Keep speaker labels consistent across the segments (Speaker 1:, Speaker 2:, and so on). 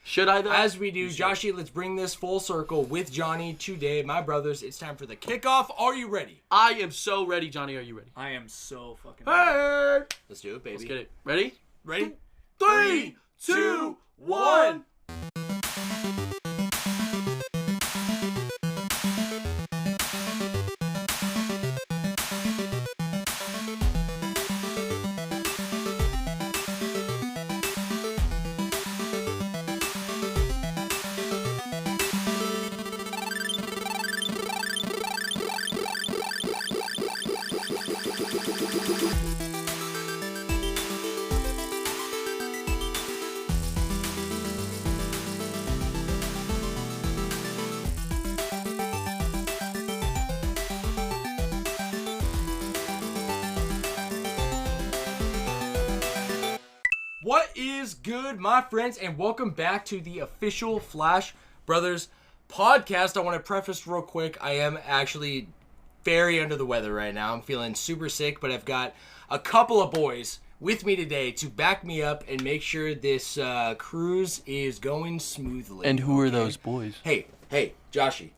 Speaker 1: Should I though?
Speaker 2: As we do, Joshi, let's bring this full circle with Johnny today. My brothers, it's time for the kickoff. Are you ready?
Speaker 1: I am so ready. Johnny, are you ready?
Speaker 3: I am so fucking ready.
Speaker 2: Hey! Let's do it, baby.
Speaker 1: Let's get it. Ready?
Speaker 2: Ready?
Speaker 1: 3, 2, 1.
Speaker 2: What is good, my friends, and welcome back to the official Flash Brothers podcast. I want to preface real quick. I am actually very under the weather right now. I'm feeling super sick, but I've got a couple of boys with me today to back me up and make sure this cruise is going smoothly.
Speaker 1: And who are those boys?
Speaker 2: Hey, Joshi.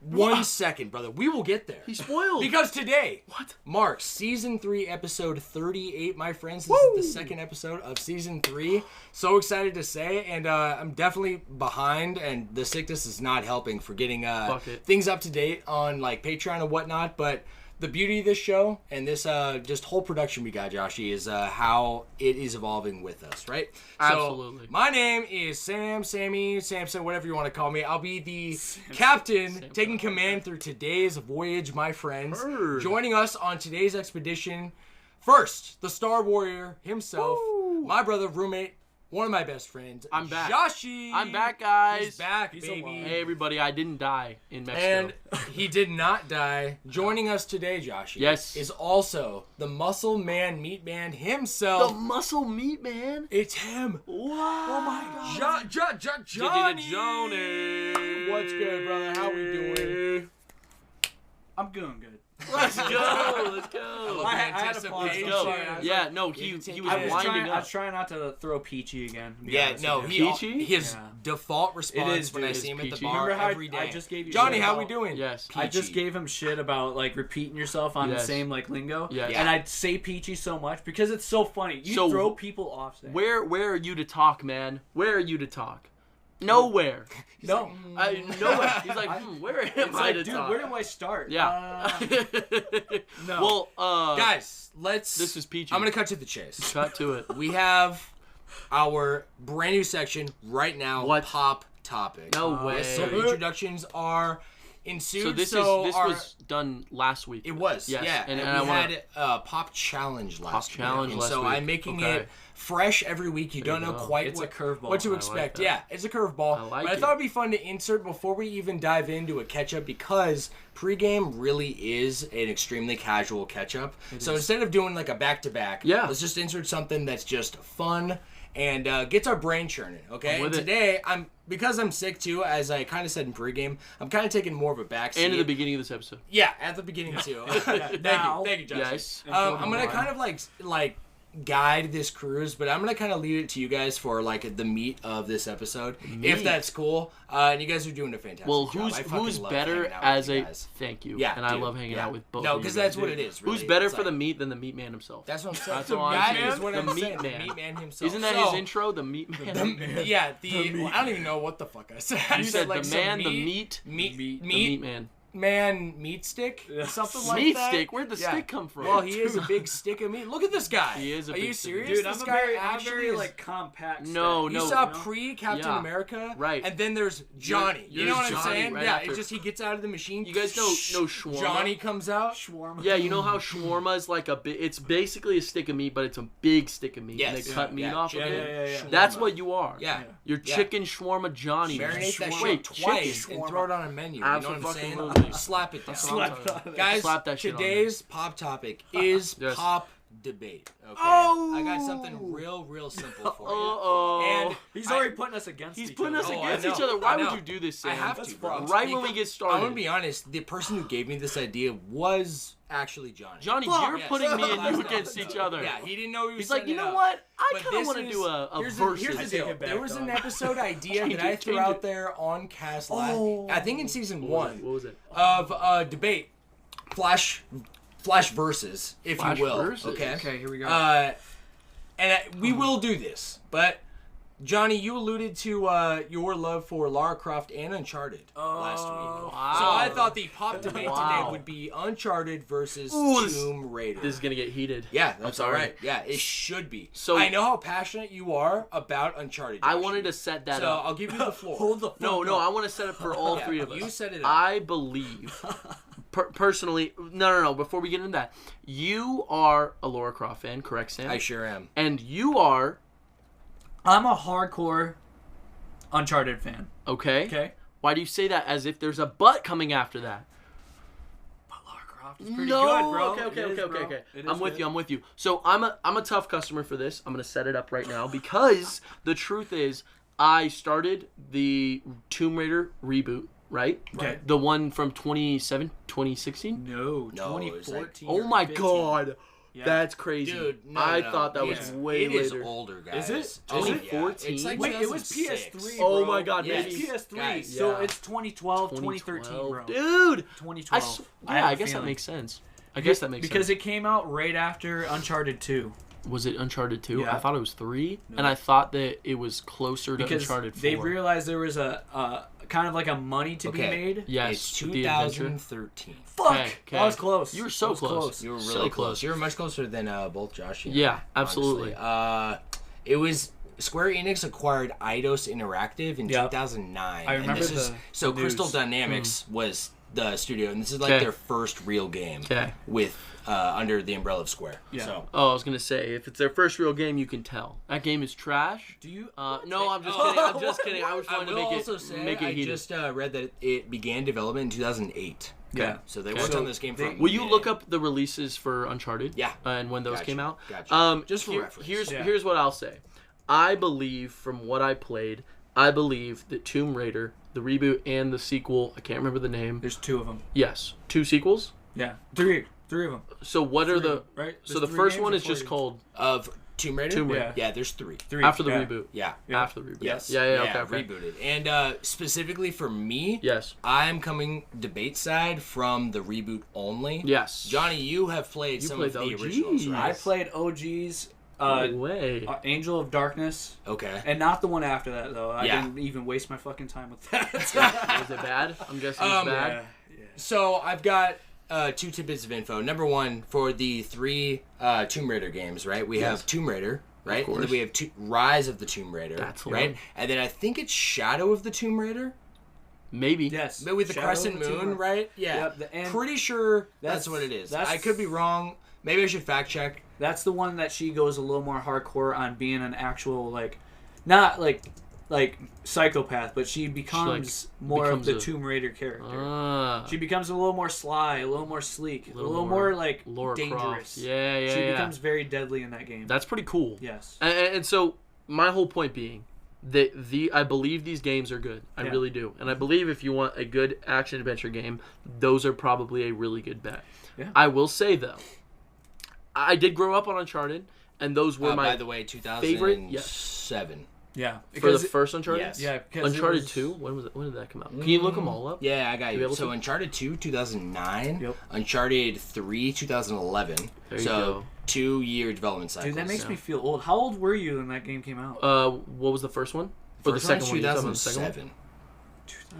Speaker 2: 1 second, brother. We will get there.
Speaker 1: He's spoiled.
Speaker 2: Because today marks Season 3, Episode 38, my friends. This is the second episode of Season 3. So excited to say, and I'm definitely behind, and the sickness is not helping for getting things up to date on like Patreon and whatnot, but the beauty of this show and this just whole production we got, Joshi, is how it is evolving with us, right?
Speaker 1: Absolutely.
Speaker 2: So, my name is Samson, whatever you want to call me. I'll be the captain taking command through today's voyage, my friends. Joining us on today's expedition, first, the Star Warrior himself, my brother, roommate, one of my best friends.
Speaker 1: I'm back.
Speaker 2: Joshi.
Speaker 1: I'm back, guys.
Speaker 2: He's back,
Speaker 3: He's
Speaker 2: baby.
Speaker 3: alive.
Speaker 1: Hey, everybody. I didn't die in Mexico.
Speaker 2: And he did not die. Joining us today, Joshi,
Speaker 1: Yes.
Speaker 2: is also the muscle man, meat man himself.
Speaker 1: the muscle meat man.
Speaker 2: It's him.
Speaker 1: Wow.
Speaker 3: Oh my God.
Speaker 2: Johnny.
Speaker 1: Johnny.
Speaker 2: What's good, brother? How we doing?
Speaker 3: I'm doing good.
Speaker 1: Let's go. Let's
Speaker 2: I
Speaker 1: go.
Speaker 2: love
Speaker 3: I had to pause.
Speaker 2: anticipation.
Speaker 1: Let's go.
Speaker 3: Sorry, I was
Speaker 1: Yeah, no, he was
Speaker 3: I
Speaker 1: winding
Speaker 3: was
Speaker 1: up.
Speaker 3: trying not to throw Peachy again. to be
Speaker 2: Yeah,
Speaker 3: honest
Speaker 2: no,
Speaker 3: with you.
Speaker 1: Peachy?
Speaker 2: his
Speaker 3: Yeah.
Speaker 2: default response
Speaker 3: is,
Speaker 2: when I
Speaker 3: dude,
Speaker 2: see him at the
Speaker 1: Peachy.
Speaker 2: bar
Speaker 3: Remember how
Speaker 2: every day.
Speaker 3: I just gave you
Speaker 2: Johnny,
Speaker 3: shit
Speaker 2: how
Speaker 3: about-
Speaker 2: we doing?
Speaker 1: Yes.
Speaker 3: I just
Speaker 2: Peachy.
Speaker 3: gave him shit about like repeating yourself on
Speaker 1: Yes.
Speaker 3: the same like lingo.
Speaker 1: Yes.
Speaker 3: And I'd say Peachy so much because it's so funny. You
Speaker 1: So,
Speaker 3: throw people off stage.
Speaker 1: Where are you to talk, man? Where are you to talk? Nowhere.
Speaker 3: No.
Speaker 1: Nowhere. He's like, where am
Speaker 3: It's
Speaker 1: I
Speaker 3: like,
Speaker 1: to
Speaker 3: dude,
Speaker 1: talk?
Speaker 3: where do I start?
Speaker 1: Yeah.
Speaker 3: No.
Speaker 1: Well,
Speaker 2: Guys, let's...
Speaker 1: this is Peachy.
Speaker 2: I'm going to cut to the chase.
Speaker 1: Cut to it.
Speaker 2: We have our brand new section right now,
Speaker 1: What?
Speaker 2: Pop Topic.
Speaker 1: No way.
Speaker 2: So introductions are ensued.
Speaker 1: So this
Speaker 2: our-
Speaker 1: was done last week.
Speaker 2: It was,
Speaker 1: Yes.
Speaker 2: yeah.
Speaker 1: And
Speaker 2: we
Speaker 1: I wanna-
Speaker 2: had Pop Challenge last week.
Speaker 1: Challenge
Speaker 2: And
Speaker 1: last
Speaker 2: so
Speaker 1: week.
Speaker 2: I'm making
Speaker 1: Okay.
Speaker 2: it fresh every week. You
Speaker 1: There
Speaker 2: don't
Speaker 1: you
Speaker 2: know
Speaker 1: go.
Speaker 2: quite
Speaker 3: It's a curveball.
Speaker 2: what to
Speaker 1: I like
Speaker 2: expect.
Speaker 1: that.
Speaker 2: Yeah, it's a curveball.
Speaker 1: I like
Speaker 2: but I
Speaker 1: it.
Speaker 2: thought it'd be fun to insert before we even dive into a catch-up because pregame really is an extremely casual catch-up. So instead of doing like a back-to-back,
Speaker 1: Yeah.
Speaker 2: let's just insert something that's just fun and gets our brain churning, okay?
Speaker 1: I'm with
Speaker 2: And
Speaker 1: it.
Speaker 2: today, because I'm sick too, as I kind of said in pregame, I'm kind of taking more of a backseat.
Speaker 1: And at the beginning of this episode.
Speaker 2: Yeah, at the beginning too. Thank you, Josh.
Speaker 1: Yes.
Speaker 2: I'm gonna kind of like guide this cruise, but I'm gonna kind of leave it to you guys for like the meat of this episode, if that's cool. And you guys are doing a fantastic
Speaker 1: Well,
Speaker 2: job. I fucking
Speaker 1: who's
Speaker 2: love
Speaker 1: better
Speaker 2: hanging out
Speaker 1: as
Speaker 2: with you
Speaker 1: a
Speaker 2: guys.
Speaker 1: thank you.
Speaker 2: Yeah,
Speaker 1: and I
Speaker 2: dude,
Speaker 1: love hanging
Speaker 2: yeah.
Speaker 1: out with both.
Speaker 2: No,
Speaker 1: of you
Speaker 2: because
Speaker 1: guys.
Speaker 2: that's what it is. Really.
Speaker 1: Who's better
Speaker 2: It's
Speaker 1: for the
Speaker 2: like-
Speaker 1: meat than the meat man himself?
Speaker 2: That's what I'm saying.
Speaker 1: That's all I'm
Speaker 2: That
Speaker 1: saying.
Speaker 2: is what
Speaker 1: The
Speaker 2: I'm
Speaker 1: meat
Speaker 2: saying.
Speaker 1: man.
Speaker 2: The meat man himself.
Speaker 1: Isn't that
Speaker 2: So,
Speaker 1: his intro? The meat man.
Speaker 2: Yeah, well, I don't even know what the fuck I said. I
Speaker 1: You said
Speaker 2: like
Speaker 1: the
Speaker 2: some
Speaker 1: man, the meat,
Speaker 2: meat,
Speaker 1: the meat man.
Speaker 2: man meat stick, something like
Speaker 1: Meat
Speaker 2: that.
Speaker 1: stick? Where'd the
Speaker 2: Yeah.
Speaker 1: stick come from?
Speaker 2: Well, he is a big stick of meat. Look at this guy.
Speaker 1: He is a
Speaker 2: Are
Speaker 1: big
Speaker 2: you
Speaker 1: stick.
Speaker 2: serious?
Speaker 3: Dude,
Speaker 2: This
Speaker 3: I'm a
Speaker 2: guy
Speaker 3: very
Speaker 2: actually is-
Speaker 3: like compact.
Speaker 1: No,
Speaker 3: stack.
Speaker 2: You
Speaker 1: no.
Speaker 2: saw
Speaker 3: know?
Speaker 2: pre-Captain
Speaker 1: Yeah.
Speaker 2: America,
Speaker 1: Right.
Speaker 2: And then there's Johnny. You know what I'm
Speaker 1: Johnny
Speaker 2: saying?
Speaker 1: right
Speaker 2: Yeah,
Speaker 1: after.
Speaker 2: it's just he gets out of the machine.
Speaker 1: You guys know shawarma?
Speaker 2: Johnny comes out.
Speaker 3: Shawarma.
Speaker 1: Yeah, you know how shawarma is like it's basically a stick of meat, but it's a big stick of meat.
Speaker 2: Yes.
Speaker 1: And they cut meat
Speaker 2: Yeah.
Speaker 1: off of
Speaker 3: Yeah,
Speaker 1: it.
Speaker 3: yeah.
Speaker 1: That's what you are.
Speaker 2: Yeah.
Speaker 1: You're
Speaker 2: Yeah.
Speaker 1: chicken shawarma Johnny.
Speaker 2: Marinate that
Speaker 1: Shawarma.
Speaker 2: shit
Speaker 1: Wait,
Speaker 2: twice
Speaker 1: chicken
Speaker 2: and throw it on a menu. You know what I'm
Speaker 1: Abso-fucking-lutely.
Speaker 2: saying? Slap it down.
Speaker 1: That's what I'm talking about.
Speaker 2: Guys,
Speaker 1: Slap that shit on
Speaker 2: today's pop topic is
Speaker 1: Yes.
Speaker 2: Pop debate. Okay.
Speaker 1: Oh!
Speaker 2: I got something real simple for you.
Speaker 1: And
Speaker 3: He's already putting us against
Speaker 1: he's
Speaker 3: each
Speaker 1: putting us
Speaker 3: other.
Speaker 1: against
Speaker 2: I
Speaker 1: each
Speaker 2: know,
Speaker 1: other. Why
Speaker 2: I
Speaker 1: would
Speaker 2: know.
Speaker 1: you do this, Sam?
Speaker 2: I have to, bro.
Speaker 1: Right when we get started.
Speaker 2: I'm gonna be honest. The person who gave me this idea was actually Johnny.
Speaker 1: Johnny, you're putting me and you against each other.
Speaker 2: Yeah, he didn't know he was.
Speaker 1: He's like, you
Speaker 2: setting it
Speaker 1: know
Speaker 2: up.
Speaker 1: what? I
Speaker 2: But
Speaker 1: kind of
Speaker 2: this
Speaker 1: want to
Speaker 2: is-
Speaker 1: do a
Speaker 2: Here's
Speaker 1: versus.
Speaker 2: the deal.
Speaker 3: it back,
Speaker 2: There was an
Speaker 3: dog.
Speaker 2: episode idea
Speaker 1: Change
Speaker 2: that I
Speaker 1: it,
Speaker 2: threw
Speaker 1: change
Speaker 2: out
Speaker 1: it.
Speaker 2: there on Cast Live. I think in season 1
Speaker 1: What was it?
Speaker 2: of debate, Flash versus, if
Speaker 1: Flash
Speaker 2: you will.
Speaker 1: versus.
Speaker 2: Okay.
Speaker 3: Okay, here we go.
Speaker 2: We will do this, but Johnny, you alluded to your love for Lara Croft and Uncharted last week.
Speaker 1: Wow.
Speaker 2: So I thought the pop debate
Speaker 1: Wow.
Speaker 2: today would be Uncharted versus
Speaker 1: Ooh,
Speaker 2: Tomb Raider.
Speaker 1: This is gonna get heated.
Speaker 2: Yeah, that's
Speaker 1: I'm
Speaker 2: all
Speaker 1: sorry.
Speaker 2: right. Yeah, it should be.
Speaker 1: So-
Speaker 2: I know how passionate you are about Uncharted.
Speaker 1: I
Speaker 2: Josh.
Speaker 1: wanted to set that
Speaker 2: So
Speaker 1: up.
Speaker 2: I'll give you the floor.
Speaker 3: Hold the fuck
Speaker 1: No,
Speaker 3: up.
Speaker 1: I want to set it for all
Speaker 2: Yeah,
Speaker 1: three of us.
Speaker 2: you set it up.
Speaker 1: I believe, personally, no. Before we get into that, you are a Lara Croft fan, correct, Sam?
Speaker 2: I sure am.
Speaker 1: And you are
Speaker 3: I'm a hardcore Uncharted fan.
Speaker 1: okay.
Speaker 3: Okay.
Speaker 1: Why do you say that as if there's a but coming after that?
Speaker 3: But Lara Croft is pretty
Speaker 1: No.
Speaker 3: good, bro.
Speaker 1: Okay.
Speaker 3: It is, bro.
Speaker 1: Okay.
Speaker 3: It
Speaker 1: I'm
Speaker 3: is
Speaker 1: with
Speaker 3: good.
Speaker 1: you. I'm with you. So I'm a tough customer for this. I'm gonna set it up right now because the truth is I started the Tomb Raider reboot. Right?
Speaker 3: Okay.
Speaker 1: The one from 2016?
Speaker 3: No,
Speaker 2: No, it was like-
Speaker 3: 2014.
Speaker 1: Oh
Speaker 3: or
Speaker 1: my
Speaker 3: 15.
Speaker 1: god.
Speaker 3: Yeah.
Speaker 1: That's crazy.
Speaker 2: Dude, no,
Speaker 1: I
Speaker 2: no,
Speaker 1: thought that
Speaker 2: yeah.
Speaker 1: was way
Speaker 2: It
Speaker 1: later.
Speaker 2: is older, guys.
Speaker 3: Is it?
Speaker 2: Oh,
Speaker 3: Is
Speaker 2: yeah.
Speaker 3: it?
Speaker 1: 14?
Speaker 2: It's like
Speaker 3: Wait, it was
Speaker 2: 2006.
Speaker 3: PS3.
Speaker 1: Oh
Speaker 3: bro.
Speaker 1: my God,
Speaker 3: It's
Speaker 2: maybe.
Speaker 3: PS3.
Speaker 2: Guys,
Speaker 3: So
Speaker 1: yeah.
Speaker 3: it's 2012, 2013, bro.
Speaker 1: Dude.
Speaker 3: 2012.
Speaker 1: I guess that makes sense. I guess that makes
Speaker 3: because
Speaker 1: sense.
Speaker 3: it came out right after Uncharted 2.
Speaker 1: Was it Uncharted 2?
Speaker 3: Yeah.
Speaker 1: I thought it was 3, and I thought that it was closer to
Speaker 3: Because
Speaker 1: Uncharted 4.
Speaker 3: they realized there was a kind of like a money to be
Speaker 2: Okay.
Speaker 3: made.
Speaker 1: Yes,
Speaker 2: It's
Speaker 1: with the adventure.
Speaker 2: 2013.
Speaker 3: Fuck!
Speaker 1: Okay.
Speaker 3: I was close.
Speaker 1: You were so
Speaker 3: I was
Speaker 1: close.
Speaker 2: You were
Speaker 1: So
Speaker 2: really
Speaker 1: close.
Speaker 2: close. You were much closer than both Josh and I,
Speaker 1: Yeah, absolutely.
Speaker 2: honestly. It was Square Enix acquired Eidos Interactive in
Speaker 3: Yep.
Speaker 2: 2009.
Speaker 3: I remember
Speaker 2: and this is, so
Speaker 3: the
Speaker 2: Crystal
Speaker 3: news.
Speaker 2: Dynamics was the studio, and this is like
Speaker 1: Okay.
Speaker 2: their first real game
Speaker 1: Okay.
Speaker 2: with under the umbrella of Square.
Speaker 3: Yeah.
Speaker 2: So
Speaker 1: Oh, I was going to say, if it's their first real game, you can tell. That game is trash.
Speaker 3: Do you?
Speaker 1: No, I'm just kidding. I'm just kidding. I was
Speaker 2: I
Speaker 1: trying to
Speaker 2: will
Speaker 1: make
Speaker 2: also
Speaker 1: it,
Speaker 2: say
Speaker 1: make it
Speaker 2: I
Speaker 1: heated.
Speaker 2: just read that it began development in 2008.
Speaker 3: Yeah.
Speaker 2: So they
Speaker 1: Okay.
Speaker 2: worked
Speaker 1: So
Speaker 2: on this game for a
Speaker 1: Will you
Speaker 2: minute.
Speaker 1: look up the releases for Uncharted?
Speaker 2: Yeah.
Speaker 1: And when those
Speaker 2: Gotcha.
Speaker 1: came out?
Speaker 2: Gotcha. Just for reference.
Speaker 3: Yeah.
Speaker 1: Here's what I'll say. I believe, from what I played, I believe that Tomb Raider, the reboot and the sequel, I can't remember the name.
Speaker 3: There's 2 of them.
Speaker 1: Yes, 2 sequels.
Speaker 3: Yeah. 3 of them.
Speaker 1: So what are the?
Speaker 3: Right?
Speaker 1: So
Speaker 3: There's
Speaker 1: the
Speaker 3: 3
Speaker 1: first
Speaker 3: games
Speaker 1: one
Speaker 3: or
Speaker 1: is just
Speaker 3: 4
Speaker 1: called
Speaker 2: Of Tomb Raider?
Speaker 1: Tomb Raider.
Speaker 2: Yeah, there's 3.
Speaker 3: 3
Speaker 1: after the
Speaker 3: yeah.
Speaker 1: reboot.
Speaker 2: Yeah.
Speaker 1: After the reboot.
Speaker 2: Yes.
Speaker 1: Yeah. Okay.
Speaker 2: Rebooted. And specifically for me,
Speaker 1: Yes.
Speaker 2: I'm coming debate side from the reboot only.
Speaker 1: Yes.
Speaker 2: Johnny, you have played some
Speaker 1: played
Speaker 2: of the
Speaker 1: the
Speaker 2: originals,
Speaker 1: OGs.
Speaker 2: right?
Speaker 3: I played OG's
Speaker 1: No way.
Speaker 3: Angel of Darkness,
Speaker 2: Okay.
Speaker 3: and not the one after that though. I
Speaker 2: Yeah.
Speaker 3: didn't even waste my fucking time with that.
Speaker 1: Was it bad? I'm guessing it's bad.
Speaker 3: Yeah.
Speaker 2: So I've got 2 tidbits of info. Number 1, for the 3 Tomb Raider games, right? We have Tomb Raider, right? And then we have Rise of the Tomb Raider,
Speaker 1: That's the
Speaker 2: right?
Speaker 1: one.
Speaker 2: And then I think it's Shadow of the Tomb Raider,
Speaker 1: Maybe.
Speaker 3: Yes.
Speaker 2: but with the
Speaker 3: Shadow
Speaker 2: crescent
Speaker 3: of the Tomb
Speaker 2: moon,
Speaker 3: Raider.
Speaker 2: right? Yeah.
Speaker 3: Yep, the end-
Speaker 2: Pretty sure that's
Speaker 3: That's-
Speaker 2: what it is.
Speaker 3: that's-
Speaker 2: I could be wrong. Maybe I should fact check.
Speaker 3: That's the one that she goes a little more hardcore on being an actual not like psychopath, but she becomes more
Speaker 1: becomes
Speaker 3: of the
Speaker 1: a-
Speaker 3: Tomb Raider character.
Speaker 1: Ah.
Speaker 3: She becomes a little more sly, a little more sleek, a little
Speaker 1: more
Speaker 3: more like
Speaker 1: Lara
Speaker 3: dangerous.
Speaker 1: Croft. Yeah.
Speaker 3: She becomes very deadly in that game.
Speaker 1: That's pretty cool.
Speaker 3: Yes.
Speaker 1: And so my whole point being that I believe these games are good. I
Speaker 3: Yeah.
Speaker 1: really do. And I believe if you want a good action adventure game, those are probably a really good bet.
Speaker 3: Yeah.
Speaker 1: I will say though, I did grow up on Uncharted, and those were my
Speaker 2: By the way, 2007.
Speaker 1: favorite. Yes.
Speaker 3: Yeah.
Speaker 1: For the first Uncharted.
Speaker 2: Yes.
Speaker 3: Yeah. Because
Speaker 1: Uncharted 2. When was it? When did that come out? Can you look them all up?
Speaker 2: Yeah, I got
Speaker 1: be
Speaker 2: you.
Speaker 1: able
Speaker 2: So
Speaker 1: to?
Speaker 2: Uncharted 2, 2009.
Speaker 3: Yep.
Speaker 2: Uncharted 3, 2011.
Speaker 1: There you
Speaker 2: so
Speaker 1: go.
Speaker 2: 2-year development cycle.
Speaker 3: Dude, that makes me feel old. How old were you when that game came out?
Speaker 1: What was the first one? Or the second one? You're talking about the second one?
Speaker 2: 2007.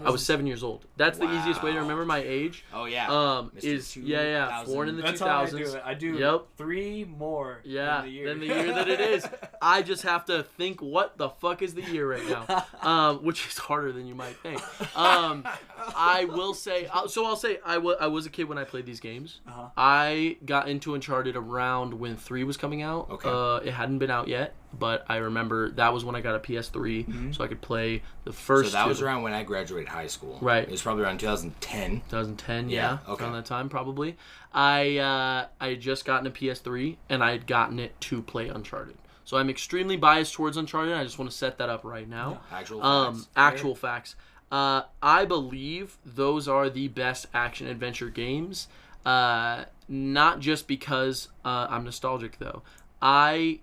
Speaker 1: I was 7 years old. That's the easiest way to
Speaker 2: Wow.
Speaker 1: remember my age.
Speaker 2: Oh yeah.
Speaker 1: Is
Speaker 2: 2000.
Speaker 1: born in the
Speaker 3: That's
Speaker 1: 2000s.
Speaker 3: how I do it. I do
Speaker 1: Yep.
Speaker 3: 3 more
Speaker 1: Yeah,
Speaker 3: than the year.
Speaker 1: that it is. I just have to think, what the fuck is the year right now? Which is harder than you might think. I will say, I'll say, I was a kid when I played these games.
Speaker 3: Uh-huh.
Speaker 1: I got into Uncharted around when 3 was coming out.
Speaker 2: Okay.
Speaker 1: It hadn't been out yet, but I remember that was when I got a PS3, so I could play the first
Speaker 2: So that
Speaker 1: two.
Speaker 2: was around when I graduated graduate high school.
Speaker 1: Right.
Speaker 2: It was probably around 2010.
Speaker 1: 2010, yeah.
Speaker 2: Okay.
Speaker 1: Around that time, probably. I had just gotten a PS3, and I had gotten it to play Uncharted. So I'm extremely biased towards Uncharted. I just want to set that up right now.
Speaker 2: Yeah.
Speaker 1: Actual facts. I believe those are the best action-adventure games. Not just because I'm nostalgic, though. I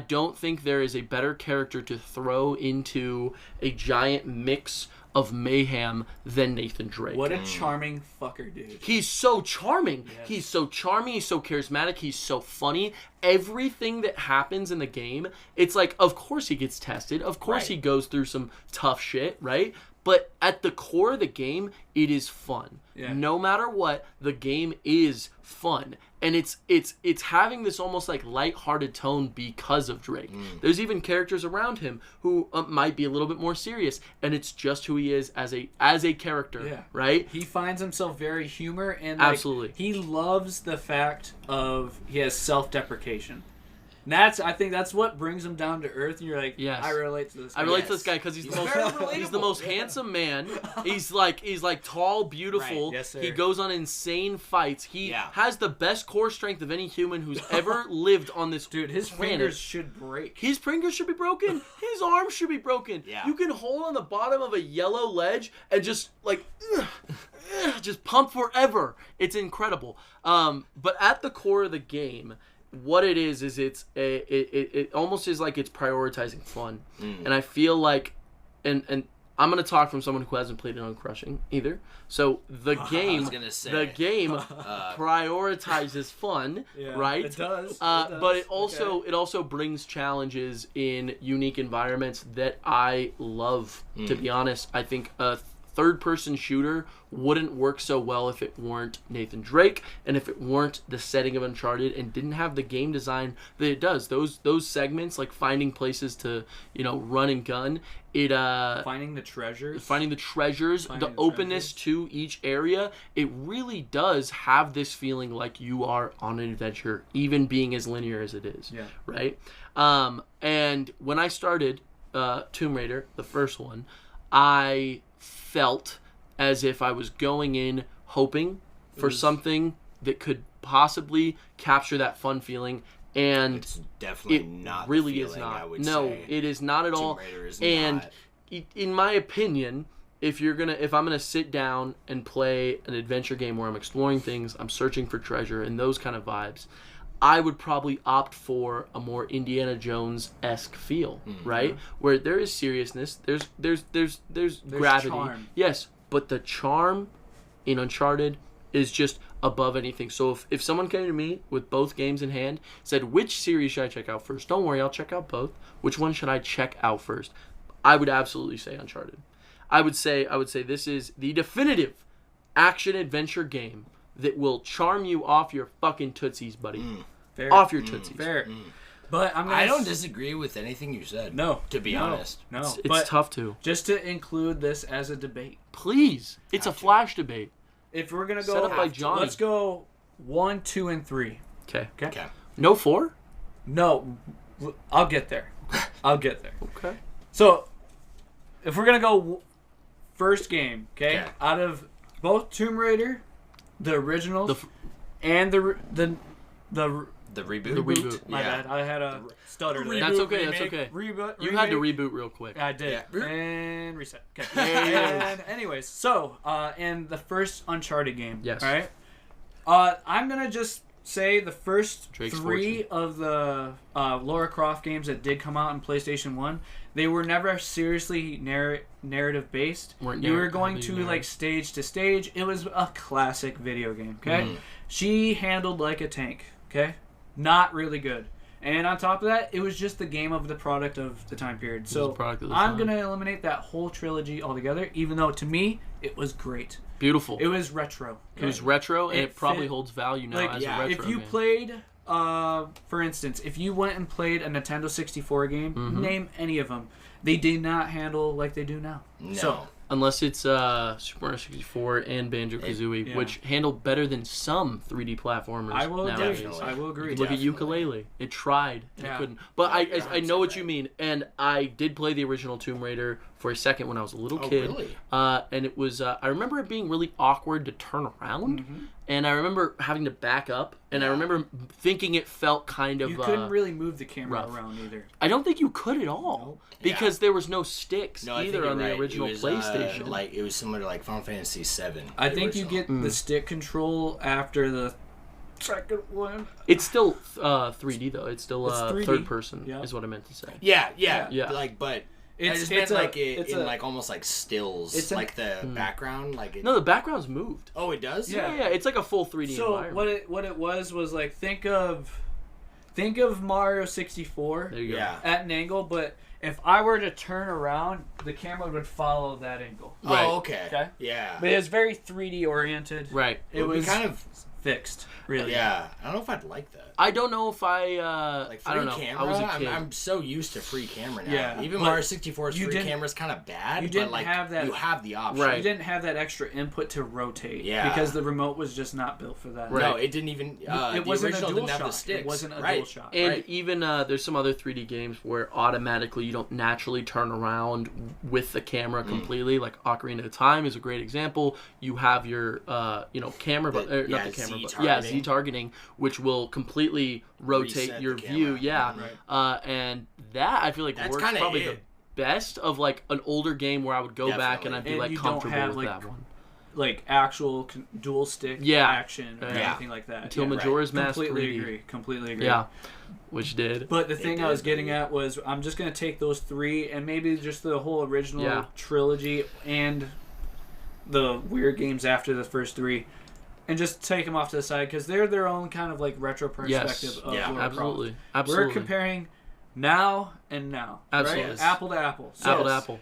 Speaker 1: don't think there is a better character to throw into a giant mix of mayhem than Nathan Drake.
Speaker 3: What a charming fucker, dude.
Speaker 1: He's so charming.
Speaker 3: Yes.
Speaker 1: He's so charming. He's so charismatic. He's so funny. Everything that happens in the game, it's like, of course he gets tested. Of course he goes through some tough shit, right? But at the core of the game, it is fun.
Speaker 3: Yeah.
Speaker 1: No matter what, the game is fun. And it's having this almost like lighthearted tone because of Drake. There's even characters around him who might be a little bit more serious, and it's just who he is as a character, right?
Speaker 3: He finds himself very humor and
Speaker 1: Absolutely.
Speaker 3: He loves the fact of he has self-deprecation. And I think that's what brings him down to earth. And you're like,
Speaker 1: yes.
Speaker 3: I relate to this guy.
Speaker 1: I relate to this guy because he's the most handsome man. He's like tall, beautiful.
Speaker 3: Right. Yes, sir.
Speaker 1: He goes on insane fights. He has the best core strength of any human who's ever lived on this
Speaker 3: Dude, his
Speaker 1: planet.
Speaker 3: fingers should break.
Speaker 1: His fingers should be broken. His arms should be broken.
Speaker 2: Yeah.
Speaker 1: You can hold on the bottom of a yellow ledge and just like just pump forever. It's incredible. But at the core of the game, what it is it almost is like it's prioritizing fun. And I feel like and I'm going to talk from someone who hasn't played it on Crushing either. So the game prioritizes fun, right?
Speaker 3: It does.
Speaker 1: But it also brings challenges in unique environments that I love. To be honest, I think a third-person shooter wouldn't work so well if it weren't Nathan Drake and if it weren't the setting of Uncharted and didn't have the game design that it does. Those segments, like finding places to run and gun,
Speaker 3: finding the treasures,
Speaker 1: the openness to each area, it really does have this feeling like you are on an adventure, even being as linear as it is.
Speaker 3: Yeah.
Speaker 1: Right. And when I started Tomb Raider, the first one, I felt as if I was going in hoping for something that could possibly capture that fun feeling, and
Speaker 2: it's definitely not
Speaker 1: really
Speaker 2: the
Speaker 1: is
Speaker 2: feeling,
Speaker 1: not.
Speaker 2: I would
Speaker 1: No,
Speaker 2: say.
Speaker 1: it is not at all.
Speaker 2: Tomb Raider is
Speaker 1: and
Speaker 2: not.
Speaker 1: In my opinion, if I'm gonna sit down and play an adventure game where I'm exploring things, I'm searching for treasure and those kind of vibes, I would probably opt for a more Indiana Jones-esque feel, right? Where there is seriousness, there's gravity.
Speaker 3: Charm.
Speaker 1: Yes, but the charm in Uncharted is just above anything. So if someone came to me with both games in hand, said, which series should I check out first? Don't worry, I'll check out both. Which one should I check out first? I would absolutely say Uncharted. I would say this is the definitive action-adventure game that will charm you off your fucking tootsies, buddy.
Speaker 3: Fair.
Speaker 1: Off your tootsies.
Speaker 3: Fair. But
Speaker 2: I don't disagree with anything you said.
Speaker 3: No.
Speaker 2: To be honest.
Speaker 3: No.
Speaker 1: It's tough to.
Speaker 3: Just to include this as a debate.
Speaker 1: Please. It's a flash debate.
Speaker 3: If we're going to go...
Speaker 1: Set up by Johnny.
Speaker 3: Let's go 1, 2, and 3.
Speaker 1: Okay.
Speaker 2: Okay.
Speaker 1: No 4?
Speaker 3: No. I'll get there.
Speaker 1: Okay.
Speaker 3: So, if we're going to go first game, okay? Out of both Tomb Raider, the originals, and the
Speaker 1: reboot.
Speaker 3: My bad. I had a stutter there.
Speaker 1: That's okay. That's okay. You had to reboot real quick.
Speaker 3: I did.
Speaker 2: Yeah.
Speaker 3: And reset. Okay. And anyways, so in the first Uncharted game,
Speaker 1: yes.
Speaker 3: All right. I'm gonna just say the first
Speaker 1: Drake's
Speaker 3: 3 of the Lara Croft games that did come out on PlayStation 1, they were never seriously narrative based. You were going to like stage to stage. It was a classic video game. Okay. She handled like a tank. Okay. Not really good. And on top of that, it was just the game of the product of the time period. So I'm going to eliminate that whole trilogy altogether, even though to me, it was great.
Speaker 1: Beautiful.
Speaker 3: It was retro.
Speaker 1: Okay? It was retro, and it probably holds value now as a retro
Speaker 3: if you
Speaker 1: game.
Speaker 3: played, for instance, if you went and played a Nintendo 64 game, name any of them. they did not handle like they do now.
Speaker 2: No.
Speaker 3: So,
Speaker 1: unless it's Super Mario 64 and Banjo-Kazooie, which handle better than some 3D platformers.
Speaker 3: I will
Speaker 1: nowadays.
Speaker 3: agree. I will agree.
Speaker 1: Look at Ukulele. It tried and it couldn't. But I know what you mean, and I did play the original Tomb Raider for a second when I was a little kid.
Speaker 2: Really?
Speaker 1: And it was I remember it being really awkward to turn around, and I remember having to back up, and I remember thinking it felt kind of
Speaker 3: You couldn't really move the camera around either.
Speaker 1: I don't think you could at all because there was no sticks either on the original PlayStation.
Speaker 2: Like it was similar to like Final Fantasy VII.
Speaker 3: I think you get the stick control after the second one.
Speaker 1: It's still 3D though. It's still
Speaker 3: 3D.
Speaker 1: Third person is what I meant to say.
Speaker 2: Yeah. Like, but it's meant like like almost like stills. It's like the background. Like
Speaker 1: no, the background's moved.
Speaker 2: Oh, it does.
Speaker 1: Yeah. It's like a full 3D environment.
Speaker 3: So what it was like think of Mario 64
Speaker 1: There you go.
Speaker 3: at an angle, but if I were to turn around, the camera would follow that angle.
Speaker 1: Right.
Speaker 2: Oh, okay.
Speaker 3: Okay.
Speaker 2: Yeah.
Speaker 3: But it was very 3D oriented.
Speaker 1: Right.
Speaker 3: It was
Speaker 2: kind of
Speaker 3: fixed, really.
Speaker 2: Yeah. I don't know if I'd like that.
Speaker 1: I don't know if I
Speaker 2: like free
Speaker 1: I don't know.
Speaker 2: camera.
Speaker 1: I was a kid.
Speaker 2: I'm so used to free camera now.
Speaker 3: Yeah,
Speaker 2: Even Mario 64's free camera's kind of bad.
Speaker 3: You didn't
Speaker 2: but like,
Speaker 3: have that.
Speaker 2: You have the option.
Speaker 1: Right.
Speaker 3: You didn't have that extra input to rotate.
Speaker 2: Yeah.
Speaker 3: Because the remote was just not built for that.
Speaker 1: Right.
Speaker 2: No, it didn't even.
Speaker 3: It
Speaker 2: the
Speaker 3: wasn't a
Speaker 2: original
Speaker 3: dual
Speaker 2: didn't have
Speaker 3: shock.
Speaker 2: the sticks.
Speaker 3: It wasn't a
Speaker 2: right.
Speaker 3: dual shock.
Speaker 1: And even there's some other 3D games where automatically you don't naturally turn around with the camera completely. Like Ocarina of Time is a great example. You have your camera, Z targeting, which will completely rotate
Speaker 2: Reset
Speaker 1: your
Speaker 2: the
Speaker 1: view.
Speaker 2: camera.
Speaker 1: Yeah, and that I feel like
Speaker 2: That's
Speaker 1: works
Speaker 2: kinda
Speaker 1: probably
Speaker 2: it.
Speaker 1: the best of like an older game where I would go back and I'd be
Speaker 3: And
Speaker 1: like
Speaker 3: you don't
Speaker 1: comfortable
Speaker 3: have,
Speaker 1: with
Speaker 3: like,
Speaker 1: that one.
Speaker 3: Like actual dual stick action or anything like that.
Speaker 1: Until Majora's Mask 3D.
Speaker 3: Completely agree.
Speaker 1: Yeah, which did.
Speaker 3: But the thing I was getting at was I'm just going to take those three and maybe just the whole original trilogy and the weird games after the first three and just take them off to the side because they're their own kind of like retro perspective of Lara Croft.
Speaker 1: Absolutely.
Speaker 3: We're comparing now and now.
Speaker 1: Absolutely.
Speaker 3: Right? Apple to apple. So
Speaker 1: Apple to apple.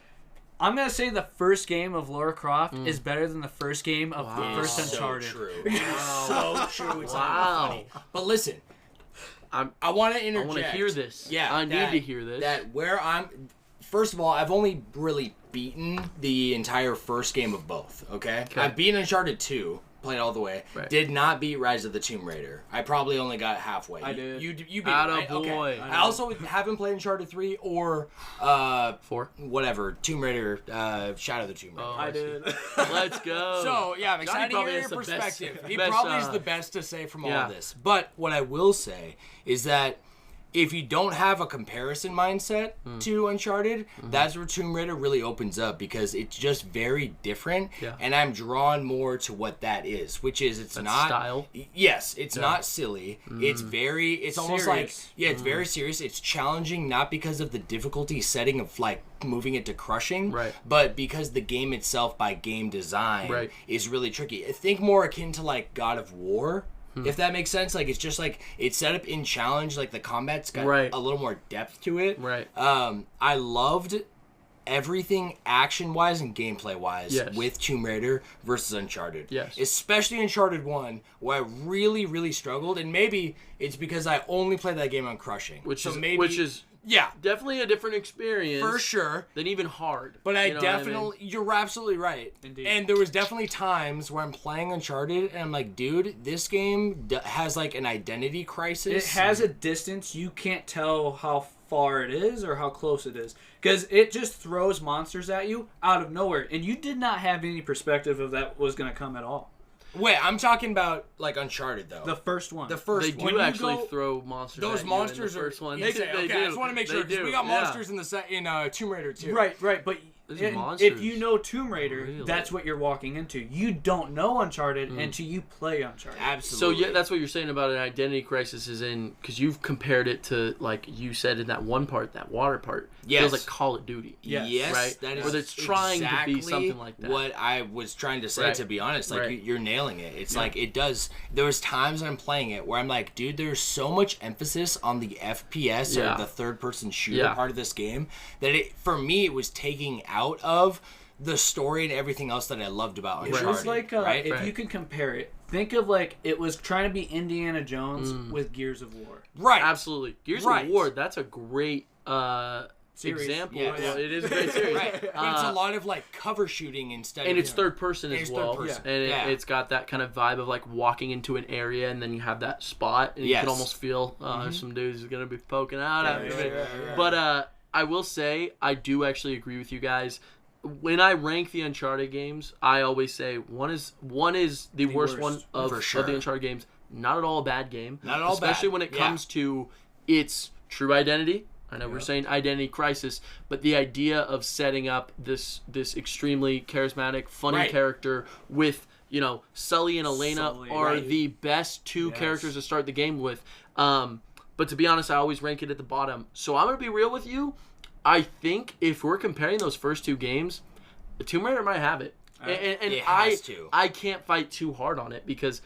Speaker 3: I'm going to say the first game of Lara Croft is better than the first game of the first Uncharted.
Speaker 2: So true. So true. It's not funny. But listen, I want to interject.
Speaker 1: I want to hear this.
Speaker 2: Yeah.
Speaker 1: I need to hear this.
Speaker 2: First of all, I've only really beaten the entire first game of both, okay? I've beaten Uncharted 2, played all the way. Right. Did not beat Rise of the Tomb Raider. I probably only got halfway.
Speaker 3: I did.
Speaker 2: You beat it,
Speaker 1: right?
Speaker 2: Okay.
Speaker 1: I
Speaker 2: also haven't played Uncharted 3 or
Speaker 1: 4.
Speaker 2: Whatever, Tomb Raider, Shadow of the Tomb Raider.
Speaker 1: Oh,
Speaker 3: I did.
Speaker 1: Let's go.
Speaker 2: So, yeah, I'm excited to hear your perspective. He probably is the best to say from all of this. But what I will say is that if you don't have a comparison mindset to Uncharted, that's where Tomb Raider really opens up because it's just very different. Yeah. And I'm drawn more to what that is, which is it's not
Speaker 1: style.
Speaker 2: Yes, it's not silly. It's almost like it's very serious. It's challenging not because of the difficulty setting of like moving it to crushing, but because the game itself by game design is really tricky. I think more akin to like God of War. If that makes sense, like it's just like it's set up in challenge, like the combat's got a little more depth to it.
Speaker 1: Right.
Speaker 2: I loved everything action-wise and gameplay-wise with Tomb Raider versus Uncharted.
Speaker 1: Yes.
Speaker 2: Especially Uncharted 1, where I really, really struggled, and maybe it's because I only played that game on crushing. Which is
Speaker 1: definitely a different experience.
Speaker 2: For sure.
Speaker 1: Than even hard.
Speaker 2: But you're absolutely right.
Speaker 3: Indeed.
Speaker 2: And there was definitely times where I'm playing Uncharted and I'm like, dude, this game has like an identity crisis.
Speaker 3: It has a distance. You can't tell how far it is or how close it is. Because it just throws monsters at you out of nowhere. And you did not have any perspective of that was going to come at all.
Speaker 2: Wait, I'm talking about like Uncharted though.
Speaker 3: The first one.
Speaker 2: The first
Speaker 1: they
Speaker 2: one.
Speaker 1: do actually throw monsters.
Speaker 2: Those
Speaker 1: at you
Speaker 2: monsters
Speaker 1: in the first one.
Speaker 2: They do. I just want to make sure because we got monsters in Tomb Raider too.
Speaker 3: Right. But if you know Tomb Raider, that's what you're walking into. You don't know Uncharted until you play Uncharted.
Speaker 2: Absolutely.
Speaker 1: So that's what you're saying about an identity crisis is in because you've compared it to like you said in that one part, that water part.
Speaker 2: Yes.
Speaker 1: Feels like Call of Duty.
Speaker 2: Yes.
Speaker 1: Right.
Speaker 2: That is
Speaker 1: where it's trying to be something like that.
Speaker 2: What I was trying to say, to be honest, like you're nailing it. It's like it does. There was times when I'm playing it where I'm like, dude, there's so much emphasis on the FPS or the third-person shooter part of this game that for me it was taking out of the story and everything else that I loved about Uncharted.
Speaker 3: It was like if you can compare it, think of like it was trying to be Indiana Jones with Gears of War.
Speaker 2: Right.
Speaker 1: Absolutely. Gears of War. That's a great example.
Speaker 2: Yeah.
Speaker 1: Well, it is a great series.
Speaker 2: Right. But it's a lot of like cover shooting instead.
Speaker 1: And
Speaker 2: of,
Speaker 1: it's third person as well.
Speaker 2: Third person.
Speaker 1: And it's got that kind of vibe of like walking into an area and then you have that spot and you can almost feel there's some dudes who's gonna be poking out at me. But I will say I do actually agree with you guys. When I rank the Uncharted games, I always say one is the worst one of the Uncharted games. Not at all a bad game.
Speaker 2: Not at all
Speaker 1: especially
Speaker 2: bad.
Speaker 1: when it comes to its true identity. I know we're saying identity crisis, but the idea of setting up this extremely charismatic, funny character with, you know, Sully and Elena are the best two characters to start the game with. But to be honest, I always rank it at the bottom. So I'm going to be real with you. I think if we're comparing those first two games, Tomb Raider might have it. And
Speaker 2: it has to.
Speaker 1: I can't fight too hard on it because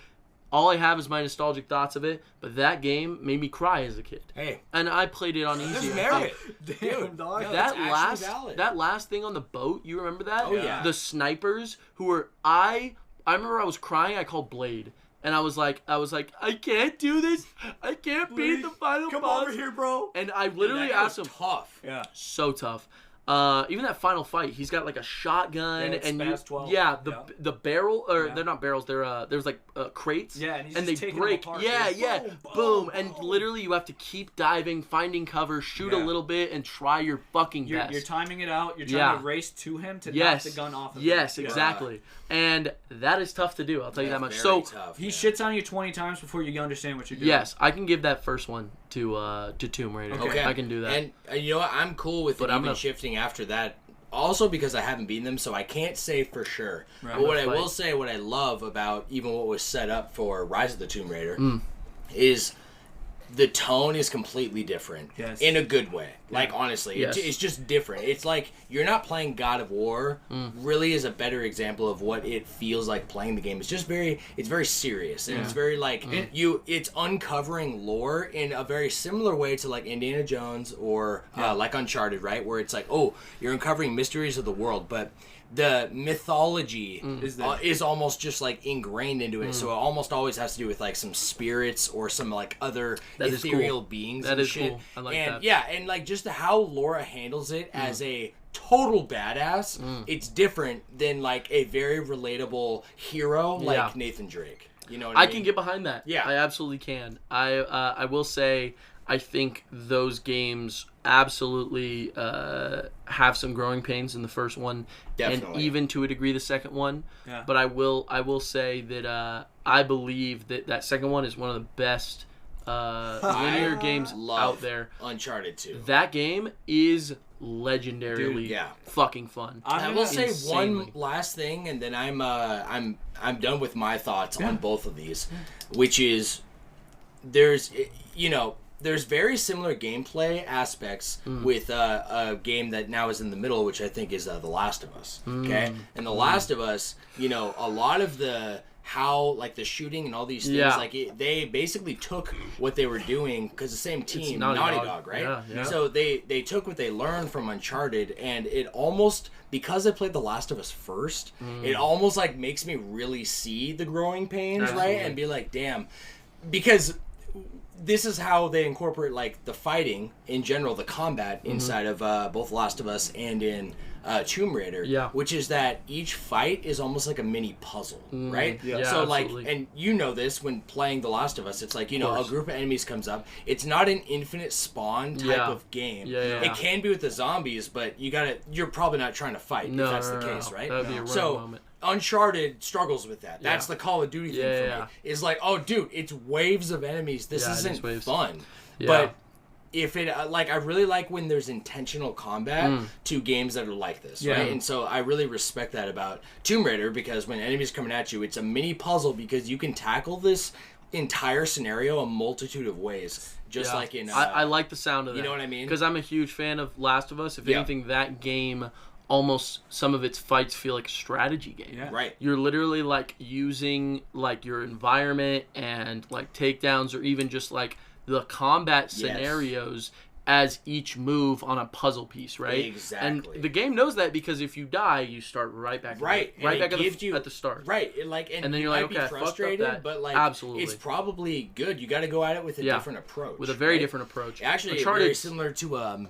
Speaker 1: all I have is my nostalgic thoughts of it, but that game made me cry as a kid.
Speaker 2: Hey.
Speaker 1: And I played it on easy.
Speaker 2: There's merit.
Speaker 3: Damn, dog.
Speaker 2: No,
Speaker 1: that last thing on the boat, you remember that?
Speaker 2: Oh, yeah.
Speaker 1: The snipers who were I remember I was crying, I called Blade. And I was like, I can't do this. I can't beat the final boss.
Speaker 3: Come over here, bro.
Speaker 1: And I literally asked him.
Speaker 2: Tough.
Speaker 3: Yeah.
Speaker 1: So tough. Even that final fight, he's got like a shotgun and the barrel they're not barrels, they're there's like crates.
Speaker 3: Yeah, and,
Speaker 1: they break.
Speaker 3: Apart,
Speaker 1: Boom. And literally you have to keep diving, finding cover, shoot a little bit, and try your fucking best.
Speaker 3: You're timing it out. You're trying to race to him to knock the gun off of him.
Speaker 1: Yes, exactly. And that is tough to do. I'll tell you that much. So
Speaker 2: tough,
Speaker 3: he shits on you 20 times before you understand what you're doing.
Speaker 1: Yes, I can give that first one to Tomb Raider.
Speaker 2: Okay,
Speaker 1: I can do that.
Speaker 2: And you know what? I'm cool with it shifting after that. Also because I haven't beaten them, so I can't say for sure. Right. But what I will say, what I love about even what was set up for Rise of the Tomb Raider is the tone is completely different in a good way. Like, honestly, it's just different. It's like you're not playing God of War. Really is a better example of what it feels like playing the game. It's just very serious. And it's very like, it's uncovering lore in a very similar way to like Indiana Jones or like Uncharted, right? Where it's like, oh, you're uncovering mysteries of the world, but the mythology is almost just like ingrained into it, so it almost always has to do with like some spirits or some like other ethereal beings.
Speaker 1: That
Speaker 2: and
Speaker 1: is
Speaker 2: shit.
Speaker 1: cool. I like that.
Speaker 2: Yeah, and like just how Laura handles it as a total badass, it's different than like a very relatable hero like Nathan Drake. You know what I mean?
Speaker 1: I can get behind that. Yeah, I absolutely can. I will say I think those games absolutely have some growing pains in the first one, and even to a degree the second one. Yeah. But I will say that I believe that second one is one of the best linear games out there.
Speaker 2: Uncharted 2.
Speaker 1: That game is legendarily fucking fun.
Speaker 2: I will say one last thing, and then I'm done with my thoughts on both of these, which is there's very similar gameplay aspects with a game that now is in the middle, which I think is The Last of Us. Okay, and The Last of Us, a lot of the like the shooting and all these things, like they basically took what they were doing because the same team, Naughty Dog, right? Yeah. So they took what they learned from Uncharted, and it almost, because I played The Last of Us first, it almost like makes me really see the growing pains, right? And be like, damn, because this is how they incorporate like the fighting in general, the combat inside of both Last of Us and in Tomb Raider, which is that each fight is almost like a mini puzzle, right? Yeah, so like, absolutely. And you know this when playing The Last of Us, it's like, a group of enemies comes up. It's not an infinite spawn type of game. It can be with the zombies, but you're probably not trying to fight if that's the case, right?
Speaker 1: That would be a run moment.
Speaker 2: Uncharted struggles with that. That's the Call of Duty thing for me. It's like, oh, dude, it's waves of enemies. This isn't fun. Yeah. But if it, I really like when there's intentional combat to games that are like this, right? And so I really respect that about Tomb Raider, because when enemies coming at you, it's a mini puzzle because you can tackle this entire scenario a multitude of ways. Just like in...
Speaker 1: I like the sound of that.
Speaker 2: You know what I mean?
Speaker 1: Because I'm a huge fan of Last of Us. If anything, that game... almost some of its fights feel like a strategy game.
Speaker 2: Yeah. Right.
Speaker 1: You're literally like using like your environment and like takedowns, or even just like the combat scenarios as each move on a puzzle piece, right?
Speaker 2: Exactly.
Speaker 1: And the game knows that, because if you die, you start right back at the start.
Speaker 2: Right. And then you're like, okay, frustrated, but like, absolutely, it's probably good. You got to go at it with a different approach.
Speaker 1: With a very different approach.
Speaker 2: Actually, very similar to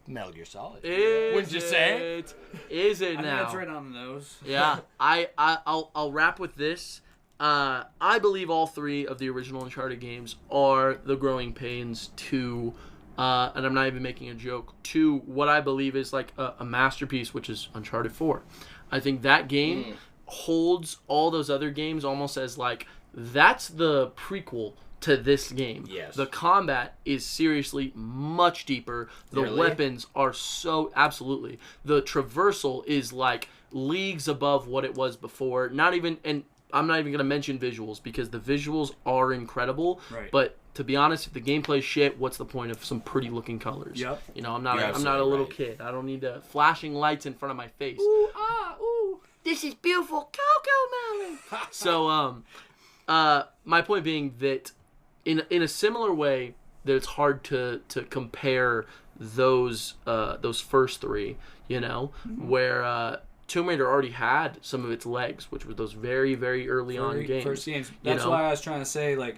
Speaker 2: Metal Gear Solid.
Speaker 1: Wouldn't
Speaker 2: you say?
Speaker 1: Is it
Speaker 3: I
Speaker 1: now?
Speaker 3: think it's right on the nose.
Speaker 1: Yeah. I'll wrap with this. I believe all 3 of the original Uncharted games are the growing pains to, and I'm not even making a joke, to what I believe is like a masterpiece, which is Uncharted 4. I think that game holds all those other games almost as like, that's the prequel to this game.
Speaker 2: Yes.
Speaker 1: The combat is seriously much deeper. The weapons are so, absolutely. The traversal is like leagues above what it was before. Not even, and I'm not even going to mention visuals because the visuals are incredible.
Speaker 3: Right.
Speaker 1: But to be honest, if the gameplay's shit, what's the point of some pretty looking colors?
Speaker 3: Yep.
Speaker 1: You know, I'm not a little kid. I don't need the flashing lights in front of my face.
Speaker 3: Ooh, ah, ooh.
Speaker 1: This is beautiful cocoa melon. So, my point being that in a similar way that it's hard to compare those first 3, you know, where Tomb Raider already had some of its legs, which were those very, very early on games.
Speaker 3: First games. That's why I was trying to say, like,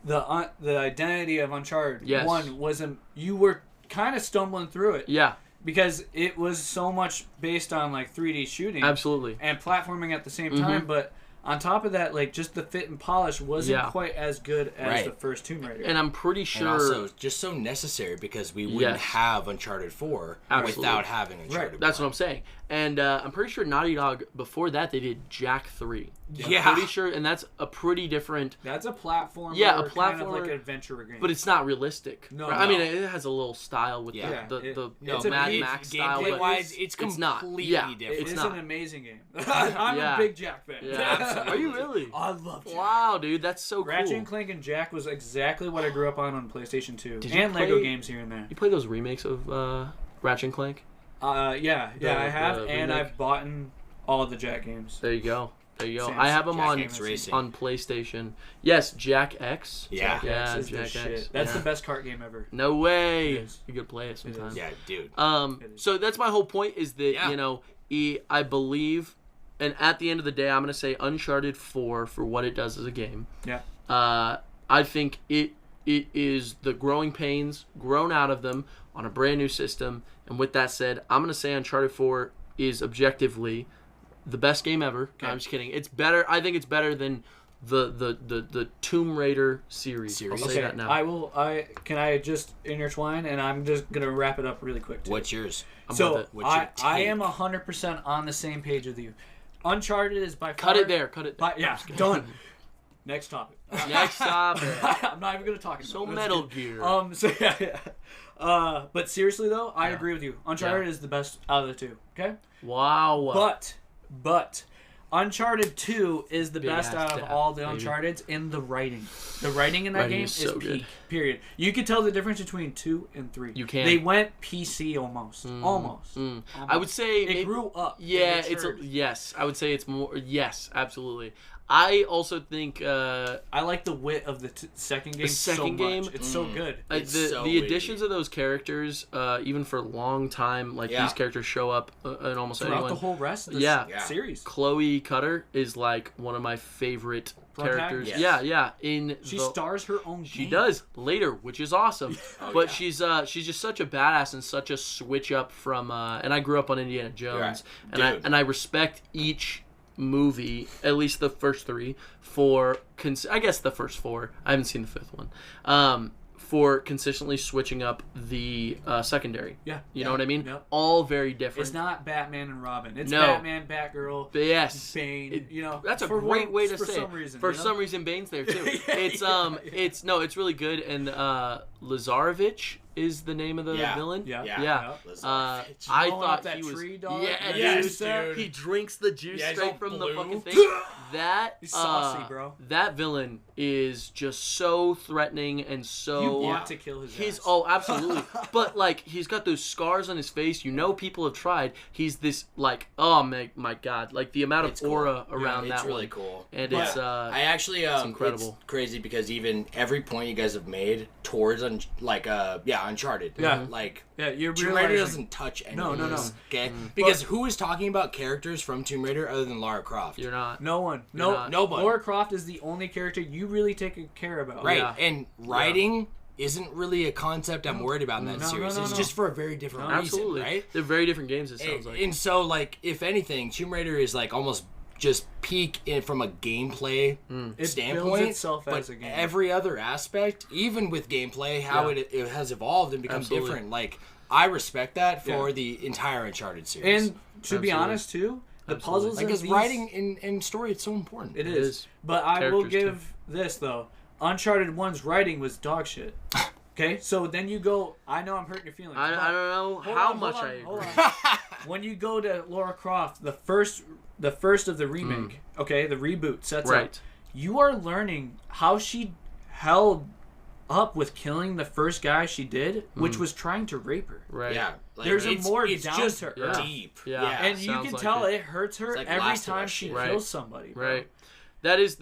Speaker 3: the identity of Uncharted 1 was you were kind of stumbling through it.
Speaker 1: Yeah.
Speaker 3: Because it was so much based on, like, 3D shooting.
Speaker 1: Absolutely.
Speaker 3: And platforming at the same time, but on top of that, like, just the fit and polish wasn't quite as good as the first Tomb Raider.
Speaker 1: And I'm pretty sure...
Speaker 2: And also, just so necessary because we wouldn't have Uncharted 4 without having Uncharted 1.
Speaker 1: That's what I'm saying. And I'm pretty sure Naughty Dog, before that, they did Jak 3.
Speaker 2: Yeah.
Speaker 1: I'm pretty sure, and that's a pretty different...
Speaker 3: That's a platformer.
Speaker 1: Yeah, a platformer.
Speaker 3: Kind of like an adventure game.
Speaker 1: But it's not realistic.
Speaker 3: No,
Speaker 1: right? I mean, it has a little style with the Mad Max style.
Speaker 2: Gameplay-wise, it's completely different.
Speaker 3: It's an amazing game. I'm a big Jak fan.
Speaker 1: Yeah, absolutely. Are you really?
Speaker 3: I love Jak.
Speaker 1: Wow, dude, that's so cool.
Speaker 3: Ratchet and Clank and Jak was exactly what I grew up on PlayStation 2. And Lego games here and there.
Speaker 1: You play those remakes of Ratchet and Clank?
Speaker 3: Yeah, I have, and I've bought all the Jak games.
Speaker 1: There you go. I have them on PlayStation. Yes, Jak X.
Speaker 2: Yeah.
Speaker 3: Jak X. That's the best kart game ever.
Speaker 1: No way. You could play it sometime.
Speaker 2: Yeah, dude.
Speaker 1: So that's my whole point is that, you know, I believe, and at the end of the day, I'm going to say Uncharted 4 for what it does as a game.
Speaker 3: Yeah.
Speaker 1: I think it is the growing pains grown out of them on a brand new system. And with that said, I'm going to say Uncharted 4 is objectively the best game ever. Okay. No, I'm just kidding. It's better. I think it's better than the Tomb Raider series. I'll say that now.
Speaker 3: Can I just intertwine, and I'm just going to wrap it up really quick too.
Speaker 2: What's yours?
Speaker 3: I am 100% on the same page with you. Uncharted is by far...
Speaker 1: Cut it there.
Speaker 3: Yeah, done. Next topic.
Speaker 1: Next topic.
Speaker 3: I'm not even going to talk about it.
Speaker 1: So Metal Gear.
Speaker 3: But seriously, though, I agree with you. Uncharted is the best out of the 2. Okay?
Speaker 1: Wow.
Speaker 3: But Uncharted 2 is the best out of all the Uncharteds in the writing. The writing in that game is
Speaker 1: so
Speaker 3: peak.
Speaker 1: Good.
Speaker 3: Period. You can tell the difference between 2 and 3.
Speaker 1: You can.
Speaker 3: They went PC almost. Almost.
Speaker 1: I would say
Speaker 3: it grew up.
Speaker 1: Yeah, yes. I would say it's more. Yes, absolutely. I also think
Speaker 3: I like the wit of the second game. It's so good.
Speaker 1: The additions of those characters, even for a long time, like these characters show up in almost
Speaker 3: throughout
Speaker 1: anyone.
Speaker 3: The whole rest of the series.
Speaker 1: Chloe Cutter is like one of my favorite characters.
Speaker 3: Yes.
Speaker 1: Yeah.
Speaker 3: She stars her own game.
Speaker 1: She does later, which is awesome. But she's just such a badass and such a switch up from. And I grew up on Indiana Jones, and I respect each movie, at least the first 3, for I guess the first 4. I haven't seen the 5th one. For consistently switching up the secondary.
Speaker 3: Yeah.
Speaker 1: You know what I mean?
Speaker 3: Yep.
Speaker 1: All very different.
Speaker 3: It's not Batman and Robin. It's Batman, Batgirl, Bane.
Speaker 1: That's a great way to say
Speaker 3: some reason.
Speaker 1: For some reason, Bane's there too. It's really good. And Lazarevich is the name of the villain.
Speaker 3: Yeah.
Speaker 1: I thought
Speaker 3: that
Speaker 1: he was.
Speaker 3: Tree dog.
Speaker 2: Dude.
Speaker 1: He drinks the juice straight from the fucking thing.
Speaker 3: He's saucy, bro.
Speaker 1: That villain is just so threatening and so.
Speaker 3: You want to kill his ass.
Speaker 1: Oh, absolutely. But like, he's got those scars on his face. You know, people have tried. He's this like, oh my god, like the amount of aura around that one.
Speaker 2: It's really cool.
Speaker 1: And it's
Speaker 2: I actually
Speaker 1: it's incredible.
Speaker 2: It's crazy because even every point you guys have made towards Uncharted.
Speaker 3: Yeah.
Speaker 2: Like,
Speaker 3: you're
Speaker 2: Tomb Raider doesn't touch any of this. Okay? Because who is talking about characters from Tomb Raider other than Lara Croft?
Speaker 1: You're not.
Speaker 3: No one.
Speaker 1: Nobody.
Speaker 3: Lara Croft is the only character you really take care about.
Speaker 2: Right. And writing isn't really a concept I'm worried about in that series. It's just for a very different reason, right?
Speaker 1: They're very different games, it sounds like.
Speaker 2: And so, like, if anything, Tomb Raider is, like, almost just peak from a gameplay standpoint.
Speaker 3: It itself
Speaker 2: but
Speaker 3: as a game.
Speaker 2: every other aspect, even with gameplay, how it has evolved and become different. Like, I respect that for the entire Uncharted series.
Speaker 3: And to be honest, too, the puzzles
Speaker 2: like, because writing and story, it's so important.
Speaker 3: It is. But I will give this, though. Uncharted 1's writing was dog shit. Okay, so then you go. I know I'm hurting your feelings.
Speaker 1: I don't know how much I agree.
Speaker 3: When you go to Lara Croft, the first of the remake, okay, the reboot sets up. You are learning how she held up with killing the first guy she did, which was trying to rape her.
Speaker 1: Right.
Speaker 2: Yeah.
Speaker 3: Like, there's a more down
Speaker 2: just
Speaker 3: to earth.
Speaker 2: deep.
Speaker 1: Yeah.
Speaker 3: And you can tell it hurts her
Speaker 2: like
Speaker 3: every time she
Speaker 1: right.
Speaker 3: kills somebody. Bro.
Speaker 1: Right. That is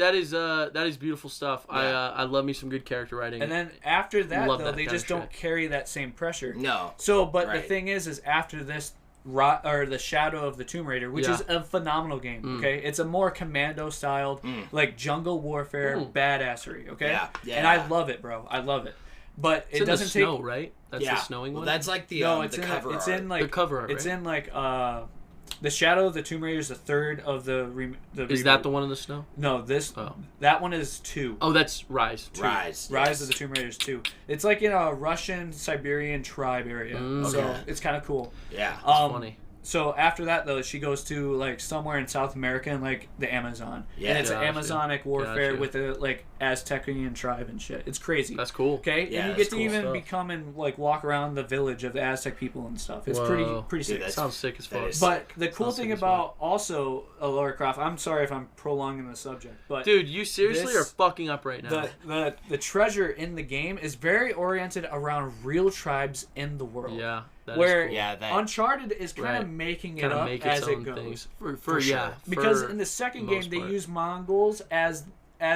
Speaker 1: beautiful stuff. Yeah. I love me some good character writing.
Speaker 3: And then after that, they just don't carry that same pressure.
Speaker 2: No.
Speaker 3: So, but the thing is after this, or the Shadow of the Tomb Raider, which is a phenomenal game. Okay, it's a more commando styled, like jungle warfare badassery. Okay, and I love it, bro. I love it. But it doesn't take
Speaker 1: snow, right? That's the snowing one.
Speaker 2: That's like the
Speaker 3: it's
Speaker 2: the
Speaker 3: in
Speaker 2: cover.
Speaker 3: It's in like
Speaker 1: the cover art.
Speaker 3: It's in like the Shadow of the Tomb Raider is the third of the
Speaker 1: Is that the one in the snow?
Speaker 3: No, that one is 2.
Speaker 1: Oh, that's Rise.
Speaker 2: Rise
Speaker 3: of the Tomb Raider is 2. It's like in a Russian Siberian tribe area, so it's kind of cool.
Speaker 2: Yeah,
Speaker 1: it's funny.
Speaker 3: So after that, though, she goes to like somewhere in South America and like the Amazon. Yeah, and it's an Amazonic warfare with a like Aztecian tribe and shit. It's crazy.
Speaker 1: That's cool.
Speaker 3: Okay, and you get to even become and like walk around the village of the Aztec people and stuff. It's pretty sick.
Speaker 1: That sounds sick as fuck.
Speaker 3: But the cool thing about also Lara Croft, I'm sorry if I'm prolonging the subject, but
Speaker 1: dude, you seriously are fucking up right now.
Speaker 3: The treasure in the game is very oriented around real tribes in the world.
Speaker 1: Yeah.
Speaker 3: Where
Speaker 1: cool.
Speaker 3: Uncharted is kind of making it up as it goes.
Speaker 1: Things. For sure.
Speaker 3: Because in the second game, they use Mongols as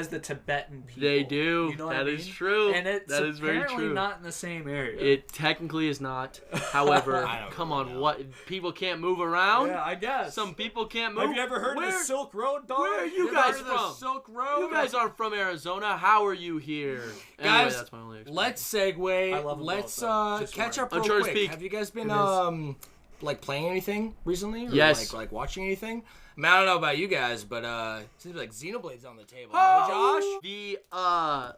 Speaker 3: the Tibetan people.
Speaker 1: They do.
Speaker 3: You know
Speaker 1: that
Speaker 3: is
Speaker 1: true.
Speaker 3: And it's
Speaker 1: that is very true.
Speaker 3: Not in the same area.
Speaker 1: It technically is not. However, come on, what people can't move around?
Speaker 3: Yeah, I guess.
Speaker 1: Some people can't move.
Speaker 3: Have you ever heard of the Silk Road, dog?
Speaker 1: Where are you guys from?
Speaker 3: The Silk Road?
Speaker 1: You guys aren't from Arizona. How are you here?
Speaker 2: Guys,
Speaker 1: anyway, that's my only
Speaker 2: let's segue. Let's catch up real quick.
Speaker 1: Speak.
Speaker 2: Have you guys been like playing anything recently? Or
Speaker 1: yes.
Speaker 2: Like watching anything? I mean, I don't know about you guys, but it seems like Xenoblade's on the table. No, Josh?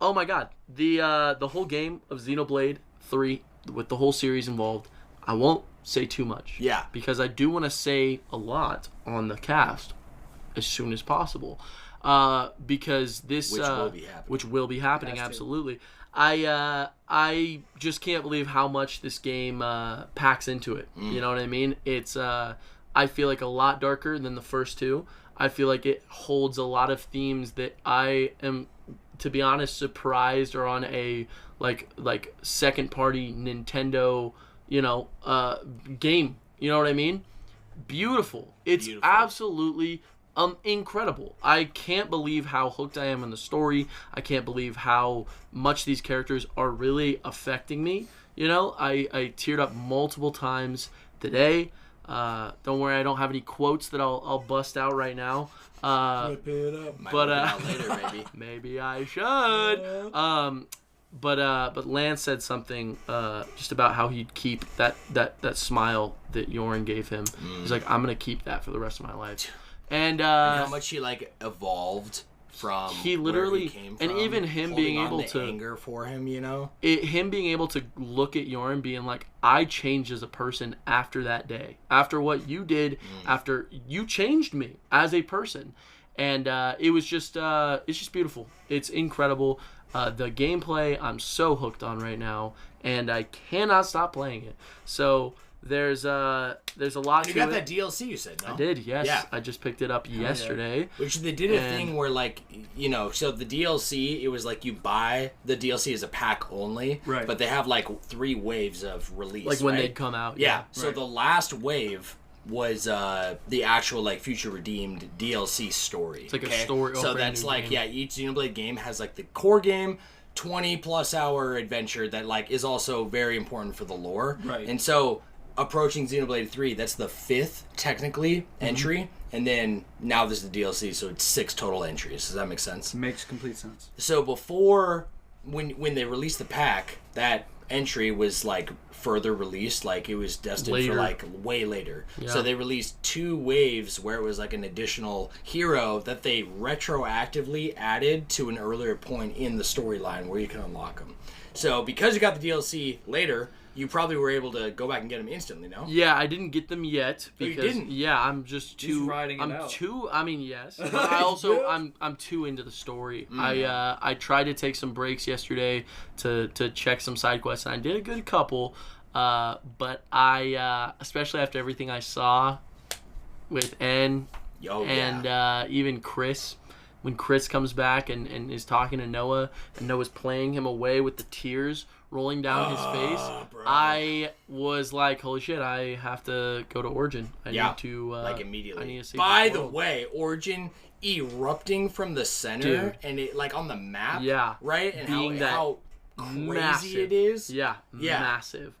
Speaker 1: Oh my god. The whole game of Xenoblade 3 with the whole series involved, I won't say too much.
Speaker 2: Yeah.
Speaker 1: Because I do want to say a lot on the cast as soon as possible. Because this which will be happening absolutely. I just can't believe how much this game packs into it. You know what I mean? It's I feel like a lot darker than the first two. I feel like it holds a lot of themes that I am, to be honest, surprised are on a like second party Nintendo, game. You know what I mean? Beautiful. It's absolutely incredible. I can't believe how hooked I am in the story. I can't believe how much these characters are really affecting me. I teared up multiple times today. Don't worry, I don't have any quotes that I'll bust out right now.
Speaker 2: Flip it up. But later, maybe.
Speaker 1: Maybe I should. But Lance said something just about how he'd keep that smile that Yoren gave him. He's like, I'm gonna keep that for the rest of my life. And
Speaker 2: how much he evolved from
Speaker 1: he literally
Speaker 2: where he came
Speaker 1: and
Speaker 2: from,
Speaker 1: even him being able to
Speaker 2: anger for him,
Speaker 1: him being able to look at Yoren being like, I changed as a person after that day, after what you did, after you changed me as a person, and it was just it's just beautiful. It's incredible. The gameplay I'm so hooked on right now, and I cannot stop playing it. So there's a lot to it.
Speaker 2: You got that DLC, you said, no?
Speaker 1: I did, yes.
Speaker 2: Yeah.
Speaker 1: I just picked it up yesterday.
Speaker 2: Which they did a thing where, so the DLC, it was like you buy the DLC as a pack only,
Speaker 3: right?
Speaker 2: But they have 3 waves of release,
Speaker 1: like when they'd come out.
Speaker 2: Yeah. So the last wave was the actual Future Redeemed DLC story.
Speaker 1: It's like a story.
Speaker 2: So that's each Xenoblade game has the core game, 20+ hour adventure that is also very important for the lore.
Speaker 3: Right.
Speaker 2: And so approaching Xenoblade 3, that's the 5th technically entry, and then now there's the DLC, so it's 6 total entries. Does that make sense?
Speaker 3: Makes complete sense.
Speaker 2: So before when they released the pack, that entry was like further released, like it was destined for like way later. Yeah. So they released 2 waves where it was like an additional hero that they retroactively added to an earlier point in the storyline where you can unlock them. So because you got the DLC later, you probably were able to go back and get them instantly, no?
Speaker 1: Yeah, I didn't get them yet because
Speaker 2: you didn't?
Speaker 1: Yeah, I'm just too. I mean, yes, but I also I'm too into the story. I tried to take some breaks yesterday to check some side quests, and I did a good couple. But I especially after everything I saw with N and even Chris. When Chris comes back and is talking to Noah, and Noah's playing him away with the tears rolling down his face, bro. I was like, holy shit, I have to go to Origin. I need to...
Speaker 2: like immediately.
Speaker 1: I need to see
Speaker 2: By the way, Origin erupting from the center, dude. And it like on the map, right? And how crazy
Speaker 1: massive.
Speaker 2: It is.
Speaker 1: Yeah, massive.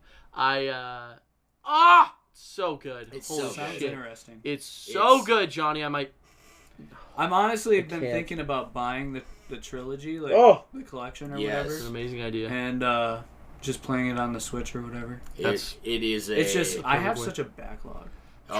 Speaker 1: So good.
Speaker 2: It's
Speaker 1: holy
Speaker 2: so
Speaker 3: sounds
Speaker 1: shit.
Speaker 3: Interesting.
Speaker 1: It's so good, Johnny.
Speaker 3: I'm honestly been thinking about buying the trilogy, like the collection or whatever.
Speaker 1: It's an amazing idea.
Speaker 3: And just playing it on the Switch or whatever.
Speaker 2: It's just
Speaker 3: I have such a backlog.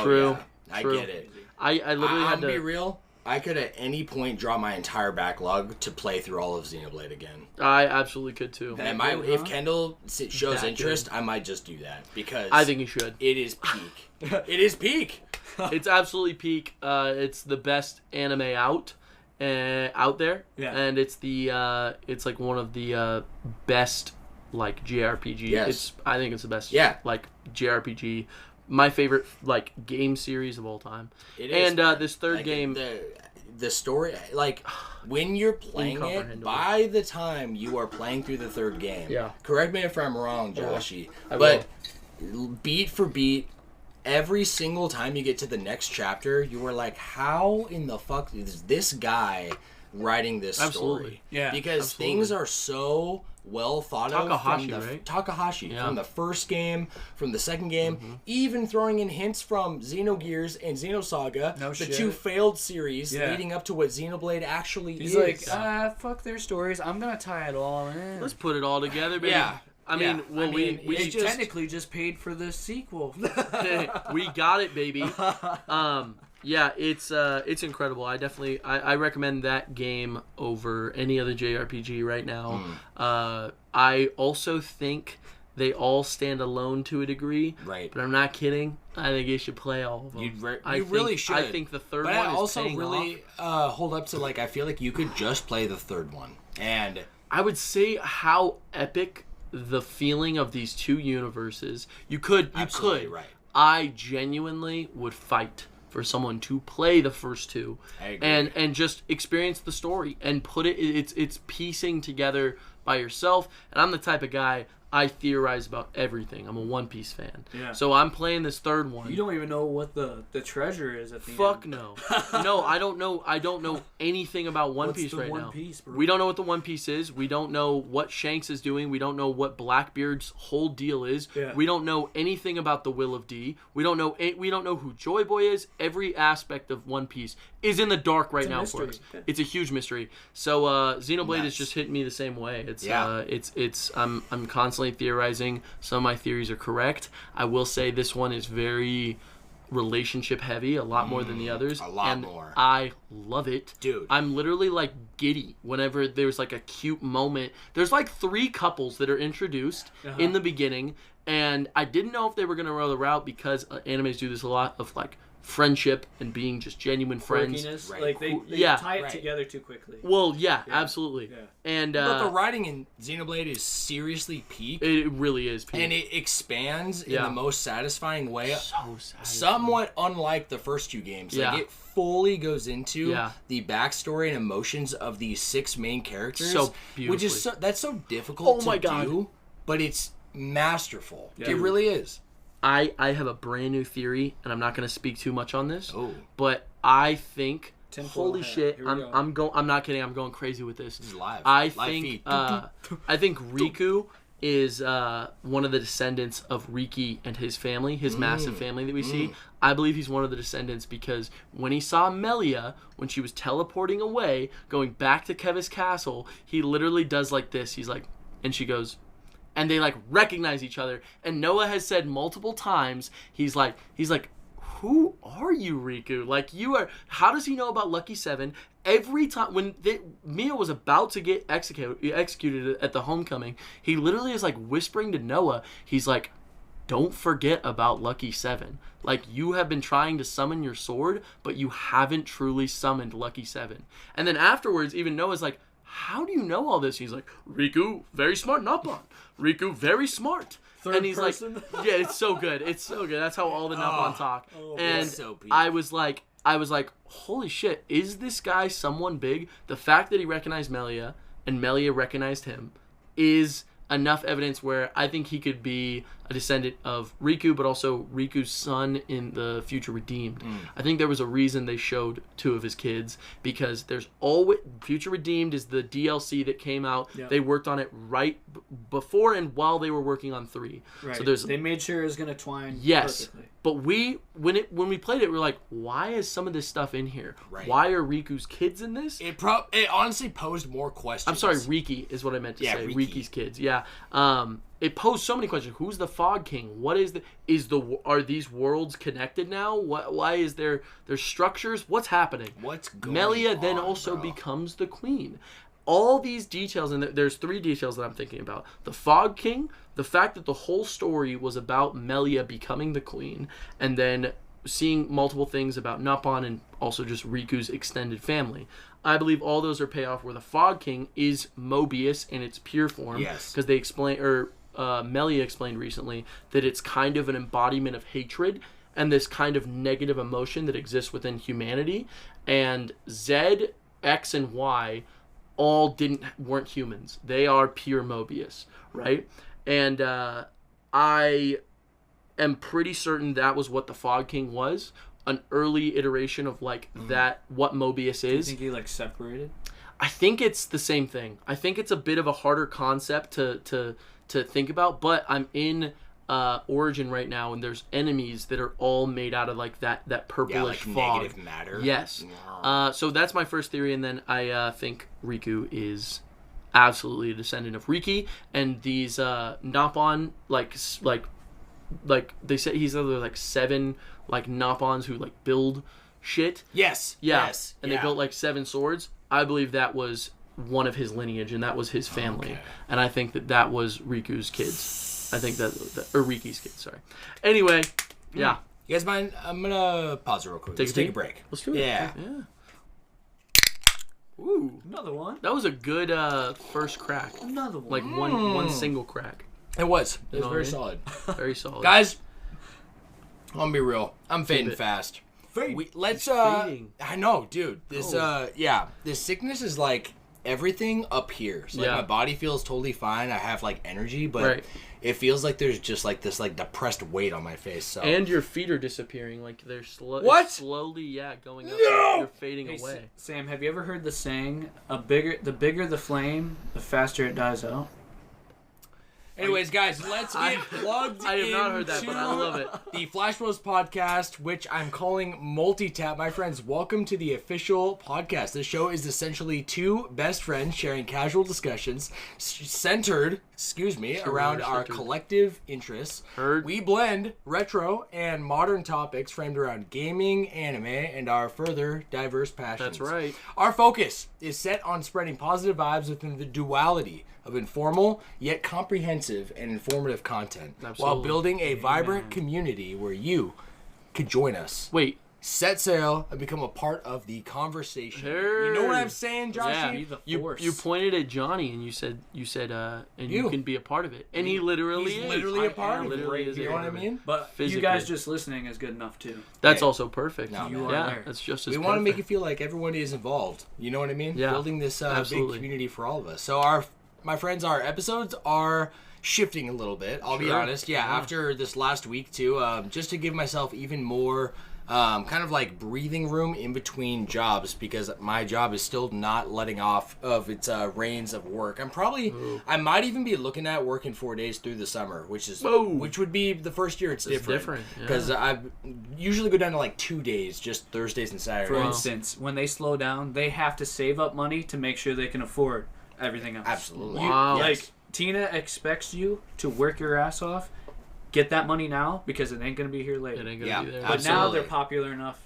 Speaker 1: True.
Speaker 2: I get it.
Speaker 1: I literally had to
Speaker 2: be real. I could at any point drop my entire backlog to play through all of Xenoblade again.
Speaker 1: I absolutely could too.
Speaker 2: If Kendall shows interest, I might just do that because
Speaker 1: I think you should.
Speaker 2: It is peak. It is peak.
Speaker 1: It's absolutely peak. It's the best anime out there, and it's it's like one of the best like JRPG.
Speaker 2: Yes.
Speaker 1: I think it's the best. Like JRPG. My favorite like game series of all time.
Speaker 2: It is,
Speaker 1: and this third game,
Speaker 2: the story, like when you're playing it, by the time you are playing through the third game, correct me if I'm wrong, Joshi, but beat for beat, every single time you get to the next chapter, you were like, how in the fuck is this guy writing this story?
Speaker 3: Yeah,
Speaker 2: because things are so well thought of from Takahashi from the first game, from the second game, even throwing in hints from Xenogears and Xenosaga, the 2 failed series leading up to what Xenoblade actually is.
Speaker 3: He's like, fuck their stories, I'm gonna tie it all in.
Speaker 1: Let's put it all together, baby. I mean, we
Speaker 3: just technically just paid for the sequel.
Speaker 1: We got it, baby. It's incredible. I recommend that game over any other JRPG right now. I also think they all stand alone to a degree. Right. But I'm not kidding. I think you should play all of them.
Speaker 2: You really should.
Speaker 1: I think the third one is
Speaker 2: also
Speaker 1: paying
Speaker 2: really hold up to like I feel like you could just play the third one. And
Speaker 1: I would say how epic the feeling of these 2 universes. You could.
Speaker 2: Right.
Speaker 1: I genuinely would fight for someone to play the first 2 and just experience the story and put it's piecing together by yourself. And I'm the type of guy, I theorize about everything. I'm a One Piece fan. Yeah. So I'm playing this third one.
Speaker 3: You don't even know what the treasure is at the end.
Speaker 1: Fuck no. No, I don't know anything about One Piece right now. Bro? We don't know what the One Piece is. We don't know what Shanks is doing. We don't know what Blackbeard's whole deal is. Yeah. We don't know anything about the Will of D. We don't know who Joy Boy is. Every aspect of One Piece is in the dark right now for us. It's a huge mystery. So Xenoblade is just hitting me the same way. I'm constantly theorizing. Some of my theories are correct. I will say this one is very relationship heavy, a lot more than the others.
Speaker 2: A lot more.
Speaker 1: I love it.
Speaker 2: Dude.
Speaker 1: I'm literally like giddy whenever there's like a cute moment. There's like 3 couples that are introduced in the beginning, and I didn't know if they were going to roll the route because animes do this a lot of like friendship and being just genuine friends.
Speaker 3: Right. Like they tie it together too quickly.
Speaker 1: Well, absolutely. Yeah. And
Speaker 2: but the writing in Xenoblade is seriously peak.
Speaker 1: It really is peak.
Speaker 2: And it expands in the most satisfying way.
Speaker 1: So satisfying.
Speaker 2: Somewhat unlike the first 2 games. Like it fully goes into the backstory and emotions of these 6 main characters.
Speaker 1: So beautifully.
Speaker 2: Which is that's so difficult to do, but it's masterful. Yeah. It really is.
Speaker 1: I have a brand new theory, and I'm not going to speak too much on this. But I think, holy shit, I'm not kidding. I'm going crazy with this.
Speaker 2: This is live.
Speaker 1: I think Riku is one of the descendants of Riki and his family, his massive family that we see. I believe he's one of the descendants because when he saw Melia, when she was teleporting away, going back to Kevis Castle, he literally does like this. He's like, and she goes, and they like recognize each other. And Noah has said multiple times, he's like, who are you, Riku? Like, you are, how does he know about Lucky 7? Every time, when Mia was about to get executed at the homecoming, he literally is like whispering to Noah, he's like, don't forget about Lucky 7. Like, you have been trying to summon your sword, but you haven't truly summoned Lucky 7. And then afterwards, even Noah's like, how do you know all this? He's like, Riku, very smart, Napon. Riku, very smart.
Speaker 3: Third person?
Speaker 1: Like, yeah, it's so good. It's so good. That's how all the Napon talk. And
Speaker 2: so
Speaker 1: I was like, holy shit, is this guy someone big? The fact that he recognized Melia and Melia recognized him is enough evidence where I think he could be a descendant of Riku, but also Riku's son in the Future Redeemed. I think there was a reason they showed 2 of his kids, because there's always Future Redeemed is the DLC that came out. Yep. They worked on it right before and while they were working on 3.
Speaker 3: Right.
Speaker 1: So
Speaker 3: they made sure it was going to twine.
Speaker 1: Yes.
Speaker 3: Perfectly.
Speaker 1: But when we played it, we were like, why is some of this stuff in here?
Speaker 2: Right.
Speaker 1: Why are Riku's kids in this?
Speaker 2: It honestly posed more questions.
Speaker 1: I'm sorry, Riki is what I meant to say.
Speaker 2: Riki.
Speaker 1: Riki's kids. Yeah. It posed so many questions. Who's the Fog King? What is are these worlds connected now? Why is there's structures? What's happening?
Speaker 2: What's going
Speaker 1: Melia
Speaker 2: on,
Speaker 1: then also
Speaker 2: bro?
Speaker 1: becomes the queen. All these details, and there's 3 details that I'm thinking about. The Fog King, the fact that the whole story was about Melia becoming the queen, and then seeing multiple things about Napon and also just Riku's extended family. I believe all those are payoff where the Fog King is Mobius in its pure form.
Speaker 2: Yes.
Speaker 1: Because they explain, or Melia explained recently, that it's kind of an embodiment of hatred and this kind of negative emotion that exists within humanity. And Z, X, and Y all weren't humans. They are pure Mobius, right? And I am pretty certain that was what the Fog King was. An early iteration of like that, what Mobius is.
Speaker 3: Do you think he like separated?
Speaker 1: I think it's the same thing. I think it's a bit of a harder concept to think about, but I'm in Origin right now, and there's enemies that are all made out of like that purplish fog.
Speaker 2: Negative matter.
Speaker 1: Yes. So that's my first theory, and then I think Riku is absolutely a descendant of Riki, and these Napon like they said he's either like 7 like Napons who like build shit.
Speaker 2: Yes.
Speaker 1: Yeah.
Speaker 2: Yes.
Speaker 1: And they built like 7 swords. I believe that was one of his lineage, and that was his family. Okay. And I think that was Riku's kids. I think or Riki's kids, sorry. Anyway, yeah.
Speaker 2: You guys mind? I'm going to pause real quick. Let's take a break.
Speaker 1: Let's do it.
Speaker 2: Yeah.
Speaker 1: Ooh.
Speaker 3: Another one.
Speaker 1: That was a good first crack.
Speaker 3: Another one.
Speaker 1: Like one single crack.
Speaker 2: It was. It was very solid.
Speaker 1: Very solid.
Speaker 2: Guys, I'm going to be real. I'm fading fast. Let's
Speaker 1: fading.
Speaker 2: I know, dude. This this sickness is like everything up here. So like my body feels totally fine. I have like energy, but it feels like there's just like this like depressed weight on my face. So
Speaker 1: and your feet are disappearing. Like they're slowly going up.
Speaker 2: No!
Speaker 1: You're fading away.
Speaker 3: Sam, have you ever heard the saying, the bigger the flame, the faster it dies out?
Speaker 2: Anyways, guys, let's get plugged in.
Speaker 1: I have not heard that, but I love it.
Speaker 2: The Flash Bros podcast, which I'm calling Multitap. My friends, welcome to the official podcast. This show is essentially 2 best friends sharing casual discussions centered around our collective interests. We blend retro and modern topics framed around gaming, anime, and our further diverse passions.
Speaker 1: That's right.
Speaker 2: Our focus is set on spreading positive vibes within the duality of informal yet comprehensive and informative content, while building a vibrant community where you could join us. Set sail and become a part of the conversation. You know what I'm saying, Joshi?
Speaker 1: Yeah. You pointed at Johnny and you said and you can be a part of it. And he literally
Speaker 2: He's
Speaker 1: is.
Speaker 2: literally a part of it. You know what I mean?
Speaker 3: But you guys just listening is good enough too.
Speaker 1: That's also perfect.
Speaker 3: You are there.
Speaker 1: That's just as
Speaker 2: We want to make it feel like everyone is involved. You know what I mean?
Speaker 1: Yeah.
Speaker 2: Building this big community for all of us. So my friends, our episodes are shifting a little bit. I'll be honest. Yeah, after this last week too, just to give myself even more kind of like breathing room in between jobs, because my job is still not letting off of its reins of work. I might even be looking at working 4 days through the summer, which would be the first year it's different. Because I usually go down to like 2 days, just Thursdays and Saturdays.
Speaker 3: For instance, when they slow down, they have to save up money to make sure they can afford everything else.
Speaker 2: Absolutely.
Speaker 1: Wow.
Speaker 3: Like, Tina expects you to work your ass off. Get that money now, because it ain't going to be here later.
Speaker 1: It ain't going to be there.
Speaker 3: But now they're popular enough.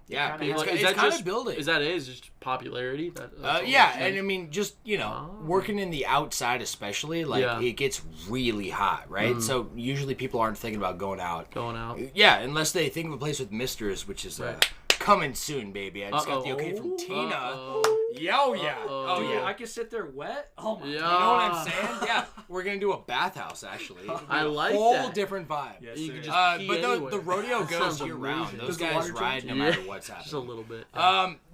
Speaker 2: Yeah,
Speaker 1: it's
Speaker 2: kind of building.
Speaker 1: Is that it? Is just popularity?
Speaker 2: Yeah, and I mean, just, working in the outside especially, like, it gets really hot, right? So usually people aren't thinking about going out. Yeah, unless they think of a place with misters, which is coming soon, baby. I just got the okay from Tina. Oh, yeah.
Speaker 3: I can sit there wet? Oh, my God.
Speaker 2: You know what I'm saying? Yeah, we're going to do a bathhouse, actually.
Speaker 1: I like
Speaker 2: whole different vibe.
Speaker 3: Yes,
Speaker 1: you can just
Speaker 2: but the rodeo goes year-round. Those guys ride no matter what's happening.
Speaker 1: Just a little bit.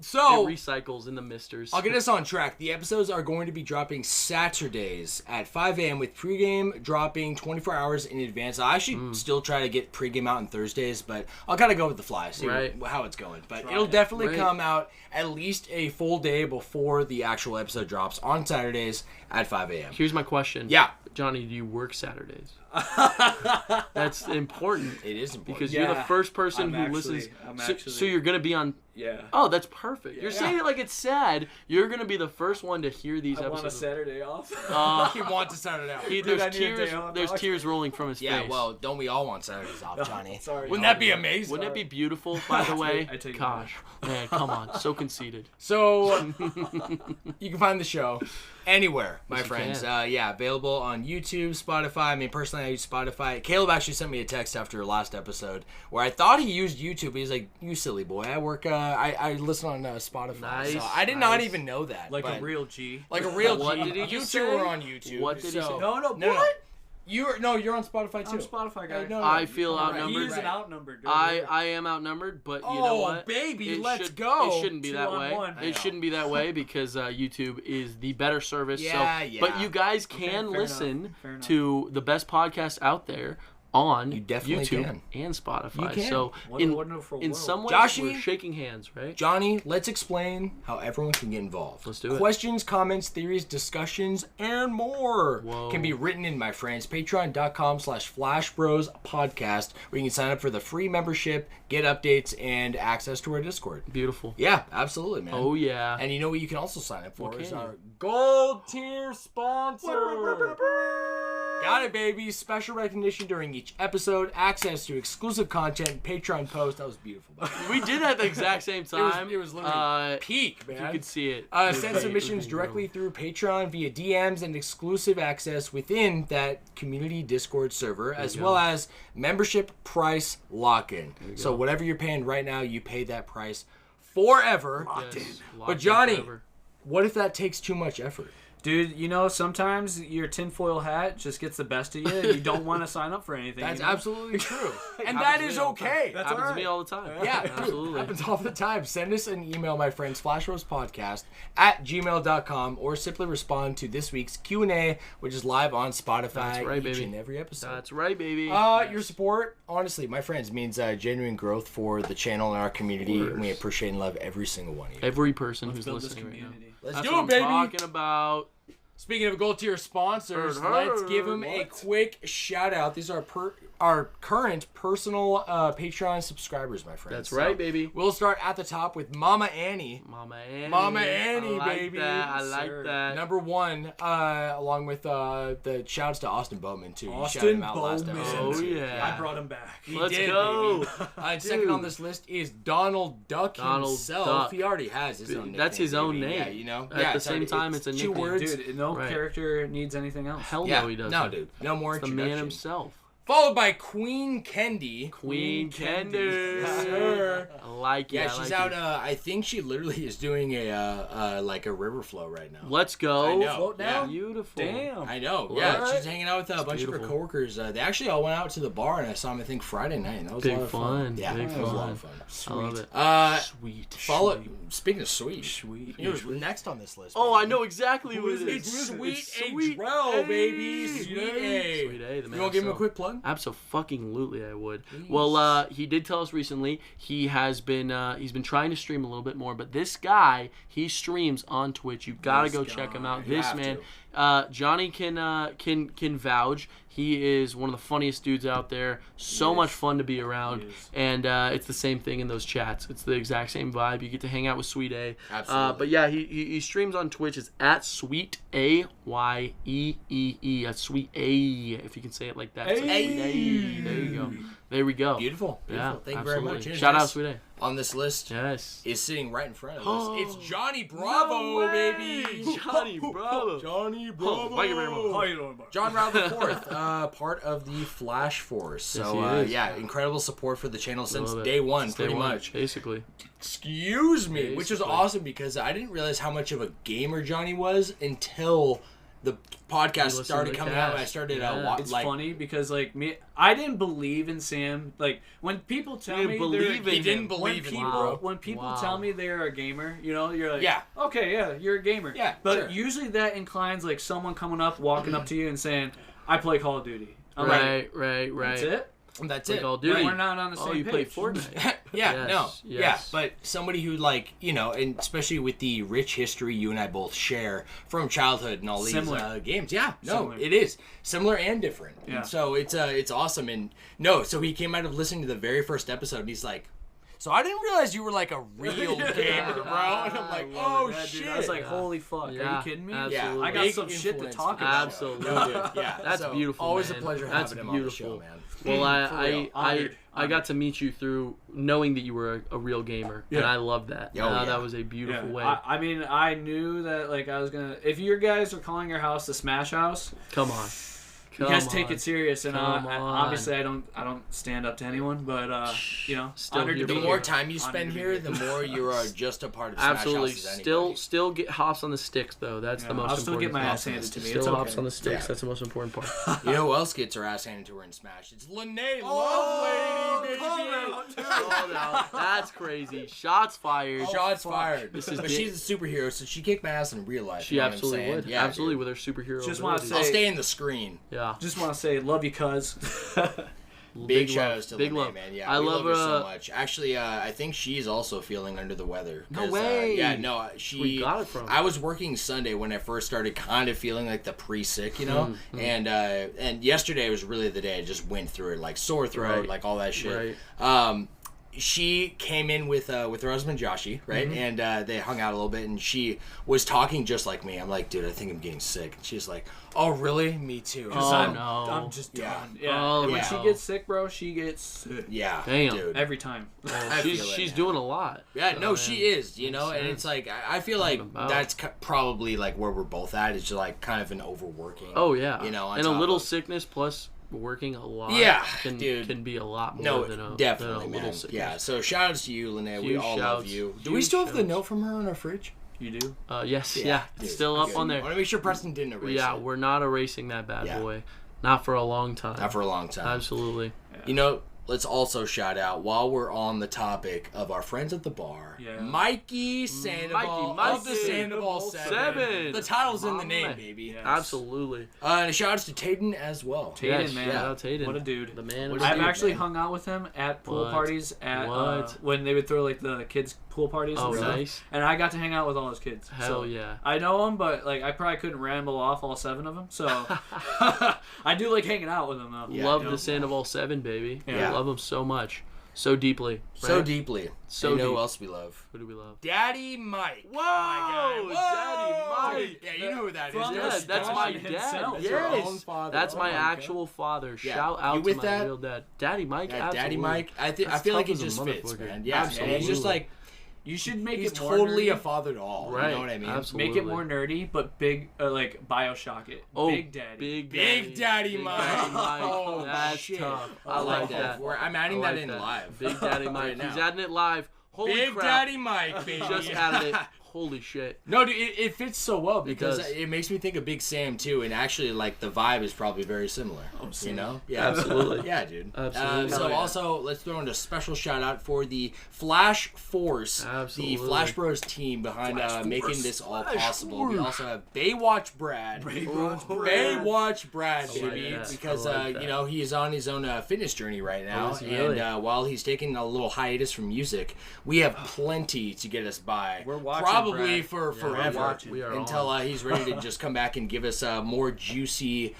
Speaker 2: So
Speaker 1: it recycles in the misters.
Speaker 2: I'll get us on track. The episodes are going to be dropping Saturdays at 5 a.m. with pregame dropping 24 hours in advance. I actually still try to get pregame out on Thursdays, but I'll kind of go with the fly, see how it's going. But it'll definitely come out at least a full day before the actual episode drops on Saturdays at 5 a.m.
Speaker 1: Here's my question.
Speaker 2: Yeah.
Speaker 1: Johnny, do you work Saturdays? That's important.
Speaker 2: It is important.
Speaker 1: Because you're the first person who listens. So you're going to be on...
Speaker 3: Yeah.
Speaker 1: Oh, that's perfect. Yeah. You're saying it like it's sad. You're going to be the first one to hear these episodes.
Speaker 3: I want a Saturday off.
Speaker 2: He wants a Saturday off.
Speaker 1: There's tears rolling from his face.
Speaker 2: Yeah, well, don't we all want Saturdays off, Johnny?
Speaker 3: Sorry.
Speaker 2: Wouldn't that be amazing?
Speaker 1: Wouldn't it be beautiful, by the way? Gosh. Man, come on. So conceited.
Speaker 2: So, you can find the show anywhere, my friends. Available on YouTube, Spotify. I mean, personally, I use Spotify. Caleb actually sent me a text after last episode where I thought he used YouTube. He's like, "You silly boy, I work. I listen on Spotify."
Speaker 1: Nice.
Speaker 2: So I did not even know that.
Speaker 3: Like a real G.
Speaker 2: Like a real G.
Speaker 1: What did he just say?
Speaker 2: YouTuber on YouTube.
Speaker 1: What did he say?
Speaker 3: No.
Speaker 2: What? You're on Spotify too.
Speaker 3: I'm a Spotify guy.
Speaker 1: I feel outnumbered.
Speaker 3: He is an outnumbered.
Speaker 1: I am outnumbered, but you know what?
Speaker 2: Baby, let's go.
Speaker 1: It shouldn't be that way. It shouldn't be that way because YouTube is the better service. But you guys can listen to the best podcast out there on YouTube and Spotify.
Speaker 2: You can.
Speaker 1: So in some ways,
Speaker 2: Joshi,
Speaker 1: we're shaking hands, right?
Speaker 2: Johnny, let's explain how everyone can get involved.
Speaker 1: Let's do it.
Speaker 2: Questions, comments, theories, discussions, and more can be written in, my friends. Patreon.com/FlashBrosPodcast, where you can sign up for the free membership, get updates, and access to our Discord.
Speaker 1: Beautiful.
Speaker 2: Yeah, absolutely, man.
Speaker 1: Oh, yeah.
Speaker 2: And you know what you can also sign up for is our gold tier sponsor. Got it, baby. Special recognition during each episode, access to exclusive content, Patreon posts. That was beautiful.
Speaker 1: We did that at the exact same time.
Speaker 2: It was literally peak, man.
Speaker 1: You could see it.
Speaker 2: Send submissions directly through Patreon via DMs and exclusive access within that community Discord server, as well as membership price lock-in. So whatever you're paying right now, you pay that price forever.
Speaker 3: Locked in.
Speaker 2: But Johnny, what if that takes too much effort?
Speaker 3: Dude, sometimes your tinfoil hat just gets the best of you and you don't want to sign up for anything.
Speaker 2: That's absolutely true. And that is okay.
Speaker 1: That happens to me all the time.
Speaker 2: Yeah, absolutely. Happens all the time. Send us an email, my friends, flashroastpodcast@gmail.com, or simply respond to this week's Q&A, which is live on Spotify each and every episode.
Speaker 1: That's right, baby.
Speaker 2: Your support, honestly, my friends, means genuine growth for the channel and our community, and we appreciate and love every single one of you.
Speaker 1: Every person who's listening right now.
Speaker 2: Let's do it, baby.
Speaker 1: I'm talking about.
Speaker 2: Speaking of gold tier sponsors, let's give them a quick shout out. These are our current personal Patreon subscribers, my friends.
Speaker 1: That's right, baby.
Speaker 2: We'll start at the top with Mama Annie.
Speaker 1: Mama Annie,
Speaker 2: I like baby.
Speaker 1: I like that.
Speaker 2: Number one, along with the shouts to Austin Bowman, too.
Speaker 3: Austin
Speaker 2: Bowman.
Speaker 1: Oh, yeah.
Speaker 3: I brought him back.
Speaker 1: Let's go.
Speaker 2: Baby. Second on this list is Donald Duck himself.
Speaker 1: Duck.
Speaker 2: He already has his own nickname.
Speaker 1: That's his own name.
Speaker 2: Yeah, you know.
Speaker 1: At the same time, it's a nickname.
Speaker 2: 2 words.
Speaker 3: Dude, no character needs anything else.
Speaker 1: Hell no, he doesn't.
Speaker 2: No, dude. No more
Speaker 1: it's the
Speaker 2: introduction.
Speaker 1: man himself.
Speaker 2: Followed by Queen Kendi.
Speaker 1: Queen Kendi.
Speaker 2: Yes, sir.
Speaker 1: I like it.
Speaker 2: Yeah, she's out. I think she literally is doing a like a river flow right now.
Speaker 1: Let's go.
Speaker 2: I know.
Speaker 3: Float down.
Speaker 1: Beautiful.
Speaker 3: Damn.
Speaker 2: I know.
Speaker 1: What?
Speaker 2: Yeah, she's hanging out with a bunch of her coworkers. They actually all went out to the bar, and I saw them, I think, Friday night. And that was a lot of fun. Yeah,
Speaker 1: Big
Speaker 2: that was a lot of fun.
Speaker 1: Sweet. I love it.
Speaker 2: Sweet. Speaking of sweet. Who's next on this list?
Speaker 1: Oh, I know exactly who it is.
Speaker 2: It's Sweet A. baby. Sweet A.
Speaker 1: Sweet A, the man
Speaker 2: You want to give him a quick plug? on?
Speaker 1: Absolutely, I would.
Speaker 2: Please.
Speaker 1: Well, he did tell us recently he's been trying to stream a little bit more, but this guy, he streams on Twitch. You gotta go check him out. This man, Johnny can vouch. He is one of the funniest dudes out there. So much fun to be around, and it's the same thing in those chats. It's the exact same vibe. You get to hang out with Sweet A.
Speaker 2: Absolutely.
Speaker 1: But yeah, he streams on Twitch. It's at Sweet AYEEE. That's Sweet A, if you can say it like that. Sweet A. There you go. There we go.
Speaker 2: Beautiful.
Speaker 1: Yeah,
Speaker 2: Thank you very much.
Speaker 1: Shout out Sweet A.
Speaker 2: On this list is sitting right in front of us. It's Johnny Bravo, baby.
Speaker 1: Johnny Bravo.
Speaker 2: Johnny Bravo.
Speaker 1: Thank you very much.
Speaker 3: How you doing, Mark?
Speaker 2: John Rao the Fourth, part of the Flash Force. So yeah, incredible support for the channel since day one, pretty much.
Speaker 1: Basically.
Speaker 2: Excuse me, which was awesome because I didn't realize how much of a gamer Johnny was until the podcast started coming out. And I started
Speaker 3: it's funny because I didn't believe in Sam. Like when people tell me
Speaker 2: he didn't believe in you, bro.
Speaker 3: When people tell me they're a gamer, you're like,
Speaker 2: yeah,
Speaker 3: okay, yeah, you're a gamer.
Speaker 2: Yeah,
Speaker 3: but usually that inclines like someone coming up, walking up to you and saying, "I play Call of Duty." I'm
Speaker 1: right.
Speaker 3: That's it.
Speaker 2: That's it.
Speaker 1: Call of Duty.
Speaker 3: We're not on the same
Speaker 1: page.
Speaker 3: You
Speaker 1: play Fortnite.
Speaker 2: Yeah, but somebody who and especially with the rich history you and I both share from childhood and all these games. Yeah, it is similar and different.
Speaker 3: Yeah.
Speaker 2: And so it's awesome. And so he came out of listening to the very first episode and he's like, so I didn't realize you were like a real gamer, bro. And I'm like, oh shit.
Speaker 3: Dude, I was like, holy fuck, are you kidding me?
Speaker 1: Absolutely.
Speaker 3: I got some shit to talk about.
Speaker 1: Absolutely.
Speaker 2: Yeah,
Speaker 1: that's beautiful.
Speaker 2: Always
Speaker 1: man.
Speaker 2: a pleasure
Speaker 1: that's
Speaker 2: having him
Speaker 1: beautiful.
Speaker 2: on the show, man.
Speaker 1: Well, I got to meet you through knowing that you were a real gamer, and I love that. That was a beautiful way.
Speaker 3: I mean, I knew that I was gonna. If you guys are calling your house the Smash House,
Speaker 1: come on.
Speaker 3: You guys take it serious, and obviously I don't stand up to anyone, but
Speaker 1: still
Speaker 2: the more time you spend here, the more you are just a part of Smash
Speaker 1: Absolutely.
Speaker 2: House.
Speaker 1: Still get hops on the sticks though. That's the most important.
Speaker 3: I'll still get my ass handed to me.
Speaker 1: Still hops on the sticks. That's the most important part.
Speaker 2: You know who else gets her ass handed to her in Smash? It's Lene Lovelady, baby.
Speaker 1: Called out. That's crazy. Shots fired.
Speaker 2: Shots fired.
Speaker 1: But
Speaker 2: she's a superhero, so she kicked my ass in real life.
Speaker 1: She absolutely would.
Speaker 2: Yeah,
Speaker 1: absolutely with her superhero.
Speaker 3: Just want to say,
Speaker 2: I'll stay in the screen.
Speaker 1: Yeah.
Speaker 3: Just want to say, love you, cuz.
Speaker 2: Big shout outs to
Speaker 1: Big
Speaker 2: Lene,
Speaker 1: love.
Speaker 2: man. Yeah,
Speaker 1: I
Speaker 2: we
Speaker 1: love
Speaker 2: her so much. Actually, I think she's also feeling under the weather.
Speaker 1: No way.
Speaker 2: She
Speaker 1: got it from.
Speaker 2: I was working Sunday when I first started kind of feeling like the pre-sick, and yesterday was really the day I just went through it, like sore throat, like all that shit.
Speaker 1: Right.
Speaker 2: She came in with her husband Joshi, right? Mm-hmm. And they hung out a little bit, and she was talking just like me. I'm like, dude, I think I'm getting sick. And she's like, oh, really? Me too.
Speaker 3: I'm just done. Yeah. And when she gets sick, bro, she gets sick.
Speaker 2: Yeah.
Speaker 1: Damn.
Speaker 2: Dude.
Speaker 3: Every time.
Speaker 1: She's doing a lot.
Speaker 2: Yeah, no, she is, and it's like, I feel like that's probably like where we're both at. It's just like kind of an overworking.
Speaker 1: Oh, yeah.
Speaker 2: And
Speaker 1: a little sickness plus working a lot can be a lot more than a little sickness.
Speaker 2: Yeah, so shout outs to you, Lene. We all love you. Do we still have the note from her on our fridge?
Speaker 3: You do?
Speaker 1: Yes. Yeah. It's still up on there.
Speaker 2: I want to make sure Preston didn't erase it.
Speaker 1: Yeah, we're not erasing that bad boy. Not for a long time. Absolutely.
Speaker 2: Yeah. Let's also shout out, while we're on the topic of our friends at the bar, Mikey Sandoval of the Sandoval 7. The title's in the name, baby.
Speaker 1: Yes. Absolutely.
Speaker 2: And shout outs to Tayden as well.
Speaker 3: Tayden, man.
Speaker 1: Shout out Tayden.
Speaker 3: What a dude.
Speaker 1: The man.
Speaker 3: I've actually hung out with him at pool parties when they would throw the kids pool parties.
Speaker 1: Oh,
Speaker 3: and stuff.
Speaker 1: Nice.
Speaker 3: And I got to hang out with all his kids.
Speaker 1: Hell yeah.
Speaker 3: I know them, but I probably couldn't ramble off all 7 of them. So I do like hanging out with them though.
Speaker 1: Yeah, love the Sandoval 7, baby. Yeah. Love them so much. So deeply. Right?
Speaker 2: So deeply.
Speaker 1: So
Speaker 2: you know who else we love?
Speaker 1: Who do we love?
Speaker 2: Daddy Mike.
Speaker 1: Whoa! Daddy Mike.
Speaker 2: Yeah, you know who that is.
Speaker 1: Yes, that's my dad. Yes. That's my actual father. Shout out to my real dad. Daddy Mike, absolutely.
Speaker 2: Daddy Mike. I feel like it just fits, man. Yeah,
Speaker 1: absolutely.
Speaker 2: He's just like...
Speaker 3: You should make
Speaker 2: He's
Speaker 3: it more
Speaker 2: totally
Speaker 3: nerdy.
Speaker 2: a father to all.
Speaker 1: Right.
Speaker 2: You know what I mean?
Speaker 1: Absolutely.
Speaker 3: Make it more nerdy, but big, Bioshock it.
Speaker 1: Oh,
Speaker 3: Big Daddy.
Speaker 2: Big Daddy Mike.
Speaker 1: Oh, that's tough. I like that.
Speaker 2: I'm adding that in live.
Speaker 1: Big Daddy Mike. He's adding it live. Holy
Speaker 2: Big
Speaker 1: crap.
Speaker 2: Daddy Mike, baby.
Speaker 1: Just added it. holy shit.
Speaker 2: No, dude, it fits so well because it makes me think of Big Sam too, and actually, like, the vibe is probably very similar. You know? Yeah,
Speaker 1: absolutely.
Speaker 2: Yeah, dude.
Speaker 1: Absolutely.
Speaker 2: So also, let's throw in a special shout out for the Flash Force, the Flash Bros team behind making this all possible. We also have Baywatch Brad. Baywatch Brad, baby, because you know, he is on his own fitness journey right now, and while he's taking a little hiatus from music, we have plenty to get us by.
Speaker 3: We're watching,
Speaker 2: probably
Speaker 3: Brad.
Speaker 2: for forever until he's ready to just come back and give us more juicy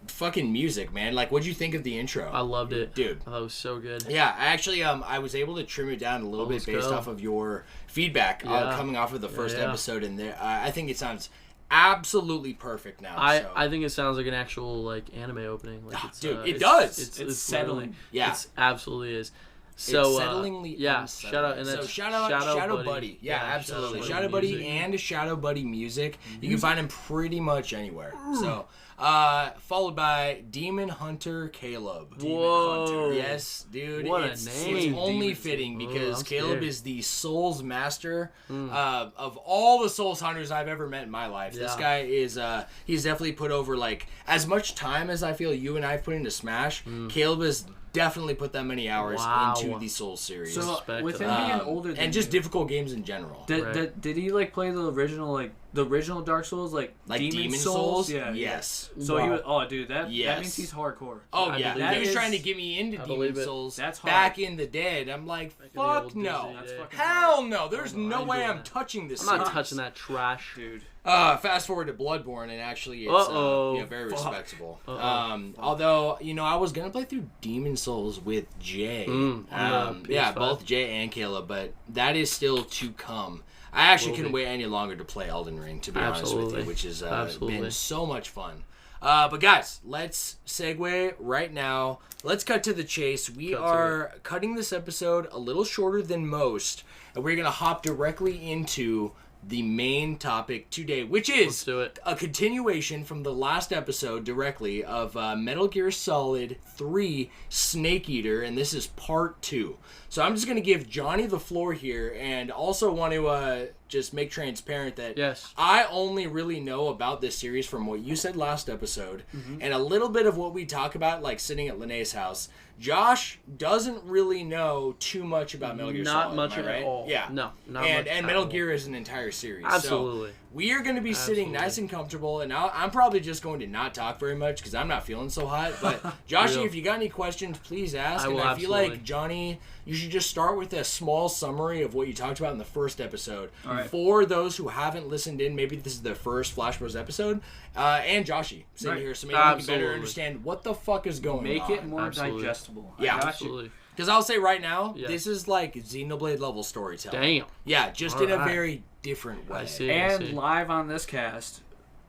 Speaker 2: fucking music, man. Like, what'd you think of the intro?
Speaker 1: I loved it,
Speaker 2: dude.
Speaker 1: That was so good.
Speaker 2: Yeah, I actually I was able to trim it down a little bit based off of your feedback coming off of the first episode, and there I think it sounds absolutely perfect now.
Speaker 1: I think it sounds like an actual like anime opening. Like it's,
Speaker 2: dude, it does.
Speaker 1: It's
Speaker 3: settling.
Speaker 1: Yeah, it absolutely is. So
Speaker 2: it's settlingly
Speaker 1: shout out, and that's
Speaker 2: shout out Shadow Buddy. Yeah, absolutely. Shadow Buddy and Shadow Buddy music. You can find him pretty much anywhere. So followed by Demon Hunter Caleb.
Speaker 1: Whoa.
Speaker 2: Yes, dude.
Speaker 1: What a name.
Speaker 2: It's only fitting because Caleb is the Souls master of all the Souls hunters I've ever met in my life. This guy is he's definitely put over like as much time as I feel you and I put into Smash. Caleb has definitely put that many hours into the Souls series.
Speaker 3: So with him being older than
Speaker 2: and just difficult games in general.
Speaker 3: Did he like play the original Dark Souls like Demon Souls? Yeah.
Speaker 2: Yes.
Speaker 3: So he was dude, that means he's hardcore.
Speaker 2: Oh yeah. He was trying to get me into Demon Souls
Speaker 3: That's
Speaker 2: back in the day. I'm like, fuck no. Hell no. There's no way I'm touching this.
Speaker 1: I'm not touching that trash,
Speaker 3: dude.
Speaker 2: Fast forward to Bloodborne, and actually it's very respectable. Although, you know, I was gonna play through Demon Souls with Jay. Both Jay and Caleb, but that is still to come. I actually couldn't wait any longer to play Elden Ring, to be honest with you, which has been so much fun. But guys, let's segue right now. Let's cut to the chase. We are cutting this episode a little shorter than most, and we're gonna hop directly into the main topic today, which is a continuation from the last episode directly of Metal Gear Solid 3 Snake Eater, and this is part 2. So I'm just going to give Johnny the floor here, and also want to just make transparent that I only really know about this series from what you said last episode, and a little bit of what we talk about, like sitting at Lene's house. Josh doesn't really know too much about Metal Gear Solid.
Speaker 1: Not much at all.
Speaker 2: Yeah.
Speaker 1: No, not
Speaker 2: much. And Metal Gear is an entire series.
Speaker 1: Absolutely.
Speaker 2: So we are going to be sitting nice and comfortable, and I'm probably just going to not talk very much because I'm not feeling so hot. But Joshy, if you got any questions, please ask. I feel like, Johnny, you should just start with a small summary of what you talked about in the first episode.
Speaker 3: All right.
Speaker 2: For those who haven't listened in, maybe this is their first Flash Bros episode, and Joshy sitting here, so maybe we can better understand what the fuck is going on.
Speaker 3: Make it more digestible.
Speaker 2: Yeah,
Speaker 1: absolutely.
Speaker 2: Because I'll say right now, this is like Xenoblade level storytelling.
Speaker 1: Damn.
Speaker 2: Yeah, just in a very different way.
Speaker 1: I see.
Speaker 3: Live on this cast,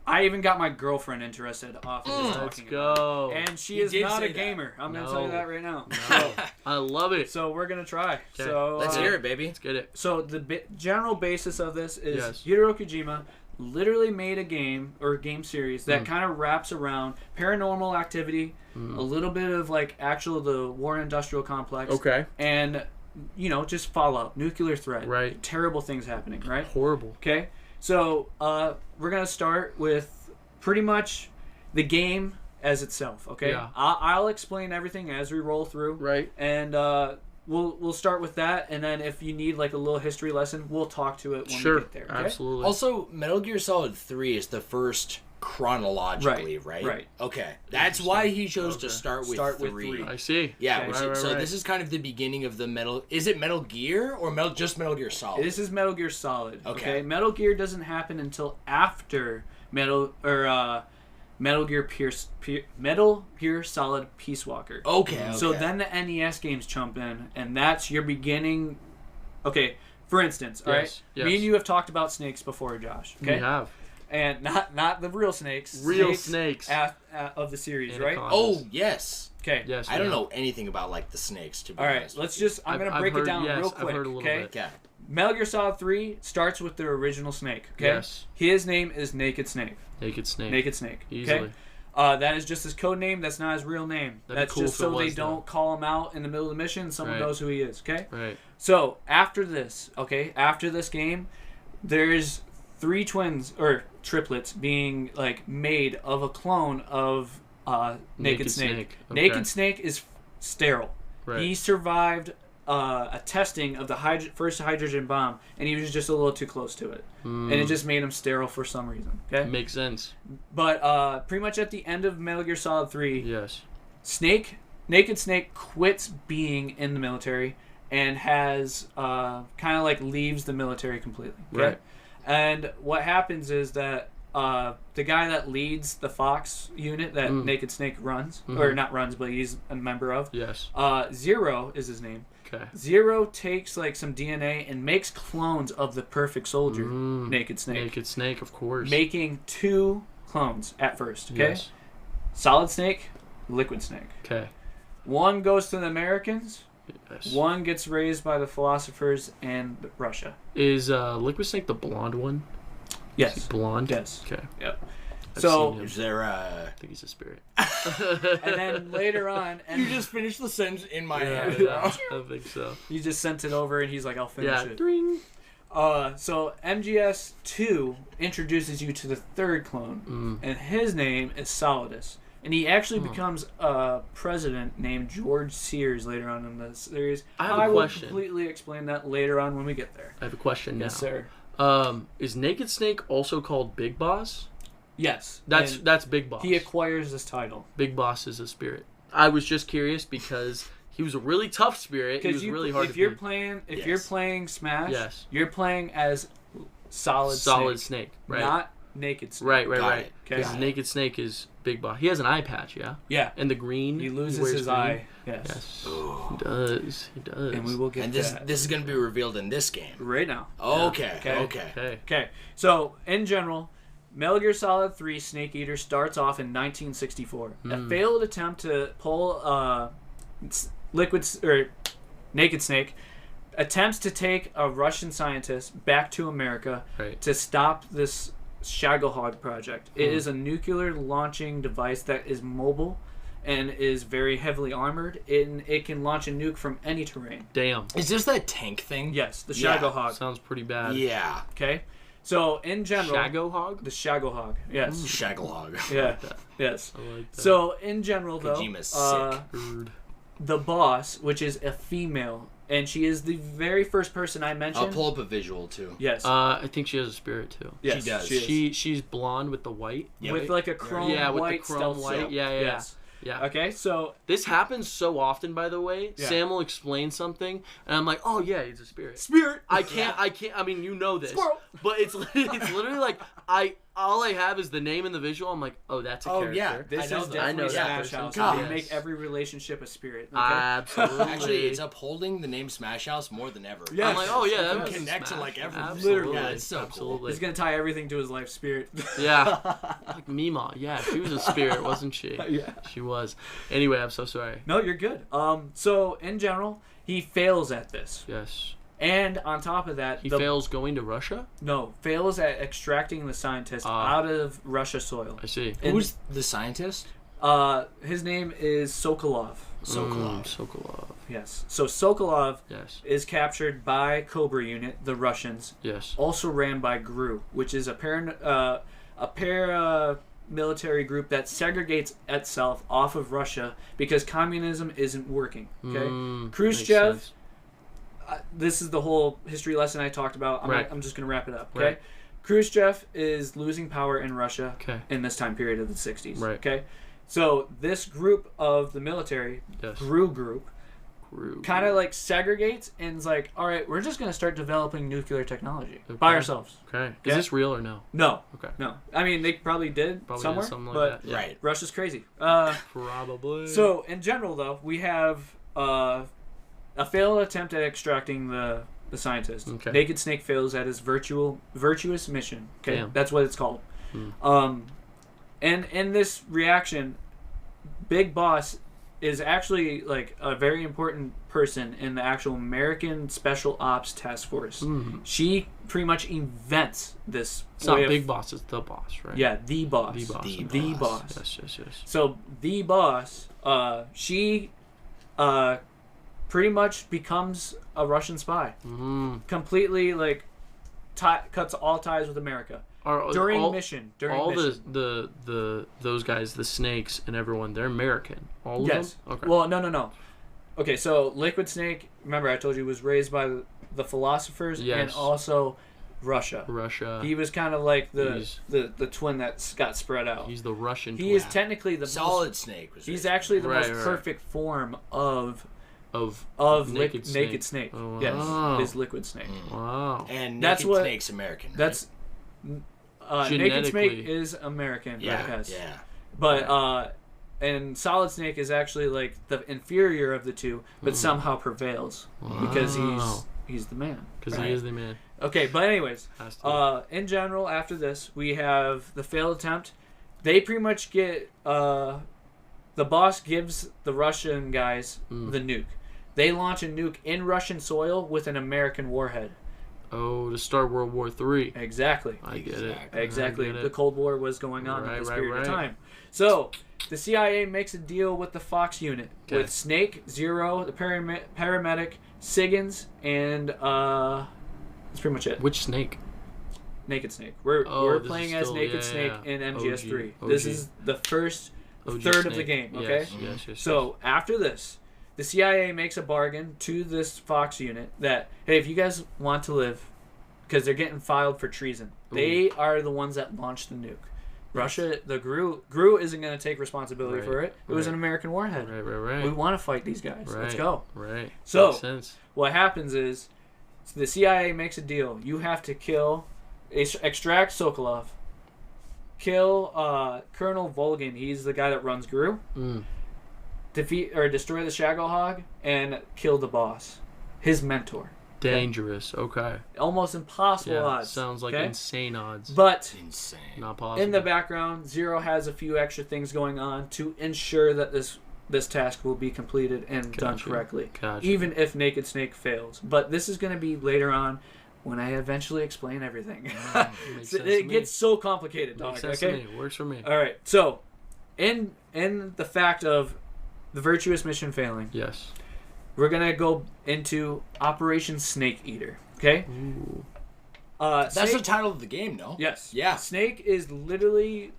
Speaker 3: I even got my girlfriend interested off of this talking about it. And she is not a gamer. I'm going to tell you that right now.
Speaker 1: No. I love it.
Speaker 3: So we're going to try.
Speaker 1: Okay.
Speaker 3: So
Speaker 2: let's hear it, baby.
Speaker 1: Let's get it.
Speaker 3: So the general basis of this is Hideo Kojima literally made a game or a game series that kind of wraps around paranormal activity, a little bit of like the war industrial complex, and just fallout, nuclear threat, terrible things happening, right?
Speaker 1: Horrible.
Speaker 3: Okay, so we're gonna start with pretty much the game as itself. Okay, I'll explain everything as we roll through, and We'll start with that, and then if you need like a little history lesson, we'll talk to it when we get there. Okay?
Speaker 1: Absolutely.
Speaker 2: Also, Metal Gear Solid 3 is the first chronologically, right?
Speaker 3: Right.
Speaker 2: Okay. That's why he chose to start with 3.
Speaker 1: I see.
Speaker 2: Yeah. So this is kind of the beginning of the Metal... Is it Metal Gear or just Metal Gear Solid?
Speaker 3: This is Metal Gear Solid.
Speaker 2: Okay.
Speaker 3: Metal Gear doesn't happen until after Metal Gear Solid Peace Walker.
Speaker 2: Okay.
Speaker 3: So then the NES games jump in, and that's your beginning. Okay, for instance, all right? Me and you have talked about snakes before, Josh. Okay?
Speaker 1: We have.
Speaker 3: And not the real snakes.
Speaker 1: Real snakes.
Speaker 3: Of the series, right?
Speaker 2: Oh, yes.
Speaker 3: Okay.
Speaker 1: Yes.
Speaker 2: I don't know anything about like the snakes, to be honest.
Speaker 3: All right, let's just... I'm going to break it down real quick,
Speaker 1: I've heard a little bit.
Speaker 3: Okay. Metal Gear Solid 3 starts with the original Snake, okay?
Speaker 1: Yes.
Speaker 3: His name is Naked Snake.
Speaker 1: Naked Snake.
Speaker 3: Naked Snake,
Speaker 1: Easily.
Speaker 3: okay? That is just his code name. That's not his real name. That's just so they don't call him out in the middle of the mission. Someone knows who he is, okay?
Speaker 1: Right.
Speaker 3: So, after this game, there's 3 twins or triplets being like made of a clone of Naked Snake.
Speaker 1: Okay.
Speaker 3: Naked Snake is sterile.
Speaker 1: Right.
Speaker 3: He survived a testing of the first hydrogen bomb, and he was just a little too close to it, and it just made him sterile for some reason. Okay,
Speaker 1: Makes sense.
Speaker 3: but pretty much at the end of Metal Gear Solid 3,
Speaker 1: Yes.
Speaker 3: Naked Snake quits being in the military and has kind of like leaves the military completely. Okay?
Speaker 1: Right.
Speaker 3: And what happens is that the guy that leads the Fox unit that Naked Snake runs, or not runs, but he's a member of.
Speaker 1: Yes.
Speaker 3: Zero is his name.
Speaker 1: Okay.
Speaker 3: Zero takes like some DNA and makes clones of the perfect soldier, Naked Snake.
Speaker 1: Naked Snake, of course.
Speaker 3: Making 2 clones at first. Okay.
Speaker 1: Yes.
Speaker 3: Solid Snake, Liquid Snake.
Speaker 1: Okay.
Speaker 3: One goes to the Americans.
Speaker 1: Yes.
Speaker 3: One gets raised by the philosophers and Russia.
Speaker 1: Is Liquid Snake the blonde one?
Speaker 3: Yes.
Speaker 1: Is he blonde?
Speaker 3: Yes.
Speaker 1: Okay.
Speaker 3: Yep.
Speaker 1: I've
Speaker 3: So
Speaker 1: seen him.
Speaker 2: Is there
Speaker 1: I think he's a spirit.
Speaker 3: and then later on, and
Speaker 2: You just finished the sentence in my head.
Speaker 1: Yeah, I think so.
Speaker 3: you just sent it over, and he's like, "I'll finish
Speaker 1: Yeah.
Speaker 3: it."
Speaker 1: Dring.
Speaker 3: So MGS 2 introduces you to the 3rd clone, and his name is Solidus, and he actually becomes a president named George Sears later on in the series.
Speaker 1: I have a
Speaker 3: will
Speaker 1: question.
Speaker 3: completely explain that later on when we get there.
Speaker 1: I have a question
Speaker 3: Yes,
Speaker 1: now.
Speaker 3: sir.
Speaker 1: Is Naked Snake also called Big Boss?
Speaker 3: Yes,
Speaker 1: That's
Speaker 3: and
Speaker 1: Big Boss.
Speaker 3: he acquires this title.
Speaker 1: Big Boss is a spirit. I was just curious because he was a really tough spirit. He was really hard
Speaker 3: if
Speaker 1: to
Speaker 3: you're
Speaker 1: beat.
Speaker 3: playing, if
Speaker 2: Yes.
Speaker 3: you're playing Smash,
Speaker 1: Yes.
Speaker 3: you're playing as Solid
Speaker 1: Snake, right?
Speaker 3: not Naked Snake.
Speaker 1: Right.
Speaker 2: Got it.
Speaker 3: Okay.
Speaker 1: Because Naked Snake is Big Boss. He has an eye patch, yeah?
Speaker 3: Yeah,
Speaker 1: And the green.
Speaker 3: he loses
Speaker 1: wears
Speaker 3: his
Speaker 1: green.
Speaker 3: eye. Yes.
Speaker 1: Yes. He does. He does.
Speaker 3: And we will get
Speaker 2: And
Speaker 3: that
Speaker 2: this is going to be revealed in this game.
Speaker 3: right now.
Speaker 2: Okay.
Speaker 3: Okay.
Speaker 1: Okay.
Speaker 3: Okay, so in general, Metal Gear Solid 3 Snake Eater starts off in 1964. A failed attempt to pull Naked Snake attempts to take a Russian scientist back to America
Speaker 1: Right.
Speaker 3: to stop this Shagohog project. It is a nuclear launching device that is mobile and is very heavily armored, and it can launch a nuke from any terrain.
Speaker 1: Damn.
Speaker 2: Is this that tank thing?
Speaker 3: Yes, the
Speaker 2: Yeah.
Speaker 3: Shagohog.
Speaker 1: Sounds pretty bad.
Speaker 2: Yeah.
Speaker 3: Okay, so in general,
Speaker 1: Shago Hog?
Speaker 3: the Shagohog. Yes.
Speaker 2: Shagalog.
Speaker 3: Yeah. Yes.
Speaker 1: I like that.
Speaker 3: So in general, though,
Speaker 2: Kojima's sick.
Speaker 1: Rude.
Speaker 3: the boss, which is a female, and she is the very first person I mentioned.
Speaker 2: I'll pull up a visual too.
Speaker 3: Yes.
Speaker 1: I think she has a spirit too.
Speaker 3: yes,
Speaker 2: she does.
Speaker 3: is.
Speaker 1: She's blonde with the white.
Speaker 2: Yeah,
Speaker 3: with like a chrome
Speaker 1: Yeah, with the
Speaker 3: white
Speaker 1: chrome
Speaker 3: stealth
Speaker 1: white.
Speaker 3: suit.
Speaker 1: Yeah.
Speaker 3: Yes.
Speaker 1: Yeah.
Speaker 3: Okay, so
Speaker 1: This happens so often, by the way.
Speaker 3: Yeah.
Speaker 1: Sam will explain something, and I'm like, "Oh yeah, he's a spirit."
Speaker 3: spirit.
Speaker 1: I can't. I mean, you know this,
Speaker 3: Squirrel.
Speaker 1: but it's literally like all I have is the name and the visual. I'm like, "Oh, that's a
Speaker 2: Oh,
Speaker 1: character."
Speaker 2: yeah.
Speaker 3: This
Speaker 2: I know
Speaker 3: is
Speaker 2: that.
Speaker 1: I know
Speaker 3: definitely
Speaker 1: that
Speaker 3: Smash
Speaker 1: person.
Speaker 3: House.
Speaker 2: God.
Speaker 3: They
Speaker 1: Yes.
Speaker 3: make every relationship a spirit. Okay?
Speaker 1: Absolutely.
Speaker 2: Actually, it's upholding the name Smash House more than ever.
Speaker 3: Yeah.
Speaker 1: I'm like, "Oh yeah, that
Speaker 3: You
Speaker 1: was
Speaker 2: connect to,
Speaker 1: Smash."
Speaker 2: like, everything.
Speaker 1: Absolutely.
Speaker 2: Yeah, it's so cool.
Speaker 1: Absolutely.
Speaker 3: He's gonna tie everything to his life spirit.
Speaker 1: Yeah. Like Mima. Yeah, she was a spirit, wasn't she?
Speaker 3: Yeah.
Speaker 1: She was. Anyway, I'm so sorry.
Speaker 3: No, you're good. So in general, he fails at this,
Speaker 1: Yes.
Speaker 3: and on top of that,
Speaker 1: He fails going to Russia?
Speaker 3: fails at extracting the scientist out of Russia soil.
Speaker 1: I see.
Speaker 3: And,
Speaker 2: Who's the scientist?
Speaker 3: his name is Sokolov.
Speaker 2: Sokolov.
Speaker 1: Sokolov.
Speaker 3: Yes. So Sokolov
Speaker 1: Yes.
Speaker 3: is captured by Cobra Unit, the Russians,
Speaker 1: Yes.
Speaker 3: also ran by GRU, which is a paramilitary group that segregates itself off of Russia because communism isn't working. Okay.
Speaker 1: Makes
Speaker 3: Khrushchev.
Speaker 1: sense.
Speaker 3: This is the whole history lesson I talked about.
Speaker 1: Right.
Speaker 3: I'm just going to wrap it up. Okay.
Speaker 1: Right.
Speaker 3: Khrushchev is losing power in Russia
Speaker 1: Okay.
Speaker 3: in this time period of the 60s.
Speaker 1: Right.
Speaker 3: Okay. So this group of the military,
Speaker 1: Yes.
Speaker 3: GRU group,
Speaker 1: Group.
Speaker 3: kind of like segregates and is like, all right, we're just going to start developing nuclear technology by ourselves.
Speaker 1: Okay.
Speaker 3: Okay.
Speaker 1: Is this real or no?
Speaker 3: No.
Speaker 1: Okay.
Speaker 3: No. I mean, they probably did
Speaker 1: Probably
Speaker 3: somewhere,
Speaker 1: did something like
Speaker 3: but
Speaker 1: that. Yeah.
Speaker 2: Right.
Speaker 3: Russia's crazy.
Speaker 1: Probably.
Speaker 3: So in general, though, we have a failed attempt at extracting the scientist.
Speaker 1: Okay.
Speaker 3: Naked Snake fails at his virtuous mission. Okay,
Speaker 1: Damn.
Speaker 3: that's what it's called. And in this reaction, Big Boss is actually like a very important person in the actual American Special Ops Task Force. She pretty much invents this.
Speaker 1: It's not
Speaker 3: way of-
Speaker 1: Big Boss, it's the boss, right?
Speaker 3: Yeah, the boss.
Speaker 1: The boss.
Speaker 2: The
Speaker 3: The
Speaker 2: boss.
Speaker 3: boss.
Speaker 1: Yes.
Speaker 3: So the boss, she pretty much becomes a Russian spy. Completely like cuts all ties with America. During mission.
Speaker 1: Those guys, the snakes and everyone, they're American. All of them?
Speaker 3: Okay. Well, no. Okay, so Liquid Snake, remember I told you, was raised by the philosophers and also Russia. He was kind of like the twin that got spread out.
Speaker 1: He's the Russian twin.
Speaker 3: He is technically the
Speaker 2: Solid Snake.
Speaker 3: He's actually the most perfect form of Naked Snake.
Speaker 1: Oh, wow.
Speaker 3: Yes, is Liquid Snake.
Speaker 1: Wow.
Speaker 2: And Naked Snake's American. Right?
Speaker 3: That's Naked Snake is American.
Speaker 2: Yeah.
Speaker 3: But and Solid Snake is actually like the inferior of the two, but somehow prevails because he's the man.
Speaker 1: Because he is the man.
Speaker 3: Okay, but anyways, in general, after this, we have the failed attempt. They pretty much get the boss gives the Russian guys the nuke. They launch a nuke in Russian soil with an American warhead.
Speaker 1: Oh, to start World War III.
Speaker 3: Exactly.
Speaker 1: I get it.
Speaker 3: Exactly. The Cold War was going on at this period of time. So, the CIA makes a deal with the Fox unit with Snake, Zero, the paramedic, Siggins, and that's pretty much it.
Speaker 1: Which Snake?
Speaker 3: Naked Snake. We're playing as Naked Snake in MGS3. This is the first third of the game, okay?
Speaker 1: Yes.
Speaker 3: So, after this, the CIA makes a bargain to this Fox unit that, hey, if you guys want to live, because they're getting filed for treason, they are the ones that launched the nuke. Russia, the GRU isn't going to take responsibility for it. It was an American warhead.
Speaker 1: Right.
Speaker 3: We want to fight these guys. Let's go.
Speaker 1: Right.
Speaker 3: So, what happens is, the CIA makes a deal. You have to extract Sokolov, kill Colonel Volgin. He's the guy that runs GRU. Defeat or destroy the Shagohog and kill the boss, his mentor.
Speaker 1: Dangerous. Okay.
Speaker 3: Almost impossible odds.
Speaker 1: Sounds like insane odds.
Speaker 3: But
Speaker 2: insane.
Speaker 1: Not possible.
Speaker 3: In the background, Zero has a few extra things going on to ensure that this task will be completed and done correctly, even if Naked Snake fails. But this is going to be later on when I eventually explain everything. It gets so complicated, dog.
Speaker 1: Makes sense to me. Works for me.
Speaker 3: All right. So, in the fact of the virtuous mission failing,
Speaker 1: yes,
Speaker 3: we're gonna go into Operation Snake Eater. Okay.
Speaker 1: Ooh.
Speaker 2: That's the title of the game, no?
Speaker 3: Yes.
Speaker 2: Yeah.
Speaker 3: Snake is literally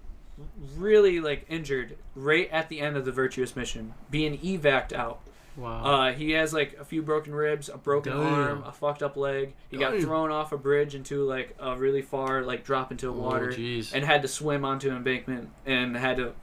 Speaker 3: really like injured right at the end of the virtuous mission, being evac'd out.
Speaker 1: Wow.
Speaker 3: He has like a few broken ribs, a broken arm, a fucked up leg. He got thrown off a bridge into like a really far like drop into water, and had to swim onto an embankment and had to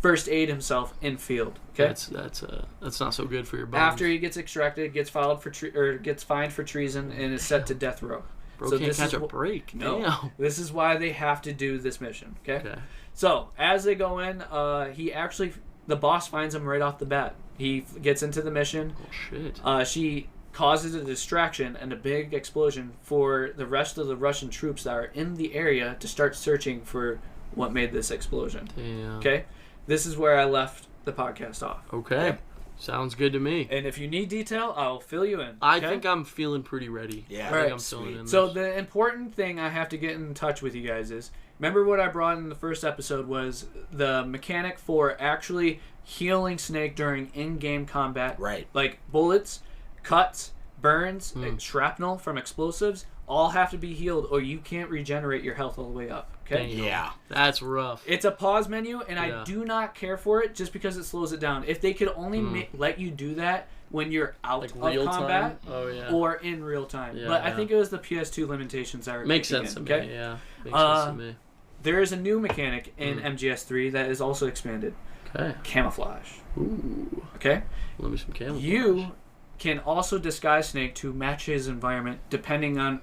Speaker 3: first aid himself in field. Okay,
Speaker 1: that's not so good for your bones.
Speaker 3: After he gets extracted, gets filed for gets fined for treason and is set to death row.
Speaker 1: Bro, can't catch a break.
Speaker 3: No,
Speaker 1: damn.
Speaker 3: This is why they have to do this mission. Okay. So as they go in, the boss finds him right off the bat. He gets into the mission.
Speaker 1: Oh shit.
Speaker 3: She causes a distraction and a big explosion for the rest of the Russian troops that are in the area to start searching for what made this explosion.
Speaker 1: Damn.
Speaker 3: Okay. This is where I left the podcast off.
Speaker 1: Okay. Sounds good to me.
Speaker 3: And if you need detail, I'll fill you in.
Speaker 1: I think I'm feeling pretty ready.
Speaker 2: Yeah.
Speaker 1: I think I'm feeling in.
Speaker 3: So the important thing I have to get in touch with you guys is, remember what I brought in the first episode was the mechanic for actually healing Snake during in-game combat.
Speaker 2: Right.
Speaker 3: Like bullets, cuts, burns, shrapnel from explosives all have to be healed or you can't regenerate your health all the way up. Okay?
Speaker 1: Damn.
Speaker 2: Yeah.
Speaker 1: That's rough.
Speaker 3: It's a pause menu, and I do not care for it just because it slows it down. If they could only let you do that when you're out of combat or in real time.
Speaker 1: Yeah,
Speaker 3: but I think it was the PS2 limitations that are
Speaker 1: Makes sense to me, yeah. Makes sense to me.
Speaker 3: There is a new mechanic in MGS3 that is also expanded.
Speaker 1: Okay.
Speaker 3: Camouflage.
Speaker 1: Ooh.
Speaker 3: Okay?
Speaker 1: Let me some camouflage.
Speaker 3: You can also disguise Snake to match his environment depending on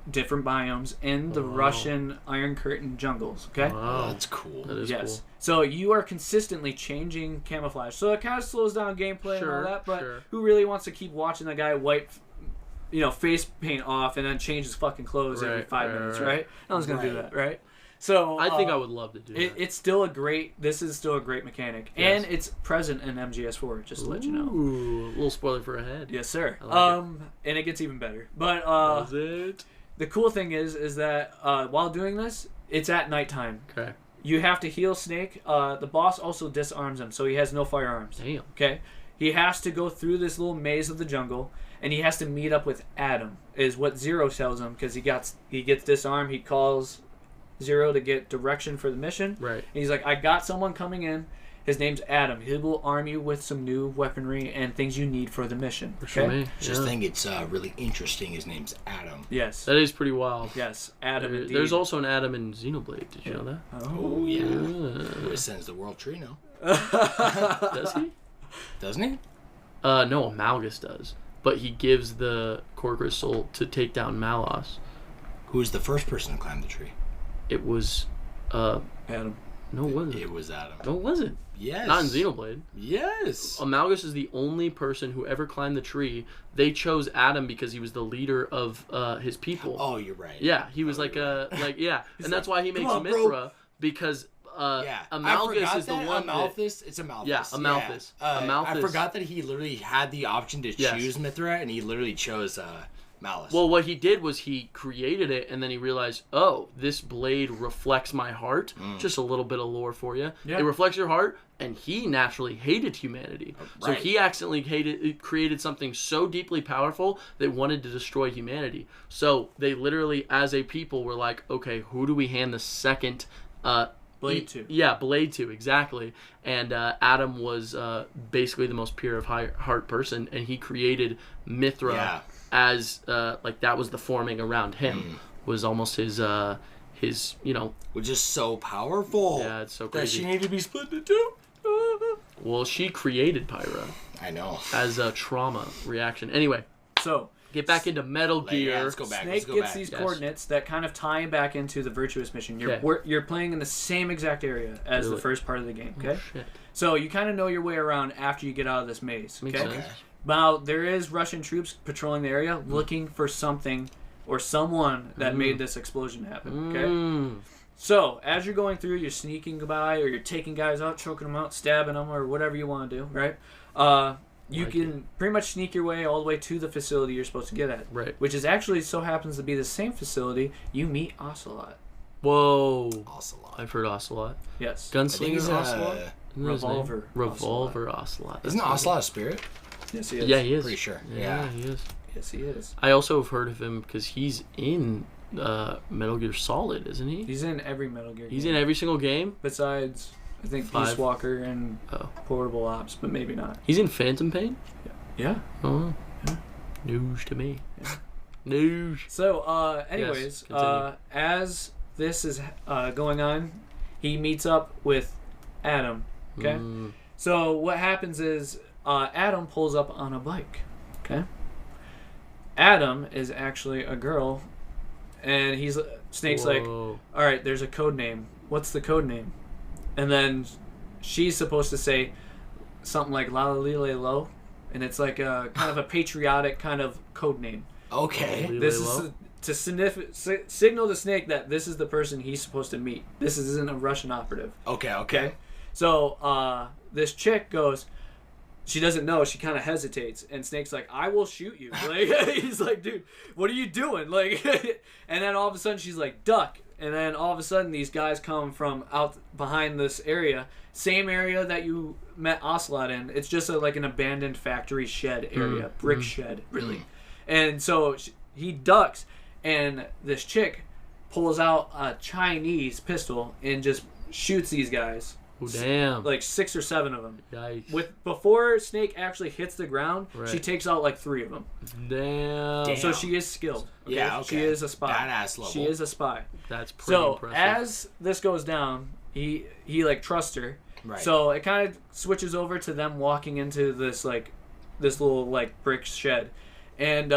Speaker 3: different biomes in the Russian Iron Curtain jungles. Okay?
Speaker 2: Oh, that's cool.
Speaker 1: That is cool.
Speaker 3: So you are consistently changing camouflage. So it kind of slows down gameplay and all that, but who really wants to keep watching the guy wipe face paint off and then change his fucking clothes every 5 minutes, right? No one's going to do that, right? So
Speaker 1: I think I would love to do that.
Speaker 3: It's still this is still a great mechanic. Yes. And it's present in MGS4, just to let you know.
Speaker 1: Ooh, a little spoiler for ahead.
Speaker 3: Yes, sir. And it gets even better. But
Speaker 1: does it?
Speaker 3: The cool thing is that while doing this, it's at nighttime.
Speaker 1: Okay.
Speaker 3: You have to heal Snake. The boss also disarms him, so he has no firearms.
Speaker 1: Damn.
Speaker 3: Okay. he has to go through this little maze of the jungle, and he has to meet up with Adam, is what Zero tells him, because he gets disarmed. He calls Zero to get direction for the mission.
Speaker 1: Right.
Speaker 3: And he's like, I got someone coming in. His name's Adam. He will arm you with some new weaponry and things you need for the mission. Okay?
Speaker 2: I just think it's really interesting. His name's Adam.
Speaker 3: Yes.
Speaker 1: That is pretty wild.
Speaker 3: Yes, Adam indeed.
Speaker 1: There's also an Adam in Xenoblade. Did you know that?
Speaker 2: Oh, yeah. Who ascends the world tree now?
Speaker 1: Does he?
Speaker 2: Doesn't he?
Speaker 1: No, Amalgus does. But he gives the core crystal to take down Malos.
Speaker 2: Who's the first person to climb the tree?
Speaker 1: It was...
Speaker 3: Adam.
Speaker 1: No, it wasn't.
Speaker 2: It was Adam.
Speaker 1: No, it wasn't.
Speaker 2: Yes.
Speaker 1: Not in Xenoblade.
Speaker 2: Yes.
Speaker 1: Amalgus is the only person who ever climbed the tree. They chose Adam because he was the leader of his people.
Speaker 2: Oh, you're right.
Speaker 1: Yeah, he was and that's why he makes Mithra, because Amalgus is the one
Speaker 2: Amalthus. It's Amalthus.
Speaker 1: Yeah, Amalthus.
Speaker 2: Yeah.
Speaker 1: Amalthus.
Speaker 2: I forgot that he literally had the option to choose Mithra, and he literally chose Malice.
Speaker 1: Well, what he did was he created it, and then he realized, oh, this blade reflects my heart. Just a little bit of lore for you. Yeah. It reflects your heart, and he naturally hated humanity. Right. So he accidentally created something so deeply powerful that wanted to destroy humanity. So they literally, as a people, were like, okay, who do we hand the second...
Speaker 3: Blade to.
Speaker 1: Yeah, Blade to, exactly. And Adam was basically the most pure of heart person, and he created Mithra as that was the forming around him. Was almost his which is
Speaker 2: so powerful.
Speaker 1: Yeah, it's so crazy.
Speaker 2: That she needed to be split into two.
Speaker 1: Well, she created Pyra.
Speaker 2: I know.
Speaker 1: As a trauma reaction. Anyway,
Speaker 3: so
Speaker 1: get back into Metal Gear.
Speaker 2: Yeah, let's go back.
Speaker 3: Snake gets these coordinates that kind of tie him back into the Virtuous mission. You're playing in the same exact area as the first part of the game. Okay, so you kind of know your way around after you get out of this maze. Okay. Now there is Russian troops patrolling the area, looking for something or someone that made this explosion happen. Okay. So as you're going through, you're sneaking by, or you're taking guys out, choking them out, stabbing them, or whatever you want to do. Right. You can pretty much sneak your way all the way to the facility you're supposed to get at.
Speaker 1: Right.
Speaker 3: Which is actually so happens to be the same facility you meet Ocelot.
Speaker 1: Whoa.
Speaker 2: Ocelot.
Speaker 1: I've heard Ocelot.
Speaker 3: Yes.
Speaker 1: Gunslinger Ocelot?
Speaker 3: Revolver
Speaker 1: Ocelot.
Speaker 2: Isn't Ocelot a spirit?
Speaker 3: Yes, he is.
Speaker 1: Yeah, he is.
Speaker 2: Pretty sure.
Speaker 1: Yeah, he is.
Speaker 3: Yes, he is.
Speaker 1: I also have heard of him because he's in Metal Gear Solid, isn't he?
Speaker 3: He's in every Metal Gear game.
Speaker 1: He's in every single game?
Speaker 3: Besides... I think Peace Walker and Portable Ops, but maybe not.
Speaker 1: He's in Phantom Pain?
Speaker 3: Yeah.
Speaker 1: Oh. Yeah. News to me. Yeah. News.
Speaker 3: So, anyways, as this is going on, he meets up with Adam. Okay? So, what happens is Adam pulls up on a bike. Okay? Adam is actually a girl, and Snake's like, alright, there's a code name. What's the code name? And then she's supposed to say something like La La Lile Lo, and it's like a kind of a patriotic kind of code name.
Speaker 2: Okay.
Speaker 3: This is to signal to Snake that this is the person he's supposed to meet. This isn't a Russian operative.
Speaker 2: Okay.
Speaker 3: So this chick goes, she doesn't know. She kind of hesitates, and Snake's like, "I will shoot you." Like he's like, "Dude, what are you doing?" Like, and then all of a sudden she's like, "Duck." And then all of a sudden, these guys come from out behind this area, same area that you met Ocelot in. It's just like an abandoned factory shed area, brick shed, really. And so he ducks, and this chick pulls out a Chinese pistol and just shoots these guys.
Speaker 1: Oh, damn.
Speaker 3: Like 6 or 7 of them.
Speaker 1: Yikes.
Speaker 3: Before Snake actually hits the ground, she takes out like 3 of them.
Speaker 1: Damn.
Speaker 3: So she is skilled. Okay?
Speaker 2: Yeah, okay.
Speaker 3: She is a spy.
Speaker 2: Badass level.
Speaker 3: She is a spy.
Speaker 1: That's pretty impressive.
Speaker 3: So as this goes down, he like trusts her.
Speaker 2: Right.
Speaker 3: So it kind of switches over to them walking into this little like brick shed, and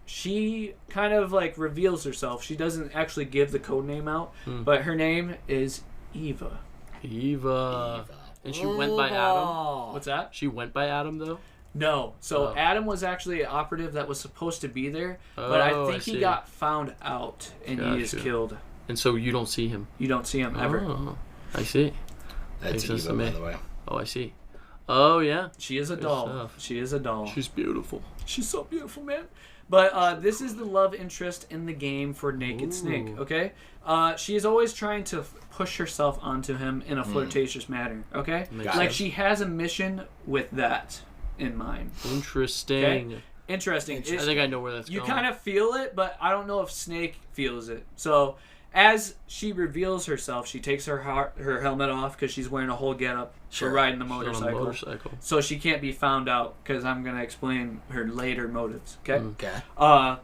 Speaker 3: she kind of like reveals herself. She doesn't actually give the code name out, but her name is Eva.
Speaker 1: Eva. And she went by Adam?
Speaker 3: What's that?
Speaker 1: She went by Adam, though?
Speaker 3: No. So Adam was actually an operative that was supposed to be there, but I think he got found out, and he is killed.
Speaker 1: And so you don't see him?
Speaker 3: You don't see him ever.
Speaker 1: Oh, I see.
Speaker 2: That's Eva, by the way.
Speaker 1: Oh, I see. Oh, yeah.
Speaker 3: She is a doll. She is a doll.
Speaker 1: She's beautiful.
Speaker 3: She's so beautiful, man. But this is the love interest in the game for Naked Snake, okay? She is always trying to push herself onto him in a flirtatious manner, okay? Like, she has a mission with that, in mind.
Speaker 1: Interesting.
Speaker 3: Okay? Interesting.
Speaker 1: I think I know where that's going.
Speaker 3: You kind of feel it, but I don't know if Snake feels it. So as she reveals herself, she takes her helmet off because she's wearing a whole getup for riding the motorcycle. So she can't be found out because I'm going to explain her later motives. Okay?
Speaker 2: Okay.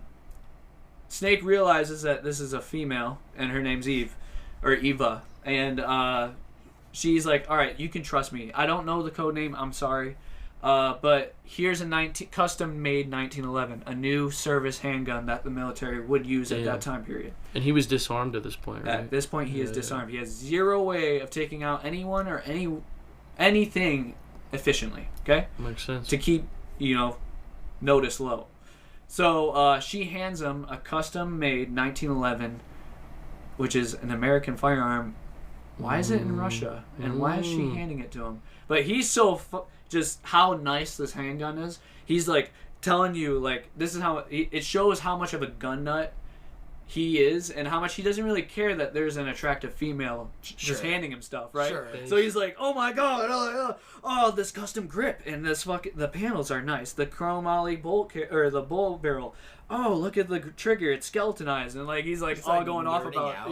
Speaker 3: Snake realizes that this is a female, and her name's Eve, or Eva. And she's like, all right, you can trust me. I don't know the code name. I'm sorry. But here's a custom-made 1911, a new service handgun that the military would use at that time period.
Speaker 1: And he was disarmed at this point, right?
Speaker 3: At this point, he is disarmed. He has zero way of taking out anyone or anything efficiently, okay?
Speaker 1: Makes sense.
Speaker 3: To keep, notice low. So she hands him a custom-made 1911, which is an American firearm. Why is it in Russia? And why is she handing it to him? But he's so... just how nice this handgun is. He's like telling you like this is how it shows how much of a gun nut he is and how much he doesn't really care that there's an attractive female just handing him stuff, right? Sure. So he's like, oh my god, oh this custom grip and this the panels are nice. The chromoly bolt or the bull barrel. Oh, look at the trigger, it's skeletonized, and like he's all like going off about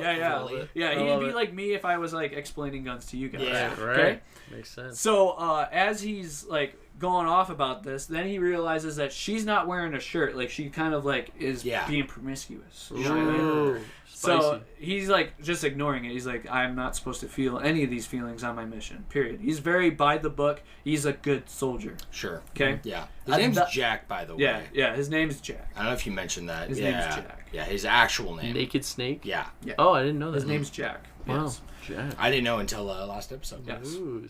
Speaker 3: he'd be like me if I was like explaining guns to you guys.
Speaker 1: Yeah, right.
Speaker 3: Okay?
Speaker 1: Makes sense.
Speaker 3: So as he's like going off about this, then he realizes that she's not wearing a shirt. Like she kind of like is being promiscuous. You know what I mean? So he's like just ignoring it. He's like, I'm not supposed to feel any of these feelings on my mission. Period. He's very by the book. He's a good soldier.
Speaker 2: Sure.
Speaker 3: Okay.
Speaker 2: Yeah. His name's Jack, by the way.
Speaker 3: Yeah. His name's Jack.
Speaker 2: I don't know if you mentioned that.
Speaker 3: His name's Jack.
Speaker 2: Yeah. His actual name.
Speaker 1: Naked Snake.
Speaker 2: Yeah.
Speaker 1: Oh, I didn't know that.
Speaker 3: His name's Jack.
Speaker 1: Wow.
Speaker 3: Yes.
Speaker 1: Jack.
Speaker 2: I didn't know until last episode.
Speaker 3: Yes.
Speaker 1: Ooh,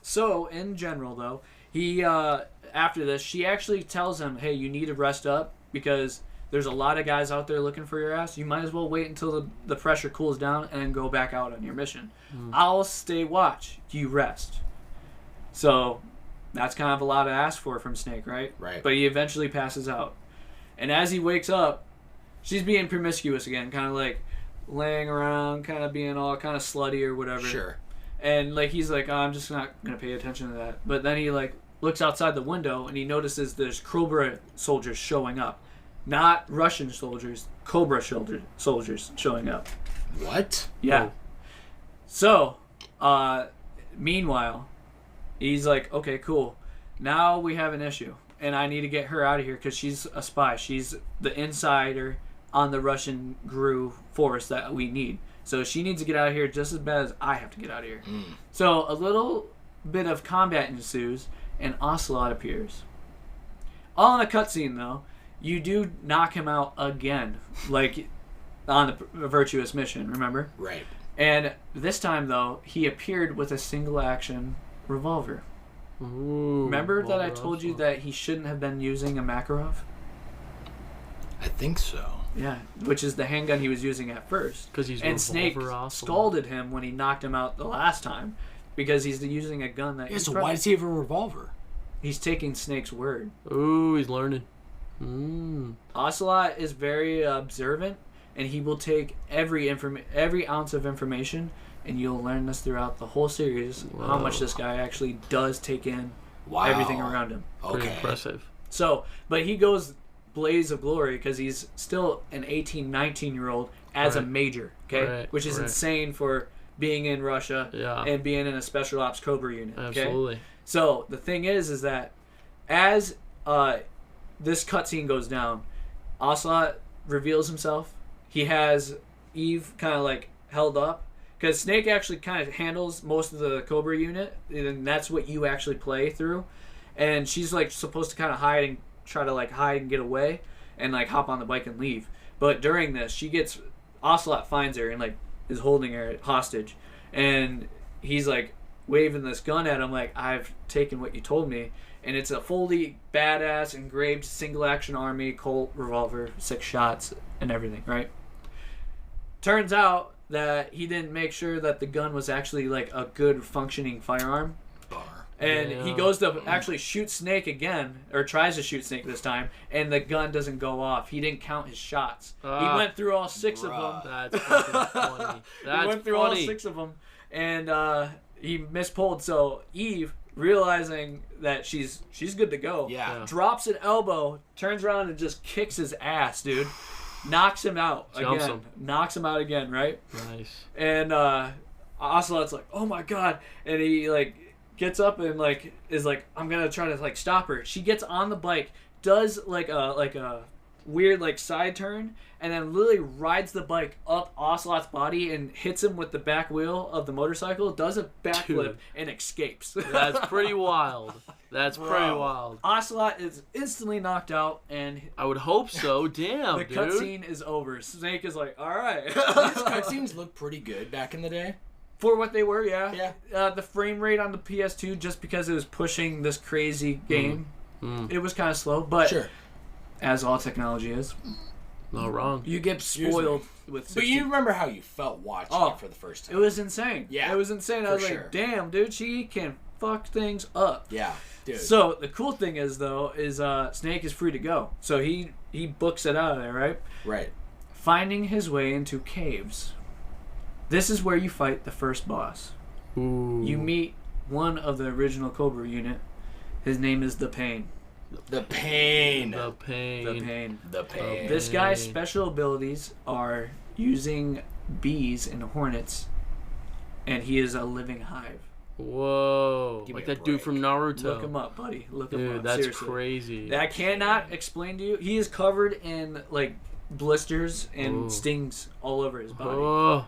Speaker 3: so in general though, he after this, she actually tells him, "Hey, you need to rest up because there's a lot of guys out there looking for your ass. You might as well wait until the pressure cools down and then go back out on your mission. I'll stay watch. You rest." So that's kind of a lot to ask for from Snake, right?
Speaker 2: Right.
Speaker 3: But he eventually passes out. And as he wakes up, she's being promiscuous again, kind of like laying around, kind of being all kind of slutty or whatever.
Speaker 2: Sure.
Speaker 3: And like he's like, I'm just not going to pay attention to that. But then he like looks outside the window and he notices there's Cobra soldiers showing up. Not Russian soldiers, Cobra soldiers showing up.
Speaker 2: What?
Speaker 3: Yeah. So, meanwhile, he's like, okay, cool. Now we have an issue. And I need to get her out of here because she's a spy. She's the insider on the Russian GRU force that we need. So she needs to get out of here just as bad as I have to get out of here. So a little bit of combat ensues and Ocelot appears. All in a cutscene, though. You do knock him out again, like on the Virtuous mission, remember?
Speaker 2: Right.
Speaker 3: And this time, though, he appeared with a single-action revolver.
Speaker 1: Ooh,
Speaker 3: remember that I told you that he shouldn't have been using a Makarov?
Speaker 2: I think so.
Speaker 3: Yeah, which is the handgun he was using at first. And Snake scalded him when he knocked him out the last time because he's using a gun that...
Speaker 2: Yeah, so why does he have a revolver?
Speaker 3: He's taking Snake's word.
Speaker 1: Ooh, he's learning.
Speaker 3: Ocelot is very observant, and he will take every ounce of information, and you'll learn this throughout the whole series. Whoa. How much this guy actually does take in everything around him.
Speaker 1: Pretty impressive.
Speaker 3: So, but he goes blaze of glory because he's still an 18, 19-year-old as a major, okay? Which is insane for being in Russia and being in a Special Ops Cobra unit, okay?
Speaker 1: Absolutely.
Speaker 3: So, the thing is that as... this cutscene goes down. Ocelot reveals himself. He has Eve kind of like held up because Snake actually kind of handles most of the Cobra unit, and that's what you actually play through. And she's like supposed to kind of hide and try to like hide and get away and like hop on the bike and leave. But during this, Ocelot finds her and like is holding her hostage, and he's like waving this gun at him like, I've taken what you told me. And it's a fully badass, engraved, single-action army, Colt revolver, 6 shots, and everything, right? Turns out that he didn't make sure that the gun was actually, like, a good functioning firearm. And he goes to actually shoot Snake again, or tries to shoot Snake this time, and the gun doesn't go off. He didn't count his shots. He went through all 6 of them.
Speaker 1: That's fucking funny.
Speaker 3: He went through all 6 of them, and he mispulled. So Eve realizing that she's good to go, drops an elbow, turns around and just kicks his ass, dude. Knocks him out again. Knocks him out again, right?
Speaker 1: Nice.
Speaker 3: And Ocelot's like, oh my god. And he like gets up and like is like, I'm gonna try to like stop her. She gets on the bike, does like a weird like side turn, and then literally rides the bike up Ocelot's body and hits him with the back wheel of the motorcycle, does a backflip, and escapes.
Speaker 1: That's pretty wild. That's pretty wild.
Speaker 3: Ocelot is instantly knocked out, and
Speaker 1: I would hope so. Damn,
Speaker 3: the
Speaker 1: dude.
Speaker 3: cutscene is over. Snake is like, all right.
Speaker 2: These cutscenes look pretty good back in the day.
Speaker 3: For what they were, yeah.
Speaker 2: Yeah.
Speaker 3: The frame rate on the PS2, just because it was pushing this crazy game, it was kind of slow. But as all technology is,
Speaker 1: not wrong.
Speaker 3: You get spoiled with 60.
Speaker 2: But you remember how you felt watching it for the first time.
Speaker 3: It was insane.
Speaker 2: Yeah.
Speaker 3: It was insane. I was like, damn, dude, she can fuck things up.
Speaker 2: Yeah, dude.
Speaker 3: So the cool thing is, though, is Snake is free to go. So he books it out of there, right?
Speaker 2: Right.
Speaker 3: Finding his way into caves. This is where you fight the first boss.
Speaker 1: Ooh.
Speaker 3: You meet one of the original Cobra unit. His name is The Pain.
Speaker 2: The Pain.
Speaker 1: The Pain.
Speaker 3: The Pain.
Speaker 2: The Pain.
Speaker 3: This guy's special abilities are using bees and hornets, and he is a living hive.
Speaker 1: Whoa. Like that dude from Naruto.
Speaker 3: Look him up, buddy. Look him up.
Speaker 1: Dude, that's
Speaker 3: seriously.
Speaker 1: crazy.
Speaker 3: I cannot explain to you. He is covered in, like, blisters and stings all over his body.
Speaker 1: Oh.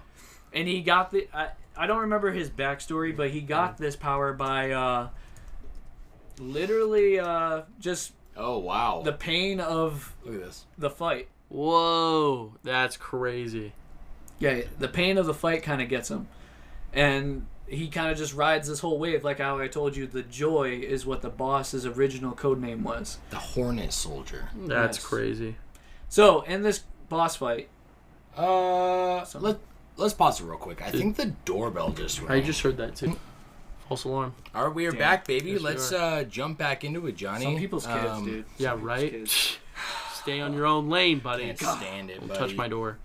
Speaker 3: And he got the... I don't remember his backstory, but he got this power by literally just...
Speaker 2: Oh, wow.
Speaker 3: The pain of
Speaker 2: Look at this.
Speaker 3: The fight.
Speaker 1: Whoa. That's crazy.
Speaker 3: Yeah, the pain of the fight kind of gets him. And he kind of just rides this whole wave. Like how I told you, the Joy is what the boss's original codename was.
Speaker 2: The Hornet Soldier.
Speaker 1: That's crazy.
Speaker 3: So, in this boss fight...
Speaker 2: Let's pause it real quick. I think the doorbell just rang.
Speaker 1: I just heard that too. False alarm.
Speaker 2: All right, we are back, baby.
Speaker 1: Yes,
Speaker 2: Let's jump back into it, Johnny.
Speaker 3: Some people's kids, dude.
Speaker 1: Yeah, right?
Speaker 3: Kids.
Speaker 1: Stay on your own lane, buddy.
Speaker 2: Can't stand it,
Speaker 1: Don't
Speaker 2: buddy.
Speaker 1: touch my door.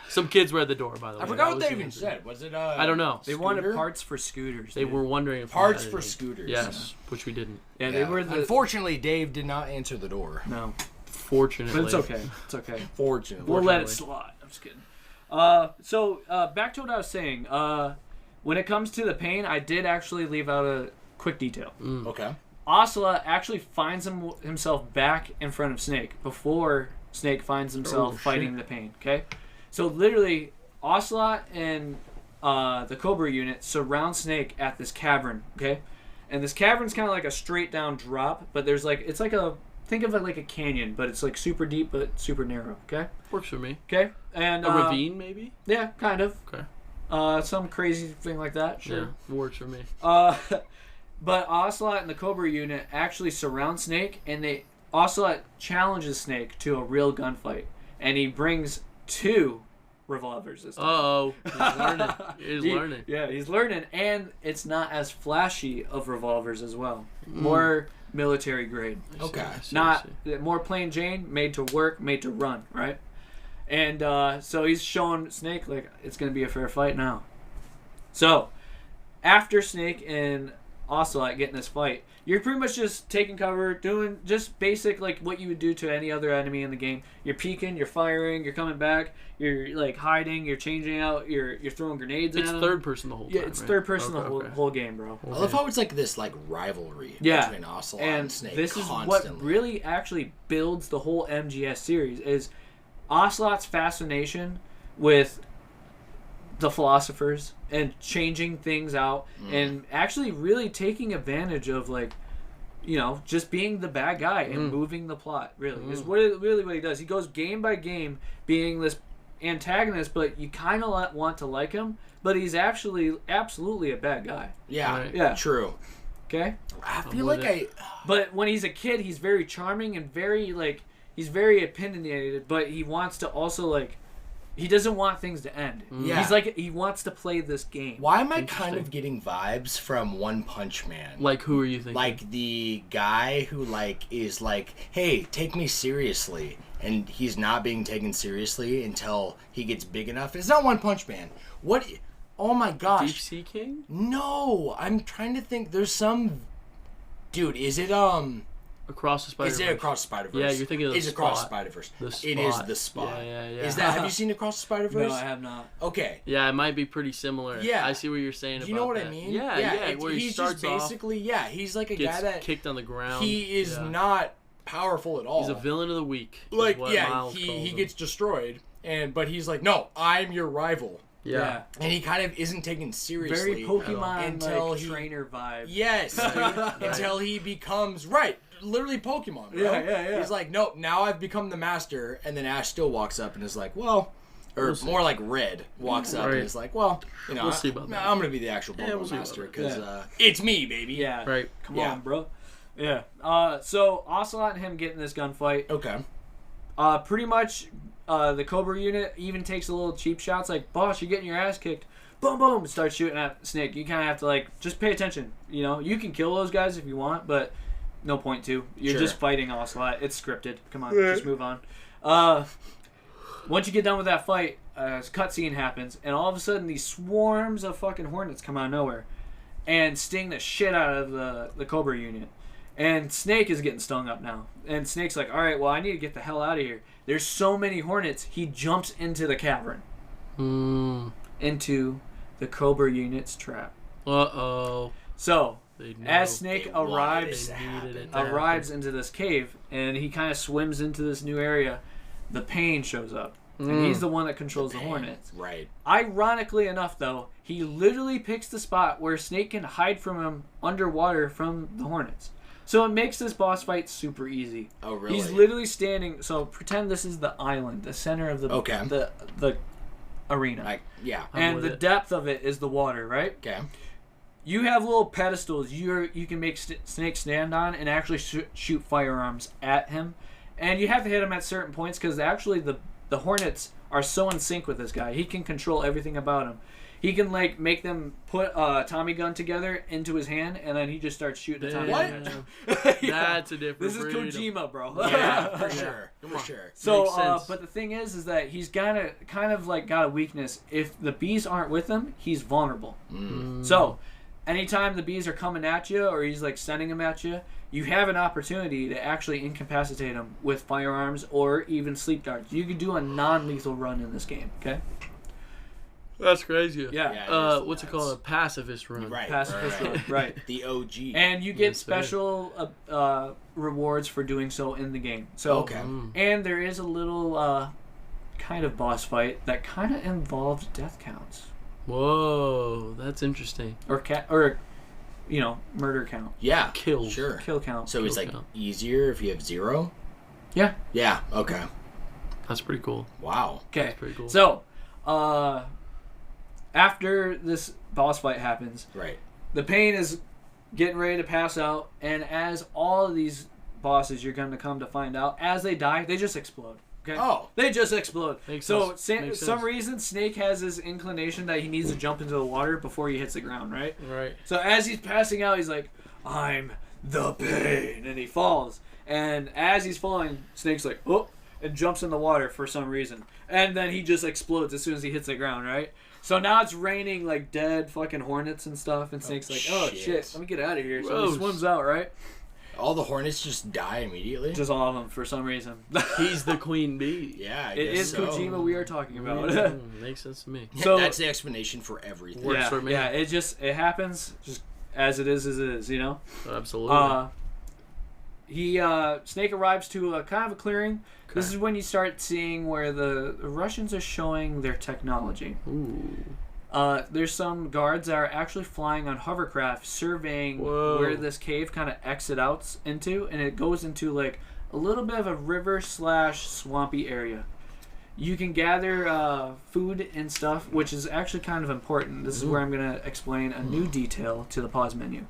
Speaker 1: Some kids were at the door, by the way.
Speaker 2: I forgot what they even said. Was it,
Speaker 1: I don't know.
Speaker 3: They wanted parts for scooters.
Speaker 1: They were wondering if
Speaker 2: parts for scooters.
Speaker 1: Yes, which we didn't.
Speaker 3: Yeah, they were the...
Speaker 2: Unfortunately, Dave did not answer the door.
Speaker 3: No.
Speaker 1: Fortunately.
Speaker 3: But it's okay. It's okay.
Speaker 2: Fortunately.
Speaker 3: We'll let it slide. I'm just kidding. So back to what I was saying. When it comes to the pain, I did actually leave out a quick detail.
Speaker 2: Okay.
Speaker 3: Ocelot actually finds himself back in front of Snake before Snake finds himself fighting the pain. Okay, so literally, Ocelot and the Cobra unit surround Snake at this cavern. Okay, and this cavern's kind of like a straight down drop, but there's like it's like a think of it like a canyon, but it's like super deep but super narrow. Okay,
Speaker 1: works for me.
Speaker 3: Okay, and
Speaker 1: a ravine maybe.
Speaker 3: Yeah, kind of.
Speaker 1: Okay.
Speaker 3: Some crazy thing like that. Sure,
Speaker 1: yeah, works for me.
Speaker 3: But Ocelot and the Cobra unit actually surround Snake, and Ocelot challenges Snake to a real gunfight, and he brings 2 revolvers this time.
Speaker 1: Uh-oh. He's learning. He's learning.
Speaker 3: Yeah, he's learning, and it's not as flashy of revolvers as well. More military grade.
Speaker 2: Okay.
Speaker 3: Not more plain Jane, made to work, made to run, right? And so he's showing Snake, like, it's going to be a fair fight now. So, after Snake and Ocelot get in this fight, you're pretty much just taking cover, doing just basic, like, what you would do to any other enemy in the game. You're peeking, you're firing, you're coming back, you're, like, hiding, you're changing out, you're throwing grenades at them.
Speaker 1: It's third person the whole time,
Speaker 3: Yeah, it's third person the whole game, bro.
Speaker 2: I love how it's like this, like, rivalry between Ocelot and Snake
Speaker 3: this
Speaker 2: constantly.
Speaker 3: is what really actually builds the whole MGS series, is Ocelot's fascination with the philosophers and changing things out and actually really taking advantage of, like, you know, just being the bad guy and moving the plot, really. Is really what he does. He goes game by game being this antagonist, but you kind of want to like him, but he's actually absolutely a bad guy.
Speaker 2: Yeah,
Speaker 1: right.
Speaker 3: Yeah.
Speaker 2: True.
Speaker 3: Okay?
Speaker 2: I feel like
Speaker 3: But when he's a kid, he's very charming and very, like, he's very opinionated, but he wants to also, like, he doesn't want things to end.
Speaker 2: Yeah.
Speaker 3: He's like, he wants to play this game.
Speaker 2: Why am I kind of getting vibes from One Punch Man?
Speaker 1: Like, who are you thinking?
Speaker 2: Like the guy who, like, is like, hey, take me seriously. And he's not being taken seriously until he gets big enough. It's not One Punch Man. What? Oh my gosh.
Speaker 1: Deep Sea King?
Speaker 2: No, I'm trying to think. There's some. Dude, is it
Speaker 1: Across the Spider-Verse?
Speaker 2: Is it Across the Spider-Verse?
Speaker 1: Yeah, you're thinking of the
Speaker 2: Is Across the Spider-Verse?
Speaker 1: The Spot.
Speaker 2: It is the Spot.
Speaker 1: Yeah.
Speaker 2: Is that? Have you seen Across the Spider-Verse?
Speaker 3: No, I have not.
Speaker 2: Okay.
Speaker 1: Yeah, it might be pretty similar.
Speaker 2: Yeah.
Speaker 1: I see what you're saying.
Speaker 2: You know what
Speaker 1: that.
Speaker 2: I mean?
Speaker 1: Yeah. Where he
Speaker 2: he's
Speaker 1: starts
Speaker 2: just basically he's like a
Speaker 1: gets
Speaker 2: guy that
Speaker 1: kicked on the ground.
Speaker 2: he is not powerful at all.
Speaker 1: He's a villain of the week.
Speaker 2: Like
Speaker 1: Miles
Speaker 2: he gets destroyed, but he's like, no, I'm your rival.
Speaker 1: Yeah.
Speaker 2: And he kind of isn't taken seriously.
Speaker 3: Very Pokemon
Speaker 2: until
Speaker 3: like, trainer vibe.
Speaker 2: Yes, dude, until he becomes literally Pokemon. Bro.
Speaker 3: Yeah.
Speaker 2: He's like, nope, now I've become the master, and then Ash still walks up and is like, well, or more like Red walks up and is like, well,
Speaker 1: we'll see about that.
Speaker 2: I'm gonna be the actual Pokemon master because it's me, baby.
Speaker 3: Yeah,
Speaker 1: right.
Speaker 3: Come on, bro. Yeah. So Ocelot and him get in this gunfight.
Speaker 2: Okay.
Speaker 3: Pretty much. The Cobra unit even takes a little cheap shots, like, boss, you're getting your ass kicked. Boom, boom, and start shooting at Snake. You kind of have to, like, just pay attention. You know, you can kill those guys if you want, but no point to. You're just fighting Ocelot. It's scripted. Come on, just move on. Once you get done with that fight, a cutscene happens, and all of a sudden these swarms of fucking hornets come out of nowhere and sting the shit out of the Cobra unit. And Snake is getting stung up now. And Snake's like, all right, well, I need to get the hell out of here. There's so many hornets, he jumps into the cavern. Into the Cobra unit's trap.
Speaker 1: Uh-oh.
Speaker 3: So, as Snake arrives into this cave, and he kind of swims into this new area, the Pain shows up. And he's the one that controls the hornets.
Speaker 2: Right.
Speaker 3: Ironically enough, though, he literally picks the spot where Snake can hide from him underwater from the hornets. So it makes this boss fight super easy.
Speaker 2: Oh, really?
Speaker 3: He's literally standing. So pretend this is the island, the center of the the arena. And the depth of it is the water, right?
Speaker 2: Okay.
Speaker 3: You have little pedestals you can make Snake stand on and actually shoot firearms at him, and you have to hit him at certain points because actually the hornets are so in sync with this guy. He can control everything about him. He can like make them put a Tommy gun together into his hand, and then he just starts shooting the Tommy gun.
Speaker 1: That's a different.
Speaker 3: This is Kojima, bro.
Speaker 2: Yeah, for sure, for sure.
Speaker 3: So, but the thing is that he's got a weakness. If the bees aren't with him, he's vulnerable. So, anytime the bees are coming at you, or he's like sending them at you, you have an opportunity to actually incapacitate him with firearms or even sleep darts. You could do a non-lethal run in this game. Okay.
Speaker 1: That's crazy.
Speaker 3: Yeah.
Speaker 1: What's it called? A pacifist run.
Speaker 2: Right.
Speaker 3: Pacifist run. Right.
Speaker 2: The OG.
Speaker 3: And you get special rewards for doing so in the game. So, and there is a little kind of boss fight that kind of involves death counts.
Speaker 1: Whoa, that's interesting.
Speaker 3: Or murder count.
Speaker 2: Yeah.
Speaker 1: Kills.
Speaker 2: Sure.
Speaker 3: Kill count.
Speaker 2: So it's like easier if you have 0?
Speaker 3: Yeah.
Speaker 2: Yeah. Okay.
Speaker 1: That's pretty cool.
Speaker 2: Wow.
Speaker 3: Okay.
Speaker 1: That's pretty cool.
Speaker 3: So, after this boss fight happens,
Speaker 2: right,
Speaker 3: the Pain is getting ready to pass out, and as all of these bosses you're going to come to find out, as they die, they just explode. Okay?
Speaker 2: Oh.
Speaker 3: They just explode.
Speaker 1: Makes
Speaker 3: so,
Speaker 1: sense.
Speaker 3: some reason, Snake has this inclination that he needs to jump into the water before he hits the ground, right?
Speaker 1: Right.
Speaker 3: So as he's passing out, he's like, I'm the Pain, and he falls. And as he's falling, Snake's like, oh, and jumps in the water for some reason. And then he just explodes as soon as he hits the ground, right? So now it's raining like dead fucking hornets and stuff, and Snake's like, oh shit, let me get out of here. So he swims out, right?
Speaker 2: All the hornets just die immediately?
Speaker 3: Just all of them for some reason.
Speaker 1: He's the queen bee.
Speaker 2: Yeah,
Speaker 3: it is so. Kojima we are talking about.
Speaker 1: Makes sense to me.
Speaker 2: So that's the explanation for everything.
Speaker 3: Works for me. Yeah, it happens just as it is, you know?
Speaker 1: Absolutely.
Speaker 3: Snake arrives to a kind of a clearing. Okay. This is when you start seeing where the Russians are showing their technology.
Speaker 1: Ooh.
Speaker 3: There's some guards that are actually flying on hovercraft, surveying where this cave kind of exit out into, and it goes into like a little bit of a river/swampy area. You can gather food and stuff, which is actually kind of important. This is where I'm going to explain a new detail to the pause menu.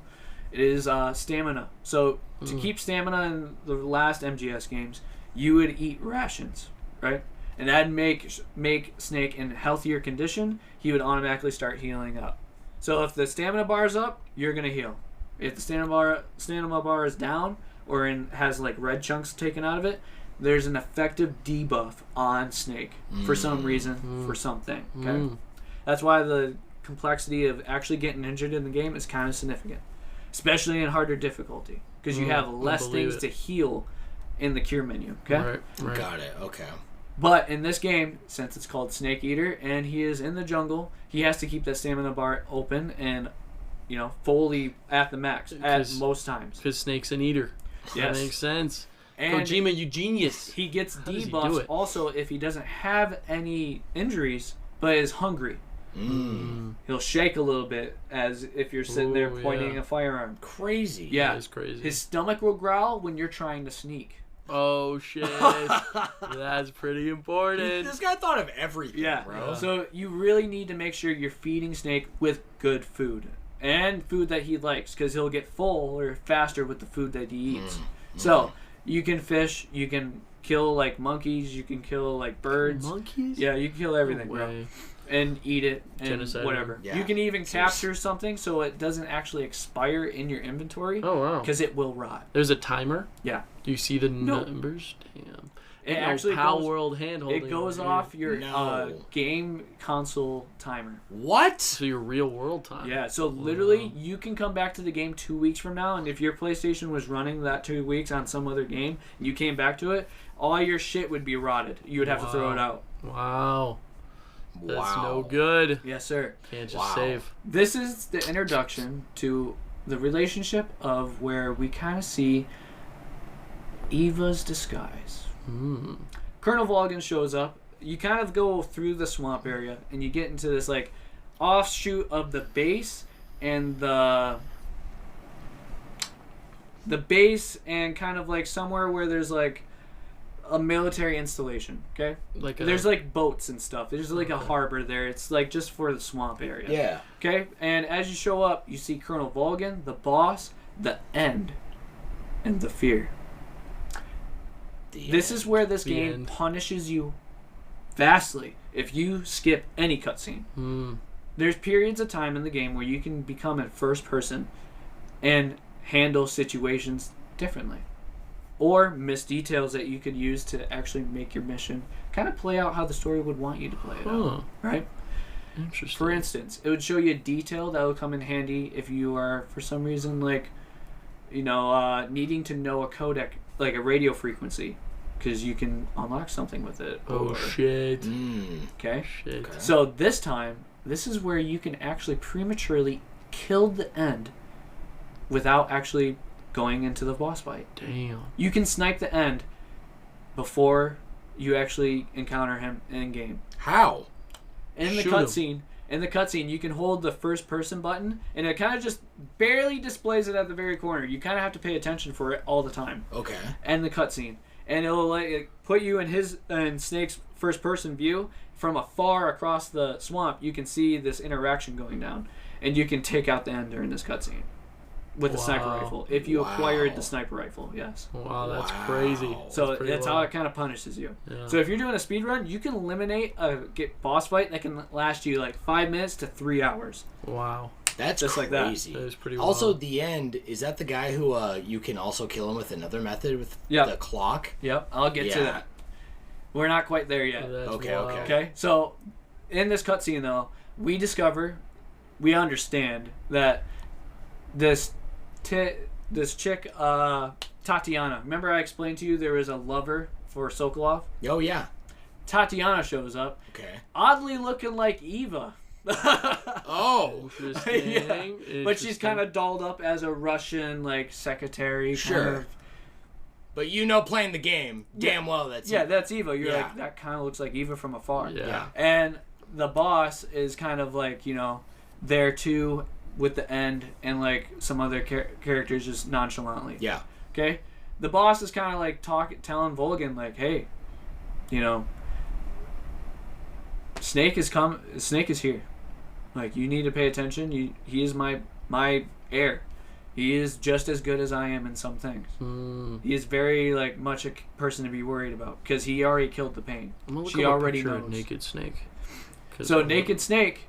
Speaker 3: It is stamina. So to keep stamina in the last MGS games, you would eat rations, right? And that'd make Snake in healthier condition. He would automatically start healing up. So if the stamina bar is up, you're gonna heal. If the stamina bar is down or has like red chunks taken out of it, there's an effective debuff on Snake for some reason, for something. Okay, that's why the complexity of actually getting injured in the game is kind of significant, especially in harder difficulty, because you have less things to heal in the cure menu. Okay,
Speaker 2: right. Got it. Okay.
Speaker 3: But in this game, since it's called Snake Eater and he is in the jungle, he has to keep that stamina bar open and, fully at the max at most times.
Speaker 1: Because Snake's an eater. Yes. That makes sense. And Kojima, you genius.
Speaker 3: He gets debuffs also if he doesn't have any injuries but is hungry. He'll shake a little bit as if you're sitting there pointing a firearm.
Speaker 2: Crazy.
Speaker 3: Yeah.
Speaker 1: That is crazy.
Speaker 3: His stomach will growl when you're trying to sneak.
Speaker 1: Oh, shit. That's pretty important.
Speaker 2: This guy thought of everything, bro.
Speaker 3: So you really need to make sure you're feeding Snake with good food. And food that he likes, because he'll get full or faster with the food that he eats. So you can fish, you can kill like monkeys, you can kill like birds.
Speaker 1: Monkeys?
Speaker 3: Yeah, you can kill everything, bro. And eat it and
Speaker 1: genocide,
Speaker 3: whatever.
Speaker 2: Yeah.
Speaker 3: You can even capture something so it doesn't actually expire in your inventory.
Speaker 1: Oh, wow.
Speaker 3: Because it will rot.
Speaker 1: There's a timer?
Speaker 3: Yeah.
Speaker 1: Do you see the numbers? Damn.
Speaker 3: It actually
Speaker 1: World hand-holding.
Speaker 3: It goes off your game console timer.
Speaker 2: What?
Speaker 1: So your real world time.
Speaker 3: Yeah, so literally you can come back to the game 2 weeks from now, and if your PlayStation was running that 2 weeks on some other game, and you came back to it, all your shit would be rotted. You would have to throw it out.
Speaker 1: Wow. That's no good.
Speaker 3: Yes, sir.
Speaker 1: Can't just save.
Speaker 3: This is the introduction to the relationship of where we kind of see Eva's disguise. Colonel Volgin shows up. You kind of go through the swamp area, and you get into this like offshoot of the base and the base and kind of like somewhere where there's like a military installation. Okay, there's like boats and stuff. There's like a harbor there. It's like just for the swamp area.
Speaker 2: Yeah.
Speaker 3: Okay, and as you show up, you see Colonel Volgin, the boss, the end, and the fear. This is where this game punishes you vastly if you skip any cutscene. There's periods of time in the game where you can become in first person and handle situations differently. Or miss details that you could use to actually make your mission kind of play out how the story would want you to play it out. Right?
Speaker 1: Interesting.
Speaker 3: For instance, it would show you a detail that would come in handy if you are, for some reason, like, needing to know a codec, like a radio frequency, because you can unlock something with it.
Speaker 1: Shit.
Speaker 3: Okay?
Speaker 1: Shit.
Speaker 2: Okay.
Speaker 3: So this time, this is where you can actually prematurely kill the end without actually going into the boss fight.
Speaker 1: Damn.
Speaker 3: You can snipe the end before you actually encounter him in game.
Speaker 2: How?
Speaker 3: In the cutscene, you can hold the first person button, and it kind of just barely displays it at the very corner. You kind of have to pay attention for it all the time.
Speaker 2: Okay.
Speaker 3: And the cutscene, and it'll like put you in Snake's first person view from afar across the swamp. You can see this interaction going down, and you can take out the end during this cutscene with the sniper rifle if you acquired the sniper rifle. Yes.
Speaker 1: Wow, that's crazy.
Speaker 3: So that's how it kind of punishes you.
Speaker 1: Yeah.
Speaker 3: So if you're doing a speed run, you can eliminate a boss fight that can last you like 5 minutes to 3 hours.
Speaker 1: Wow.
Speaker 2: That's
Speaker 3: just
Speaker 2: crazy.
Speaker 3: like that.
Speaker 1: That is pretty wild.
Speaker 2: Also, the end, is that the guy who you can also kill him with another method with the clock?
Speaker 3: Yep, I'll get to that. We're not quite there yet. Okay. So in this cutscene though, we understand that this chick, Tatiana. Remember I explained to you there was a lover for Sokolov?
Speaker 2: Oh, yeah.
Speaker 3: Tatiana shows up.
Speaker 2: Okay.
Speaker 3: Oddly looking like Eva.
Speaker 2: Oh.
Speaker 1: Interesting.
Speaker 3: But she's kind of dolled up as a Russian, like, secretary.
Speaker 2: Sure.
Speaker 3: Kind of.
Speaker 2: But playing the game, damn well that's Eva.
Speaker 3: That's Eva. You're like, that kind of looks like Eva from afar.
Speaker 1: Yeah.
Speaker 3: And the boss is kind of like, there too, with the end and like some other characters just nonchalantly.
Speaker 2: Yeah.
Speaker 3: Okay? The boss is kind of like telling Volgin like, hey, Snake is here. Like, you need to pay attention. He is my heir. He is just as good as I am in some things. He is very like much a person to be worried about because he already killed the pain. She already knows.
Speaker 1: Naked Snake.
Speaker 3: So Naked Snake,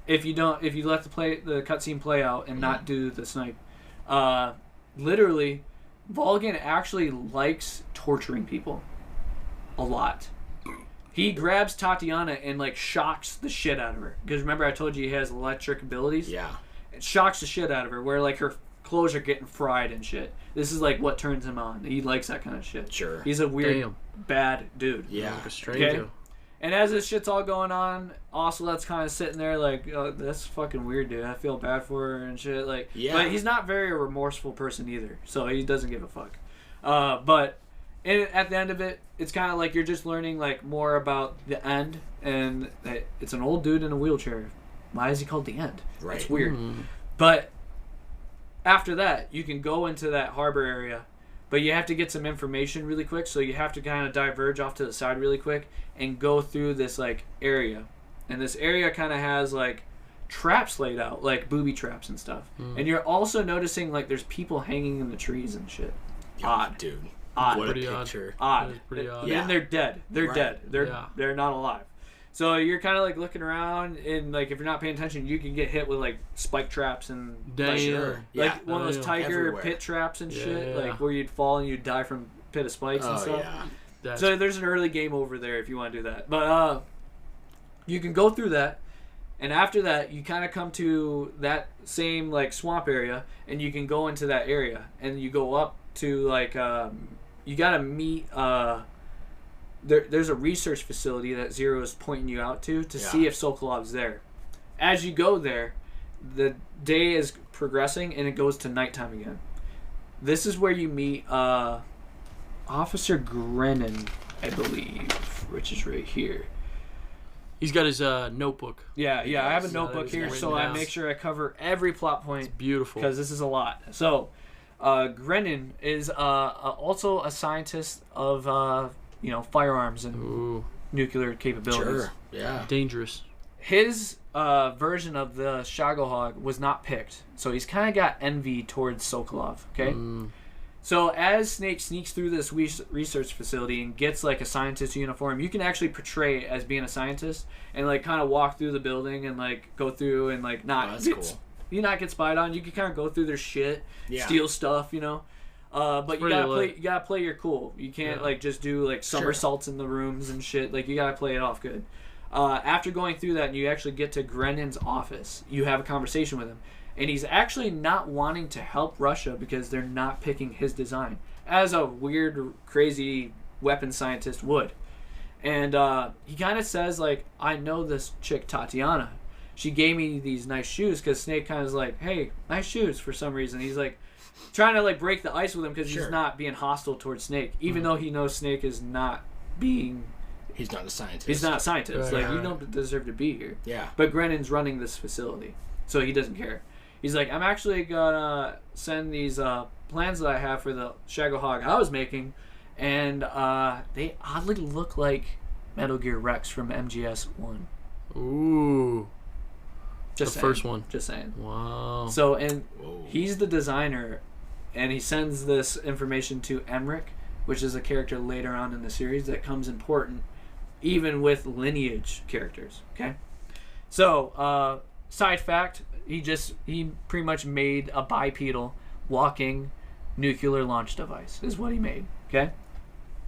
Speaker 3: if you let the cutscene play out and not do the snipe, literally, Volgin actually likes torturing people a lot. He grabs Tatiana and like shocks the shit out of her. Because remember I told you he has electric abilities?
Speaker 2: Yeah.
Speaker 3: It shocks the shit out of her where like her clothes are getting fried and shit. This is like what turns him on. He likes that kind of shit.
Speaker 2: Sure.
Speaker 3: He's a weird, bad dude.
Speaker 2: Yeah.
Speaker 1: Like a stranger.
Speaker 3: Okay? And as this shit's all going on, Ocelot's kind of sitting there like, oh, that's fucking weird, dude. I feel bad for her and shit. Like,
Speaker 2: yeah.
Speaker 3: But he's not very a remorseful person either, so he doesn't give a fuck. But at the end of it, it's kind of like you're just learning like more about the end, and it's an old dude in a wheelchair. Why is he called the end?
Speaker 2: Right.
Speaker 3: It's weird. But after that, you can go into that harbor area. But you have to get some information really quick, so you have to kind of diverge off to the side really quick and go through this like area. And this area kind of has like traps laid out, like booby traps and stuff. And you're also noticing like there's people hanging in the trees and shit. Odd,
Speaker 2: dude.
Speaker 3: Odd.
Speaker 2: What a
Speaker 1: Pretty
Speaker 2: picture.
Speaker 3: Odd.
Speaker 1: Pretty odd.
Speaker 3: And they're dead. They're
Speaker 2: Right.
Speaker 3: dead. They're not alive. So you're kind of like looking around, and like if you're not paying attention, you can get hit with like spike traps and like,
Speaker 1: Sure.
Speaker 3: like one of those tiger
Speaker 2: Everywhere.
Speaker 3: pit traps and shit,
Speaker 1: Yeah.
Speaker 3: like where you'd fall and you'd die from pit of spikes and stuff.
Speaker 2: Yeah.
Speaker 3: So there's an early game over there if you want to do that. But you can go through that, and after that you kind of come to that same like swamp area, and you can go into that area, and you go up to like you gotta meet there's a research facility that Zero is pointing you out to see if Sokolov's there. As you go there, the day is progressing and it goes to nighttime again. This is where you meet Officer Grennan, I believe, which is right here.
Speaker 1: He's got his notebook.
Speaker 3: Yeah, I have a
Speaker 1: Yes,
Speaker 3: notebook here,
Speaker 1: written
Speaker 3: so I
Speaker 1: down.
Speaker 3: make sure I cover every plot point
Speaker 1: Beautiful.
Speaker 3: because this is a lot. So, Grennan is also a scientist of firearms and
Speaker 1: Ooh,
Speaker 3: nuclear capabilities.
Speaker 2: Sure. Yeah.
Speaker 1: dangerous.
Speaker 3: His version of the Shagohog was not picked, so he's kind of got envy towards Sokolov. Okay. So as Snake sneaks through this research facility and gets like a scientist uniform, you can actually portray as being a scientist and like kind of walk through the building and like go through and like not
Speaker 2: That's
Speaker 3: get,
Speaker 2: cool.
Speaker 3: you not get spied on. You can kind of go through their shit,
Speaker 2: Yeah.
Speaker 3: steal stuff, but you
Speaker 1: Pretty
Speaker 3: gotta play your cool. You can't like just do like somersaults in the rooms and shit. Like you gotta play it off good. After going through that, and you actually get to Grennan's office, you have a conversation with him. And he's actually not wanting to help Russia because they're not picking his design, as a weird, crazy weapon scientist would. And he kind of says, like, I know this chick, Tatiana. She gave me these nice shoes, because Snake kind of is like, hey, nice shoes, for some reason. He's like, trying to like break the ice with him because he's not being hostile towards Snake, even though he knows Snake is not being...
Speaker 2: He's not a scientist.
Speaker 3: He's not a scientist.
Speaker 1: Right.
Speaker 3: Like, you don't deserve to be here.
Speaker 2: Yeah.
Speaker 3: But Grennan's running this facility, so he doesn't care. He's like, I'm actually gonna send these plans that I have for the Shagohog I was making, and they oddly look like Metal Gear Rex from MGS1.
Speaker 1: Ooh.
Speaker 3: Just
Speaker 1: The
Speaker 3: saying.
Speaker 1: first one.
Speaker 3: Just saying.
Speaker 1: Wow.
Speaker 3: So, and
Speaker 2: Whoa.
Speaker 3: he's the designer, and he sends this information to Emmerich, which is a character later on in the series that comes important, even with lineage characters. Okay. So, side fact. He pretty much made a bipedal walking nuclear launch device is what he made. Okay.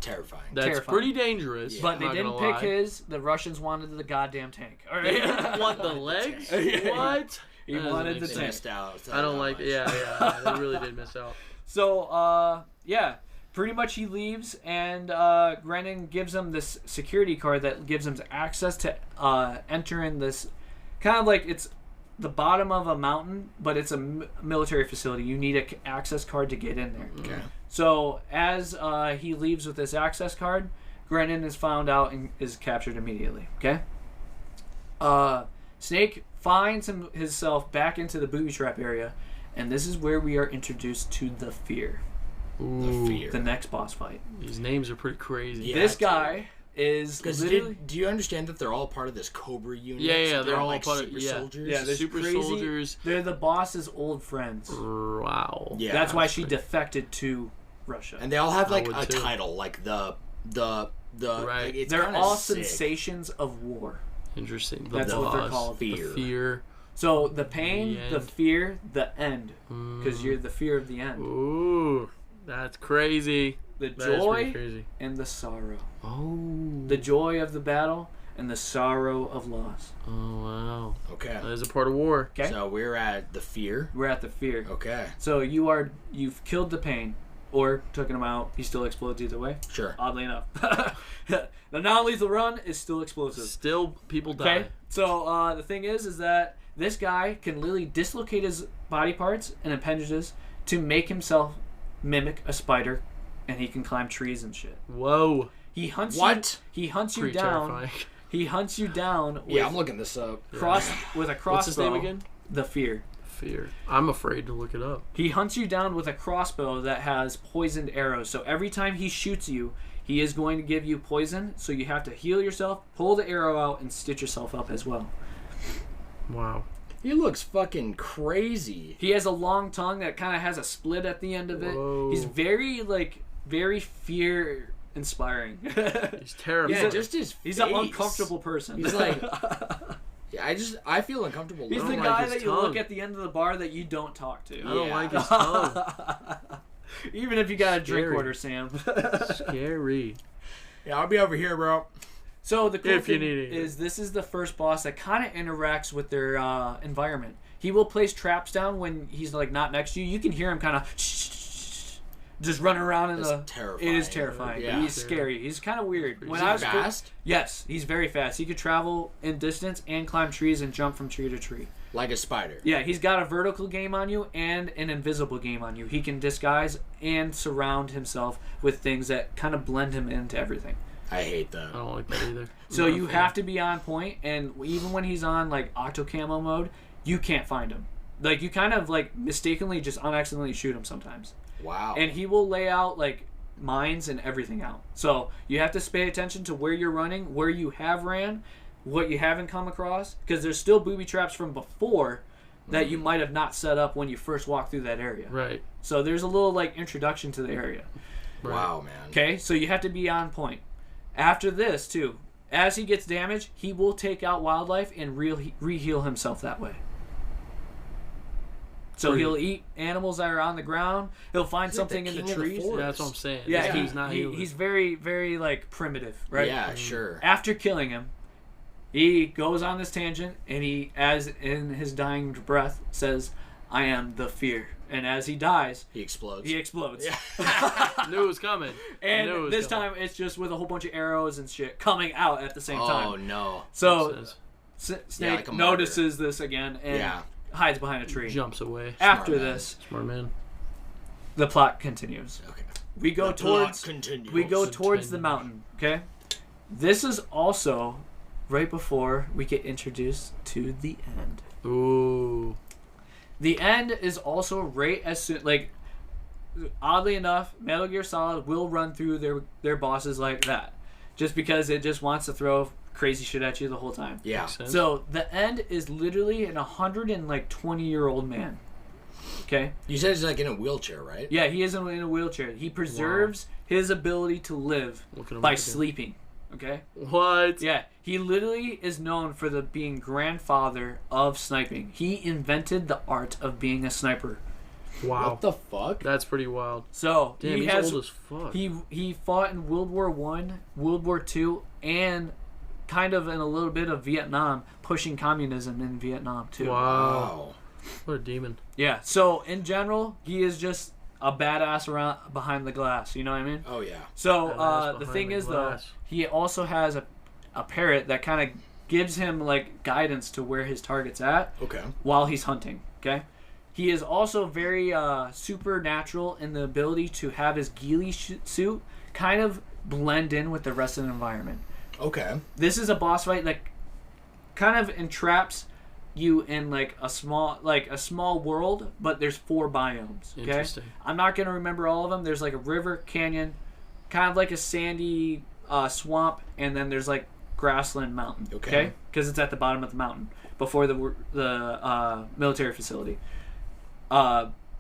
Speaker 2: Terrifying.
Speaker 1: That's
Speaker 3: terrifying.
Speaker 1: pretty dangerous.
Speaker 3: But they
Speaker 1: not
Speaker 3: didn't
Speaker 1: gonna
Speaker 3: pick
Speaker 1: lie.
Speaker 3: his. The Russians wanted the goddamn tank. All right.
Speaker 1: They didn't want the legs? What?
Speaker 3: He
Speaker 1: That doesn't
Speaker 3: wanted
Speaker 1: make
Speaker 3: the
Speaker 1: sense.
Speaker 3: tank.
Speaker 2: Missed out.
Speaker 1: I don't like. Yeah. They really did miss out.
Speaker 3: So, yeah, pretty much he leaves, and Grennan gives him this security card that gives him access to enter in this kind of like it's the bottom of a mountain, but it's a military facility. You need an access card to get in there.
Speaker 2: Okay.
Speaker 3: So as he leaves with this access card, Grennan is found out and is captured immediately. Okay. Snake finds himself back into the booby trap area, and this is where we are introduced to the Fear.
Speaker 1: Ooh.
Speaker 2: The fear.
Speaker 3: The next boss fight.
Speaker 1: These names are pretty crazy.
Speaker 2: Yeah.
Speaker 3: This guy is
Speaker 2: Because
Speaker 3: literally...
Speaker 2: do you understand that they're all part of this Cobra unit?
Speaker 1: Yeah,
Speaker 2: So
Speaker 1: they're all
Speaker 2: like
Speaker 1: part of-
Speaker 2: super
Speaker 1: yeah.
Speaker 2: soldiers.
Speaker 3: Yeah, they're
Speaker 1: Super
Speaker 3: crazy.
Speaker 1: soldiers.
Speaker 3: They're the boss's old friends.
Speaker 1: Wow.
Speaker 2: Yeah.
Speaker 3: That's why she defected to Russia.
Speaker 2: And they all have like
Speaker 1: would
Speaker 2: a
Speaker 1: too.
Speaker 2: title, like the
Speaker 1: Right.
Speaker 2: like, it's
Speaker 3: They're
Speaker 2: kinda
Speaker 3: all
Speaker 2: sick.
Speaker 3: sensations of war.
Speaker 1: Interesting.
Speaker 3: That's what they're
Speaker 1: boss,
Speaker 3: called.
Speaker 1: The
Speaker 2: Fear.
Speaker 1: fear.
Speaker 3: So the pain,
Speaker 1: The
Speaker 3: the
Speaker 1: end.
Speaker 3: fear, the end. Because you're the fear of the end.
Speaker 1: Ooh. That's crazy.
Speaker 3: The
Speaker 1: That is pretty
Speaker 3: joy
Speaker 1: crazy.
Speaker 3: and the sorrow.
Speaker 1: Oh.
Speaker 3: The joy of the battle and the sorrow of loss.
Speaker 1: Oh, wow.
Speaker 2: Okay.
Speaker 1: That is a part of war.
Speaker 3: Okay?
Speaker 2: So we're at the fear.
Speaker 3: We're at the fear.
Speaker 2: Okay.
Speaker 3: So you've killed the pain or taken him out. He still explodes either way.
Speaker 2: Sure.
Speaker 3: Oddly enough. The non-lethal run is still explosive.
Speaker 1: Still, people die.
Speaker 3: Okay? So the thing is that this guy can literally dislocate his body parts and appendages to make himself mimic a spider, and he can climb trees and shit.
Speaker 1: Whoa.
Speaker 3: He hunts
Speaker 2: What?
Speaker 3: He hunts you
Speaker 1: Pretty
Speaker 3: down.
Speaker 1: terrifying.
Speaker 3: He hunts you down with,
Speaker 2: Yeah, I'm looking this up.
Speaker 3: with a crossbow.
Speaker 1: What's his name again?
Speaker 3: The Fear.
Speaker 1: Fear. I'm afraid to look it up.
Speaker 3: He hunts you down with a crossbow that has poisoned arrows. So every time he shoots you, he is going to give you poison. So you have to heal yourself, pull the arrow out, and stitch yourself up as well.
Speaker 1: Wow.
Speaker 2: He looks fucking crazy.
Speaker 3: He has a long tongue that kind of has a split at the end of it.
Speaker 1: Whoa.
Speaker 3: He's very fear-inspiring.
Speaker 1: He's terrible.
Speaker 2: Yeah, just his
Speaker 3: He's
Speaker 2: face.
Speaker 3: an uncomfortable person.
Speaker 2: He's like... Yeah, I feel uncomfortable.
Speaker 3: He's
Speaker 2: looking
Speaker 3: the
Speaker 1: like
Speaker 3: guy
Speaker 1: his
Speaker 3: that you
Speaker 1: tongue.
Speaker 3: look at the end of the bar that you don't talk to.
Speaker 1: I don't
Speaker 2: Yeah.
Speaker 1: like his tongue.
Speaker 3: Even if you got a drink
Speaker 1: Scary.
Speaker 3: order, Sam.
Speaker 1: Scary.
Speaker 2: Yeah, I'll be over here, bro.
Speaker 3: So the cool
Speaker 1: If you
Speaker 3: thing
Speaker 1: need it.
Speaker 3: is this is the first boss that kind of interacts with their environment. He will place traps down when he's like not next to you. You can hear him kind of just running around in
Speaker 2: That's terrifying.
Speaker 3: It is terrifying.
Speaker 2: Yeah.
Speaker 3: He's scary. He's kind of weird.
Speaker 2: Is he fast?
Speaker 3: Yes, he's very fast. He could travel in distance and climb trees and jump from tree to tree.
Speaker 2: Like a spider.
Speaker 3: Yeah, he's got a vertical game on you and an invisible game on you. He can disguise and surround himself with things that kind of blend him into everything.
Speaker 2: I hate that.
Speaker 1: I don't like that either.
Speaker 3: So you have to be on point, and even when he's on like auto camo mode, you can't find him. Like you kind of like mistakenly just unaccidentally shoot him sometimes.
Speaker 2: Wow.
Speaker 3: And he will lay out like mines and everything out. So you have to pay attention to where you're running, where you have ran, what you haven't come across, because there's still booby traps from before that you might have not set up when you first walked through that area.
Speaker 1: Right.
Speaker 3: So there's a little like introduction to the area.
Speaker 1: Right.
Speaker 2: Wow, man.
Speaker 3: Okay, so you have to be on point. After this, too, as he gets damaged, he will take out wildlife and re-heal himself that way. So he'll eat animals that are on the ground. He'll find something in the trees.
Speaker 1: Yeah, that's what I'm saying.
Speaker 3: Yeah,
Speaker 1: he's not healing.
Speaker 3: he's very, very like primitive, right?
Speaker 2: Yeah, sure.
Speaker 3: After killing him, he goes on this tangent, and he, as in his dying breath, says, "I am the fear." And as he dies,
Speaker 2: He explodes.
Speaker 3: he explodes.
Speaker 1: Knew it was coming.
Speaker 3: And
Speaker 1: Knew it was
Speaker 3: this
Speaker 1: coming.
Speaker 3: time, it's just with a whole bunch of arrows and shit coming out at the same time.
Speaker 2: Oh, no.
Speaker 3: So Snake
Speaker 2: like a
Speaker 3: notices this again and hides behind a tree.
Speaker 1: Jumps away.
Speaker 3: After
Speaker 2: Smart man.
Speaker 3: this,
Speaker 1: Smart man.
Speaker 3: the plot continues.
Speaker 2: Okay.
Speaker 3: We go
Speaker 2: The
Speaker 3: towards
Speaker 2: plot continues.
Speaker 3: we go towards the
Speaker 1: Continues.
Speaker 3: mountain. Okay, this is also right before we get introduced to the end.
Speaker 1: Ooh.
Speaker 3: The end is also right as soon, like, oddly enough, Metal Gear Solid will run through their bosses like that, just because it just wants to throw crazy shit at you the whole time.
Speaker 2: Yeah.
Speaker 1: Makes sense.
Speaker 3: So the end is literally an 120-year-old man. Okay.
Speaker 2: You said he's like in a wheelchair, right?
Speaker 3: Yeah, he is in a wheelchair. He preserves his ability to live
Speaker 1: Look at him
Speaker 3: by
Speaker 1: look at him.
Speaker 3: sleeping. Okay.
Speaker 1: What?
Speaker 3: Yeah, he literally is known for being grandfather of sniping. He invented the art of being a sniper.
Speaker 1: Wow.
Speaker 2: What the fuck?
Speaker 1: That's pretty wild.
Speaker 3: So
Speaker 1: Damn,
Speaker 3: he
Speaker 1: he's
Speaker 3: has
Speaker 1: old as fuck.
Speaker 3: he fought in World War I, World War II, and kind of in a little bit of Vietnam, pushing communism in Vietnam too.
Speaker 1: Wow. What a demon.
Speaker 3: Yeah. So in general, he is just a badass around behind the glass. You know what I mean?
Speaker 2: Oh, yeah.
Speaker 3: So
Speaker 1: Badass
Speaker 3: the
Speaker 1: behind
Speaker 3: thing
Speaker 1: the
Speaker 3: is
Speaker 1: glass.
Speaker 3: though, he also has a parrot that kind of gives him like guidance to where his target's at
Speaker 2: Okay.
Speaker 3: while he's hunting. Okay. He is also very supernatural in the ability to have his ghillie suit kind of blend in with the rest of the environment.
Speaker 2: Okay.
Speaker 3: This is a boss fight that kind of entraps you in like a small world, but there's 4 biomes. Okay,
Speaker 1: Interesting.
Speaker 3: I'm not gonna remember all of them. There's like a river, canyon, kind of like a sandy swamp, and then there's like grassland mountain.
Speaker 2: Okay.
Speaker 3: Because it's at the bottom of the mountain before the military facility.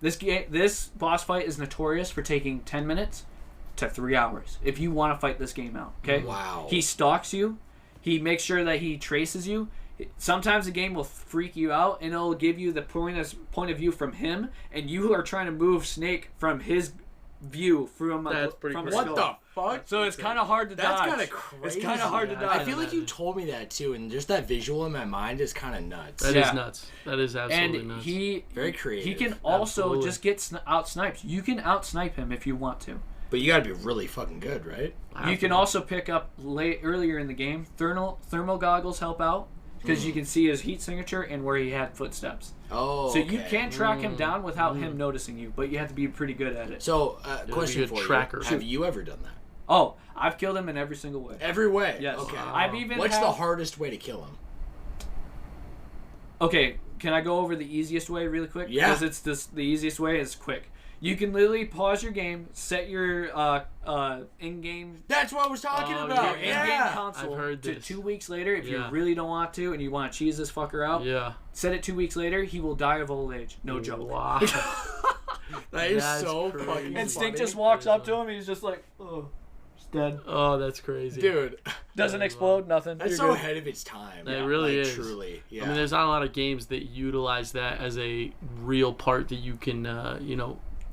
Speaker 3: This boss fight is notorious for taking 10 minutes to 3 hours if you want to fight this game out. Okay.
Speaker 2: Wow.
Speaker 3: He stalks you. He makes sure that he traces you. Sometimes the game will freak you out and it'll give you the point of view from him, and you are trying to move Snake from his view from
Speaker 1: That's pretty
Speaker 3: from a
Speaker 1: crazy.
Speaker 2: What
Speaker 3: skull.
Speaker 2: the fuck?
Speaker 3: So it's kind of hard to
Speaker 2: That's
Speaker 3: dodge.
Speaker 2: kind of crazy.
Speaker 3: It's kind of hard to
Speaker 1: Yeah,
Speaker 3: dodge.
Speaker 2: I feel like you told me that too, and just that visual in my mind is kind of nuts.
Speaker 1: That
Speaker 3: Yeah.
Speaker 1: is nuts. That is absolutely
Speaker 3: and
Speaker 1: nuts.
Speaker 3: he
Speaker 2: Very creative.
Speaker 3: He can also
Speaker 1: Absolutely.
Speaker 3: just get out sniped. You can out snipe him if you want to.
Speaker 2: But you gotta be really fucking good, right?
Speaker 3: You can also pick up earlier in the game. Thermal goggles help out because you can see his heat signature and where he had footsteps.
Speaker 2: Oh,
Speaker 3: So you
Speaker 2: okay.
Speaker 3: can track him down without him noticing you, but you have to be pretty good at it.
Speaker 2: So,
Speaker 1: be
Speaker 2: question
Speaker 1: a
Speaker 2: for
Speaker 1: tracker.
Speaker 2: you: have you ever done that?
Speaker 3: Oh, I've killed him in every single way.
Speaker 2: Every way.
Speaker 3: Yes.
Speaker 2: Okay.
Speaker 3: I've even
Speaker 2: What's
Speaker 3: had-
Speaker 2: the hardest way to kill him?
Speaker 3: Okay, can I go over the easiest way really quick?
Speaker 2: Yeah.
Speaker 3: Because the easiest way is quick. You can literally pause your game, set your in-game
Speaker 2: That's what I was talking
Speaker 1: Oh,
Speaker 2: about.
Speaker 3: in-game
Speaker 2: Yeah.
Speaker 3: console
Speaker 1: I've heard
Speaker 3: to
Speaker 1: this.
Speaker 3: 2 weeks later. If you
Speaker 1: Yeah.
Speaker 3: really don't want to and you want to cheese this fucker out,
Speaker 1: Yeah.
Speaker 3: set it 2 weeks later. He will die of old age. No joke.
Speaker 1: Wow.
Speaker 2: That is
Speaker 1: That's
Speaker 2: so
Speaker 1: crazy.
Speaker 2: fucking
Speaker 3: Instinct
Speaker 2: funny.
Speaker 3: just walks up to him. And he's just like, oh, he's dead.
Speaker 1: Oh, that's crazy.
Speaker 2: Dude,
Speaker 3: Doesn't explode. Nothing.
Speaker 2: that's
Speaker 3: You're
Speaker 2: so
Speaker 3: good.
Speaker 2: ahead of its time.
Speaker 1: It really
Speaker 2: like,
Speaker 1: is.
Speaker 2: Truly. Yeah.
Speaker 1: I mean, there's not a lot of games that utilize that as a real part that you can,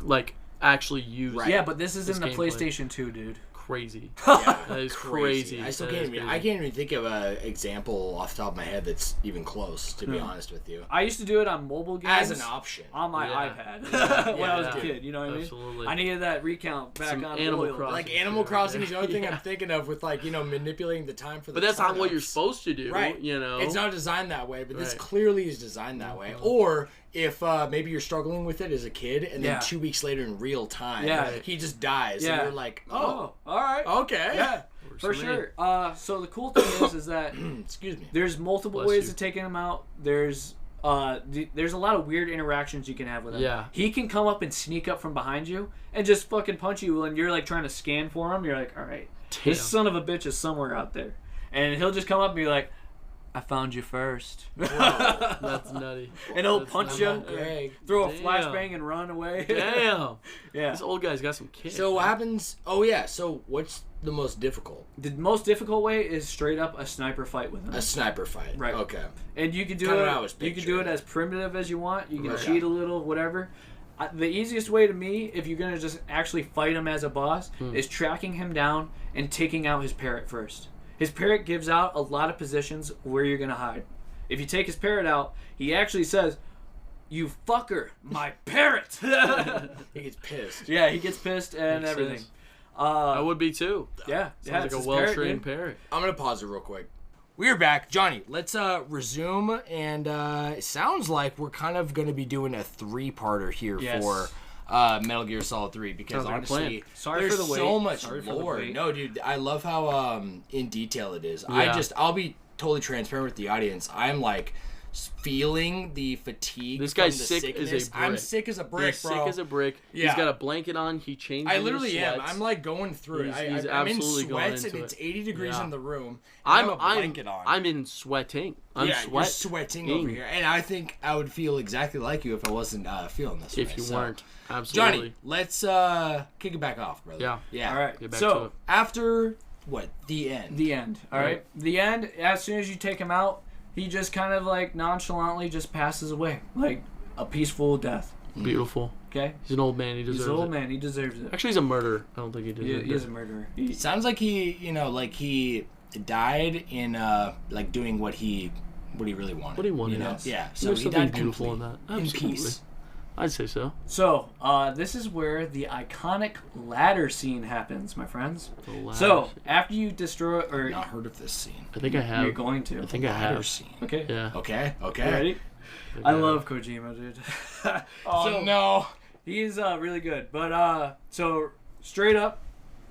Speaker 1: like actually use.
Speaker 2: Right.
Speaker 3: Yeah, but this is in the
Speaker 1: gameplay.
Speaker 3: PlayStation 2, dude.
Speaker 1: Crazy.
Speaker 2: Yeah.
Speaker 1: That is crazy.
Speaker 2: I still
Speaker 1: That
Speaker 2: can't
Speaker 1: is
Speaker 2: even.
Speaker 1: crazy.
Speaker 2: I can't even think of an example off the top of my head that's even close. To be honest with you,
Speaker 3: I used to do it on mobile games.
Speaker 2: as an option.
Speaker 3: On my
Speaker 1: Yeah.
Speaker 3: iPad when I was a
Speaker 1: Yeah.
Speaker 3: kid, you know what
Speaker 1: Absolutely.
Speaker 3: I mean? I needed that recount back
Speaker 1: Some
Speaker 3: on
Speaker 1: Animal
Speaker 3: oil.
Speaker 1: Crossing.
Speaker 2: Like Animal Crossing is the only thing
Speaker 1: Yeah.
Speaker 2: I'm thinking of with manipulating the time for the
Speaker 1: But that's not what you're
Speaker 2: startups.
Speaker 1: supposed to do.
Speaker 2: Right.
Speaker 1: You know.
Speaker 2: It's not designed that way, but this
Speaker 1: Right.
Speaker 2: clearly is designed that way. Or if maybe you're struggling with it as a kid, and then
Speaker 3: Yeah.
Speaker 2: 2 weeks later in real time,
Speaker 3: Yeah.
Speaker 2: he just dies,
Speaker 3: Yeah.
Speaker 2: and you're like,
Speaker 3: Oh, all right.
Speaker 2: okay.
Speaker 3: Yeah, for
Speaker 1: for me.
Speaker 3: sure. So the cool thing is that
Speaker 2: Excuse me.
Speaker 3: there's multiple
Speaker 1: Bless
Speaker 3: ways
Speaker 1: you.
Speaker 3: of taking him out. There's a lot of weird interactions you can have with him.
Speaker 1: Yeah.
Speaker 3: He can come up and sneak up from behind you and just fucking punch you, and you're like trying to scan for him. You're like, all right,
Speaker 1: Damn.
Speaker 3: this son of a bitch is somewhere out there, and he'll just come up and be like, I found you first.
Speaker 1: That's nutty.
Speaker 3: And he'll
Speaker 1: That's
Speaker 3: punch
Speaker 1: nutty.
Speaker 3: you,
Speaker 2: Oh, Greg.
Speaker 3: throw a
Speaker 1: Damn.
Speaker 3: flashbang, and run away.
Speaker 1: Damn.
Speaker 3: Yeah.
Speaker 1: This old guy's got some kids.
Speaker 2: So what happens? Oh yeah. So what's the most difficult?
Speaker 3: The most difficult way is straight up a sniper fight with him.
Speaker 2: A sniper fight.
Speaker 3: Right.
Speaker 2: Okay.
Speaker 3: And you can do
Speaker 2: Kinda
Speaker 3: it.
Speaker 2: what I was
Speaker 3: You can do it
Speaker 2: picturing.
Speaker 3: as primitive as you want. You can
Speaker 2: Right.
Speaker 3: cheat a little, whatever. The easiest way to me, if you're gonna just actually fight him as a boss, is tracking him down and taking out his parrot first. His parrot gives out a lot of positions where you're gonna hide. If you take his parrot out, he actually says, "You fucker, my parrot."
Speaker 2: He gets pissed.
Speaker 3: Yeah, he gets pissed and
Speaker 1: Makes
Speaker 3: everything.
Speaker 1: sense. I would be too.
Speaker 3: Yeah,
Speaker 1: Sounds
Speaker 3: yeah,
Speaker 1: like
Speaker 3: it's
Speaker 1: a
Speaker 3: his
Speaker 1: well-trained
Speaker 3: parrot,
Speaker 1: parrot.
Speaker 2: I'm gonna pause it real quick. We're back, Johnny. Let's resume, and it sounds like we're kind of gonna be doing a 3-parter here
Speaker 3: Yes.
Speaker 2: for Metal Gear Solid 3 because
Speaker 1: Sounds like a
Speaker 2: honestly,
Speaker 3: plan. Sorry
Speaker 2: there's
Speaker 3: for the wait.
Speaker 2: so much
Speaker 3: Sorry for the
Speaker 2: lore.
Speaker 3: wait.
Speaker 2: No, dude, I love how in detail it is.
Speaker 1: Yeah.
Speaker 2: I'll be totally transparent with the audience. I'm like feeling the fatigue.
Speaker 1: This guy's
Speaker 2: from the
Speaker 1: sick as a
Speaker 2: sickness. I'm
Speaker 1: brick.
Speaker 2: sick as a brick,
Speaker 1: He's
Speaker 2: bro.
Speaker 1: sick as a brick.
Speaker 2: Yeah.
Speaker 1: He's got a blanket on. He changed.
Speaker 2: I literally am. I'm like going through
Speaker 1: He's-
Speaker 2: it.
Speaker 1: he's
Speaker 2: I'm in
Speaker 1: absolutely going
Speaker 2: sweats and
Speaker 1: into
Speaker 2: it's
Speaker 1: it.
Speaker 2: 80 degrees
Speaker 1: Yeah.
Speaker 2: in the room. And I have a blanket on.
Speaker 1: I'm in sweating. I'm
Speaker 2: yeah, you're sweating over here, and I think I would feel exactly like you if I wasn't feeling this way.
Speaker 1: If you
Speaker 2: So,
Speaker 1: weren't, absolutely.
Speaker 2: Johnny, let's kick it back off, brother.
Speaker 1: Yeah.
Speaker 2: yeah.
Speaker 3: All right.
Speaker 1: Get back to
Speaker 3: So
Speaker 1: it.
Speaker 2: After what? The end.
Speaker 3: the end. All right.
Speaker 1: Right.
Speaker 3: The end. As soon as you take him out, he just kind of like nonchalantly just passes away, like a peaceful death.
Speaker 1: Beautiful.
Speaker 3: Okay.
Speaker 1: He's an old man. He deserves
Speaker 3: He's an old
Speaker 1: it.
Speaker 3: man. He deserves it.
Speaker 1: Actually, he's a murderer. I don't think he
Speaker 3: He,
Speaker 1: deserves
Speaker 3: he is
Speaker 1: it.
Speaker 3: a murderer.
Speaker 2: It sounds like he died in like doing what he really wanted.
Speaker 1: What he wanted.
Speaker 2: You know?
Speaker 1: Yes.
Speaker 2: Yeah. So
Speaker 1: There's
Speaker 2: he
Speaker 1: something
Speaker 2: died
Speaker 1: beautiful
Speaker 2: complete,
Speaker 1: in that.
Speaker 2: in
Speaker 1: Absolutely.
Speaker 2: peace.
Speaker 1: I'd say so.
Speaker 3: So, this is where the iconic ladder scene happens, my friends.
Speaker 1: The ladder
Speaker 3: So,
Speaker 1: scene.
Speaker 3: after you destroy, or
Speaker 2: Not heard of this scene.
Speaker 1: I think I have.
Speaker 3: you're going to.
Speaker 1: I think I
Speaker 2: Ladder
Speaker 1: have.
Speaker 2: scene.
Speaker 3: Okay.
Speaker 1: Yeah.
Speaker 2: Okay.
Speaker 3: You
Speaker 2: Okay.
Speaker 3: ready? I love Kojima, dude.
Speaker 2: Oh
Speaker 3: So,
Speaker 2: no.
Speaker 3: He's really good. But, so, straight up,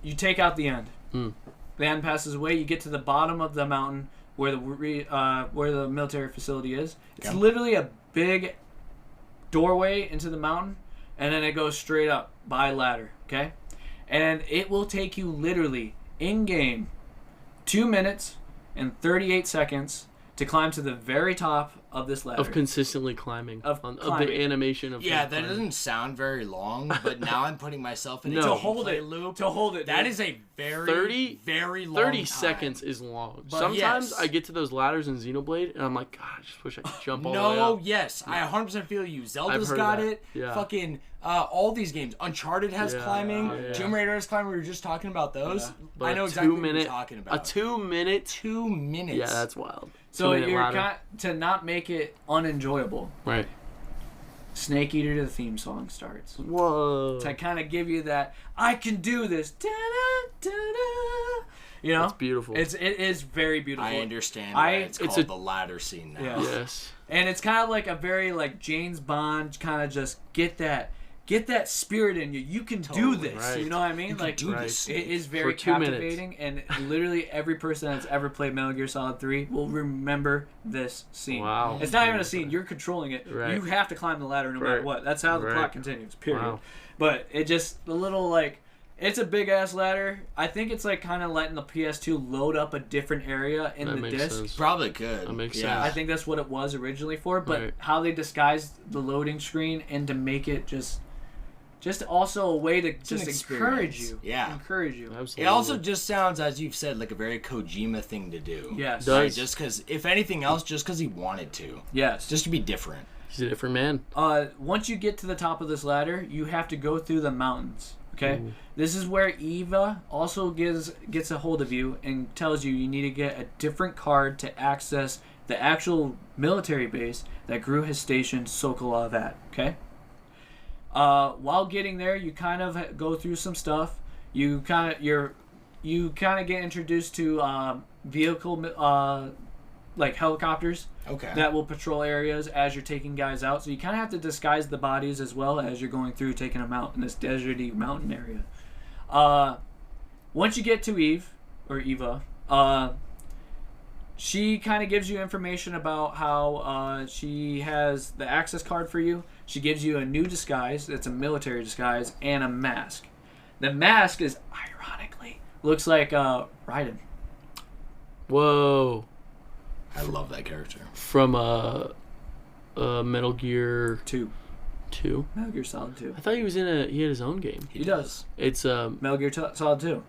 Speaker 3: you take out the end.
Speaker 1: Mm.
Speaker 3: The end passes away. You get to the bottom of the mountain where the military facility is. It's
Speaker 2: Okay.
Speaker 3: literally a big doorway into the mountain, and then it goes straight up by ladder, okay? And it will take you literally, in-game, 2 minutes and 38 seconds to climb to the very top of this ladder.
Speaker 1: Of consistently climbing. Of the animation of
Speaker 2: that doesn't sound very long, but now I'm putting myself in a
Speaker 3: to hold it.
Speaker 2: That is a very,
Speaker 1: 30,
Speaker 2: very long
Speaker 1: 30
Speaker 2: time.
Speaker 1: seconds is long.
Speaker 2: But
Speaker 1: Sometimes
Speaker 2: yes.
Speaker 1: I get to those ladders in Xenoblade, and I'm like, God, I just wish I could jump all the way
Speaker 2: No,
Speaker 1: up.
Speaker 2: yes. I 100% feel you. Zelda's
Speaker 1: heard
Speaker 2: got
Speaker 1: that.
Speaker 2: it.
Speaker 1: Yeah.
Speaker 2: Fucking all these games. Uncharted has climbing.
Speaker 1: yeah.
Speaker 2: Tomb Raider has climbing. We were just talking about those.
Speaker 1: But
Speaker 2: I know exactly what you're talking about.
Speaker 1: A 2 minute.
Speaker 2: 2 minutes.
Speaker 1: Yeah, that's wild.
Speaker 3: So
Speaker 1: 2 minute ladder.
Speaker 3: to not make it unenjoyable.
Speaker 1: Right.
Speaker 3: Snake Eater to the theme song starts.
Speaker 1: Whoa.
Speaker 3: To kind of give you that, I can do this. Da-da-da-da. You know?
Speaker 1: It's beautiful.
Speaker 3: It is very beautiful.
Speaker 2: I understand why it's called the ladder scene now.
Speaker 3: Yeah.
Speaker 1: Yes.
Speaker 3: And it's kind of like a very like James Bond kind of just get that spirit in you. You can do this.
Speaker 1: Right.
Speaker 3: You know what I mean?
Speaker 2: You
Speaker 3: like
Speaker 2: can do this.
Speaker 3: It is very
Speaker 1: For 2 minutes.
Speaker 3: captivating, and literally every person that's ever played Metal Gear Solid 3 will remember this scene.
Speaker 1: Wow.
Speaker 3: It's not even a scene. You're controlling it.
Speaker 1: Right.
Speaker 3: You have to climb the ladder no matter what. That's how the plot continues. Period.
Speaker 1: Wow.
Speaker 3: But it just the little like. It's a big ass ladder. I think it's like kind of letting the PS2 load up a different area in
Speaker 1: That
Speaker 3: the
Speaker 1: makes
Speaker 3: disc.
Speaker 1: sense.
Speaker 2: Probably could.
Speaker 1: That makes
Speaker 2: yeah.
Speaker 1: sense.
Speaker 3: I think that's what it was originally for, but
Speaker 1: Right.
Speaker 3: how they disguised the loading screen and to make it just also a way to just encourage you.
Speaker 2: Yeah.
Speaker 1: Absolutely.
Speaker 2: It also just sounds, as you've said, like a very Kojima thing to do.
Speaker 3: Yes.
Speaker 2: Right?
Speaker 1: Does.
Speaker 2: Just because, if anything else, just because he wanted to.
Speaker 3: Yes.
Speaker 2: Just to be different.
Speaker 1: He's a different man.
Speaker 3: Once you get to the top of this ladder, you have to go through the mountains. Okay, This is where Eva also gets a hold of you and tells you need to get a different card to access the actual military base that Gru has stationed Sokolov at. Okay. While getting there, you kind of go through some stuff. You kind of get introduced to vehicle like helicopters.
Speaker 2: Okay.
Speaker 3: That will patrol areas as you're taking guys out. So you kind of have to disguise the bodies as well as you're going through taking them out in this deserty mountain area. Once you get to Eva, she kind of gives you information about how she has the access card for you. She gives you a new disguise. That's a military disguise and a mask. The mask is, ironically, looks like Raiden.
Speaker 1: Whoa.
Speaker 2: I love that character.
Speaker 1: From Metal Gear
Speaker 3: 2.
Speaker 1: 2?
Speaker 3: Metal Gear Solid 2.
Speaker 1: I thought he had his own game.
Speaker 3: He does.
Speaker 1: It's
Speaker 3: Metal Gear Solid 2.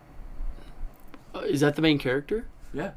Speaker 1: Is that the main character?
Speaker 3: Yeah.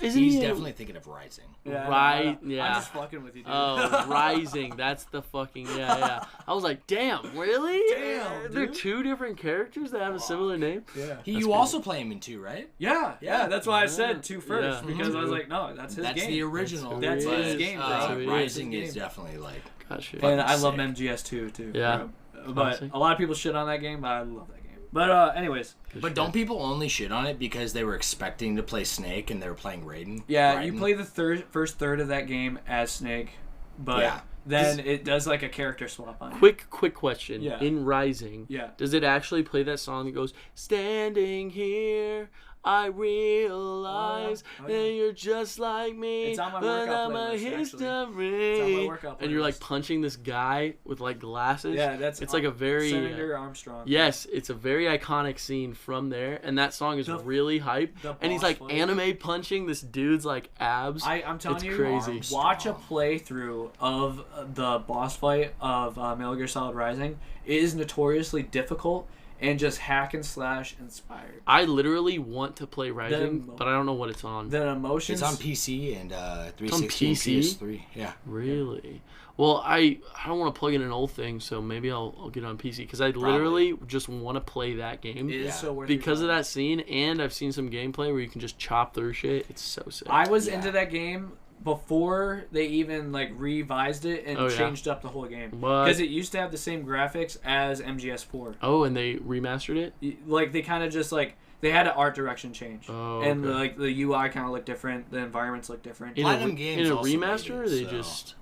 Speaker 1: Isn't
Speaker 2: He's
Speaker 1: he
Speaker 2: definitely thinking of Rising.
Speaker 3: Yeah,
Speaker 1: Right,
Speaker 3: I'm
Speaker 1: yeah.
Speaker 3: just fucking with you, dude.
Speaker 1: Oh, Rising. That's the fucking yeah. I was like, damn, really?
Speaker 3: Damn,
Speaker 1: They're
Speaker 3: dude.
Speaker 1: two different characters that have a similar name.
Speaker 3: Yeah.
Speaker 2: You also play him in 2, right?
Speaker 3: Yeah. That's why I said
Speaker 1: Yeah.
Speaker 3: 2 first
Speaker 1: Yeah.
Speaker 3: because I was like, no, that's his
Speaker 2: That's
Speaker 3: game.
Speaker 2: the original.
Speaker 3: That's
Speaker 2: but,
Speaker 3: his game, bro.
Speaker 1: That's who he is.
Speaker 2: Rising
Speaker 3: His
Speaker 2: is
Speaker 3: game.
Speaker 2: definitely like.
Speaker 1: Gotcha.
Speaker 3: And I love
Speaker 2: sick.
Speaker 3: MGS2 too.
Speaker 1: Yeah.
Speaker 3: But
Speaker 1: Classic.
Speaker 3: a lot of people shit on that game, but I love that game. But anyways.
Speaker 2: But don't people only shit on it because they were expecting to play Snake and they were playing Raiden?
Speaker 3: Yeah, you
Speaker 2: Raiden?
Speaker 3: play the first third of that game as Snake, but
Speaker 2: Yeah.
Speaker 3: then it does like a character swap on you.
Speaker 1: Quick question.
Speaker 3: Yeah.
Speaker 1: In Rising,
Speaker 3: Yeah.
Speaker 1: does it actually play that song that goes, "Standing here, I realize
Speaker 3: Oh, yeah.
Speaker 1: that you're just like me.
Speaker 3: It's on my
Speaker 1: but
Speaker 3: workout
Speaker 1: I'm a
Speaker 3: playlist, actually.
Speaker 1: history."
Speaker 3: It's on my workout
Speaker 1: And you're like
Speaker 3: playlist.
Speaker 1: punching this guy with like glasses.
Speaker 3: Yeah, that's
Speaker 1: it's like a very
Speaker 3: Senator Armstrong.
Speaker 1: Yes, it's a very iconic scene from there, and that song is
Speaker 3: The-
Speaker 1: really hype.
Speaker 3: the
Speaker 1: And he's
Speaker 3: boss
Speaker 1: like
Speaker 3: fight.
Speaker 1: anime punching this dude's like abs.
Speaker 3: I'm telling
Speaker 1: it's
Speaker 3: you,
Speaker 1: crazy.
Speaker 3: watch a playthrough of the boss fight of Metal Gear Solid Rising. It is notoriously difficult and just hack and slash inspired.
Speaker 1: I literally want to play Rising,
Speaker 3: The-
Speaker 1: but I don't know what it's on.
Speaker 3: The emotions.
Speaker 2: It's on PC and 360 and
Speaker 1: PC?
Speaker 2: PS3. Yeah.
Speaker 1: Really? Well, I don't want to plug in an old thing, so maybe I'll get it on PC because I literally just want to play that game
Speaker 3: It is so worth
Speaker 1: because
Speaker 3: your
Speaker 1: of
Speaker 3: time.
Speaker 1: that scene, and I've seen some gameplay where you can just chop through shit. It's so sick.
Speaker 3: I was
Speaker 2: Yeah.
Speaker 3: into that game before they even like revised it and
Speaker 1: Oh, yeah.
Speaker 3: changed up the whole game
Speaker 1: What?
Speaker 3: because it used to have the same graphics as MGS4.
Speaker 1: Oh, and they remastered it?
Speaker 3: Like they kind of just like they had an art direction change,
Speaker 1: Oh,
Speaker 3: and
Speaker 1: okay.
Speaker 3: like the UI kind of looked different, the environments look different.
Speaker 1: In
Speaker 2: Platinum
Speaker 1: a,
Speaker 2: Games
Speaker 1: in a
Speaker 2: also
Speaker 1: remaster,
Speaker 2: made
Speaker 1: or
Speaker 2: it,
Speaker 1: they
Speaker 2: so-
Speaker 1: just...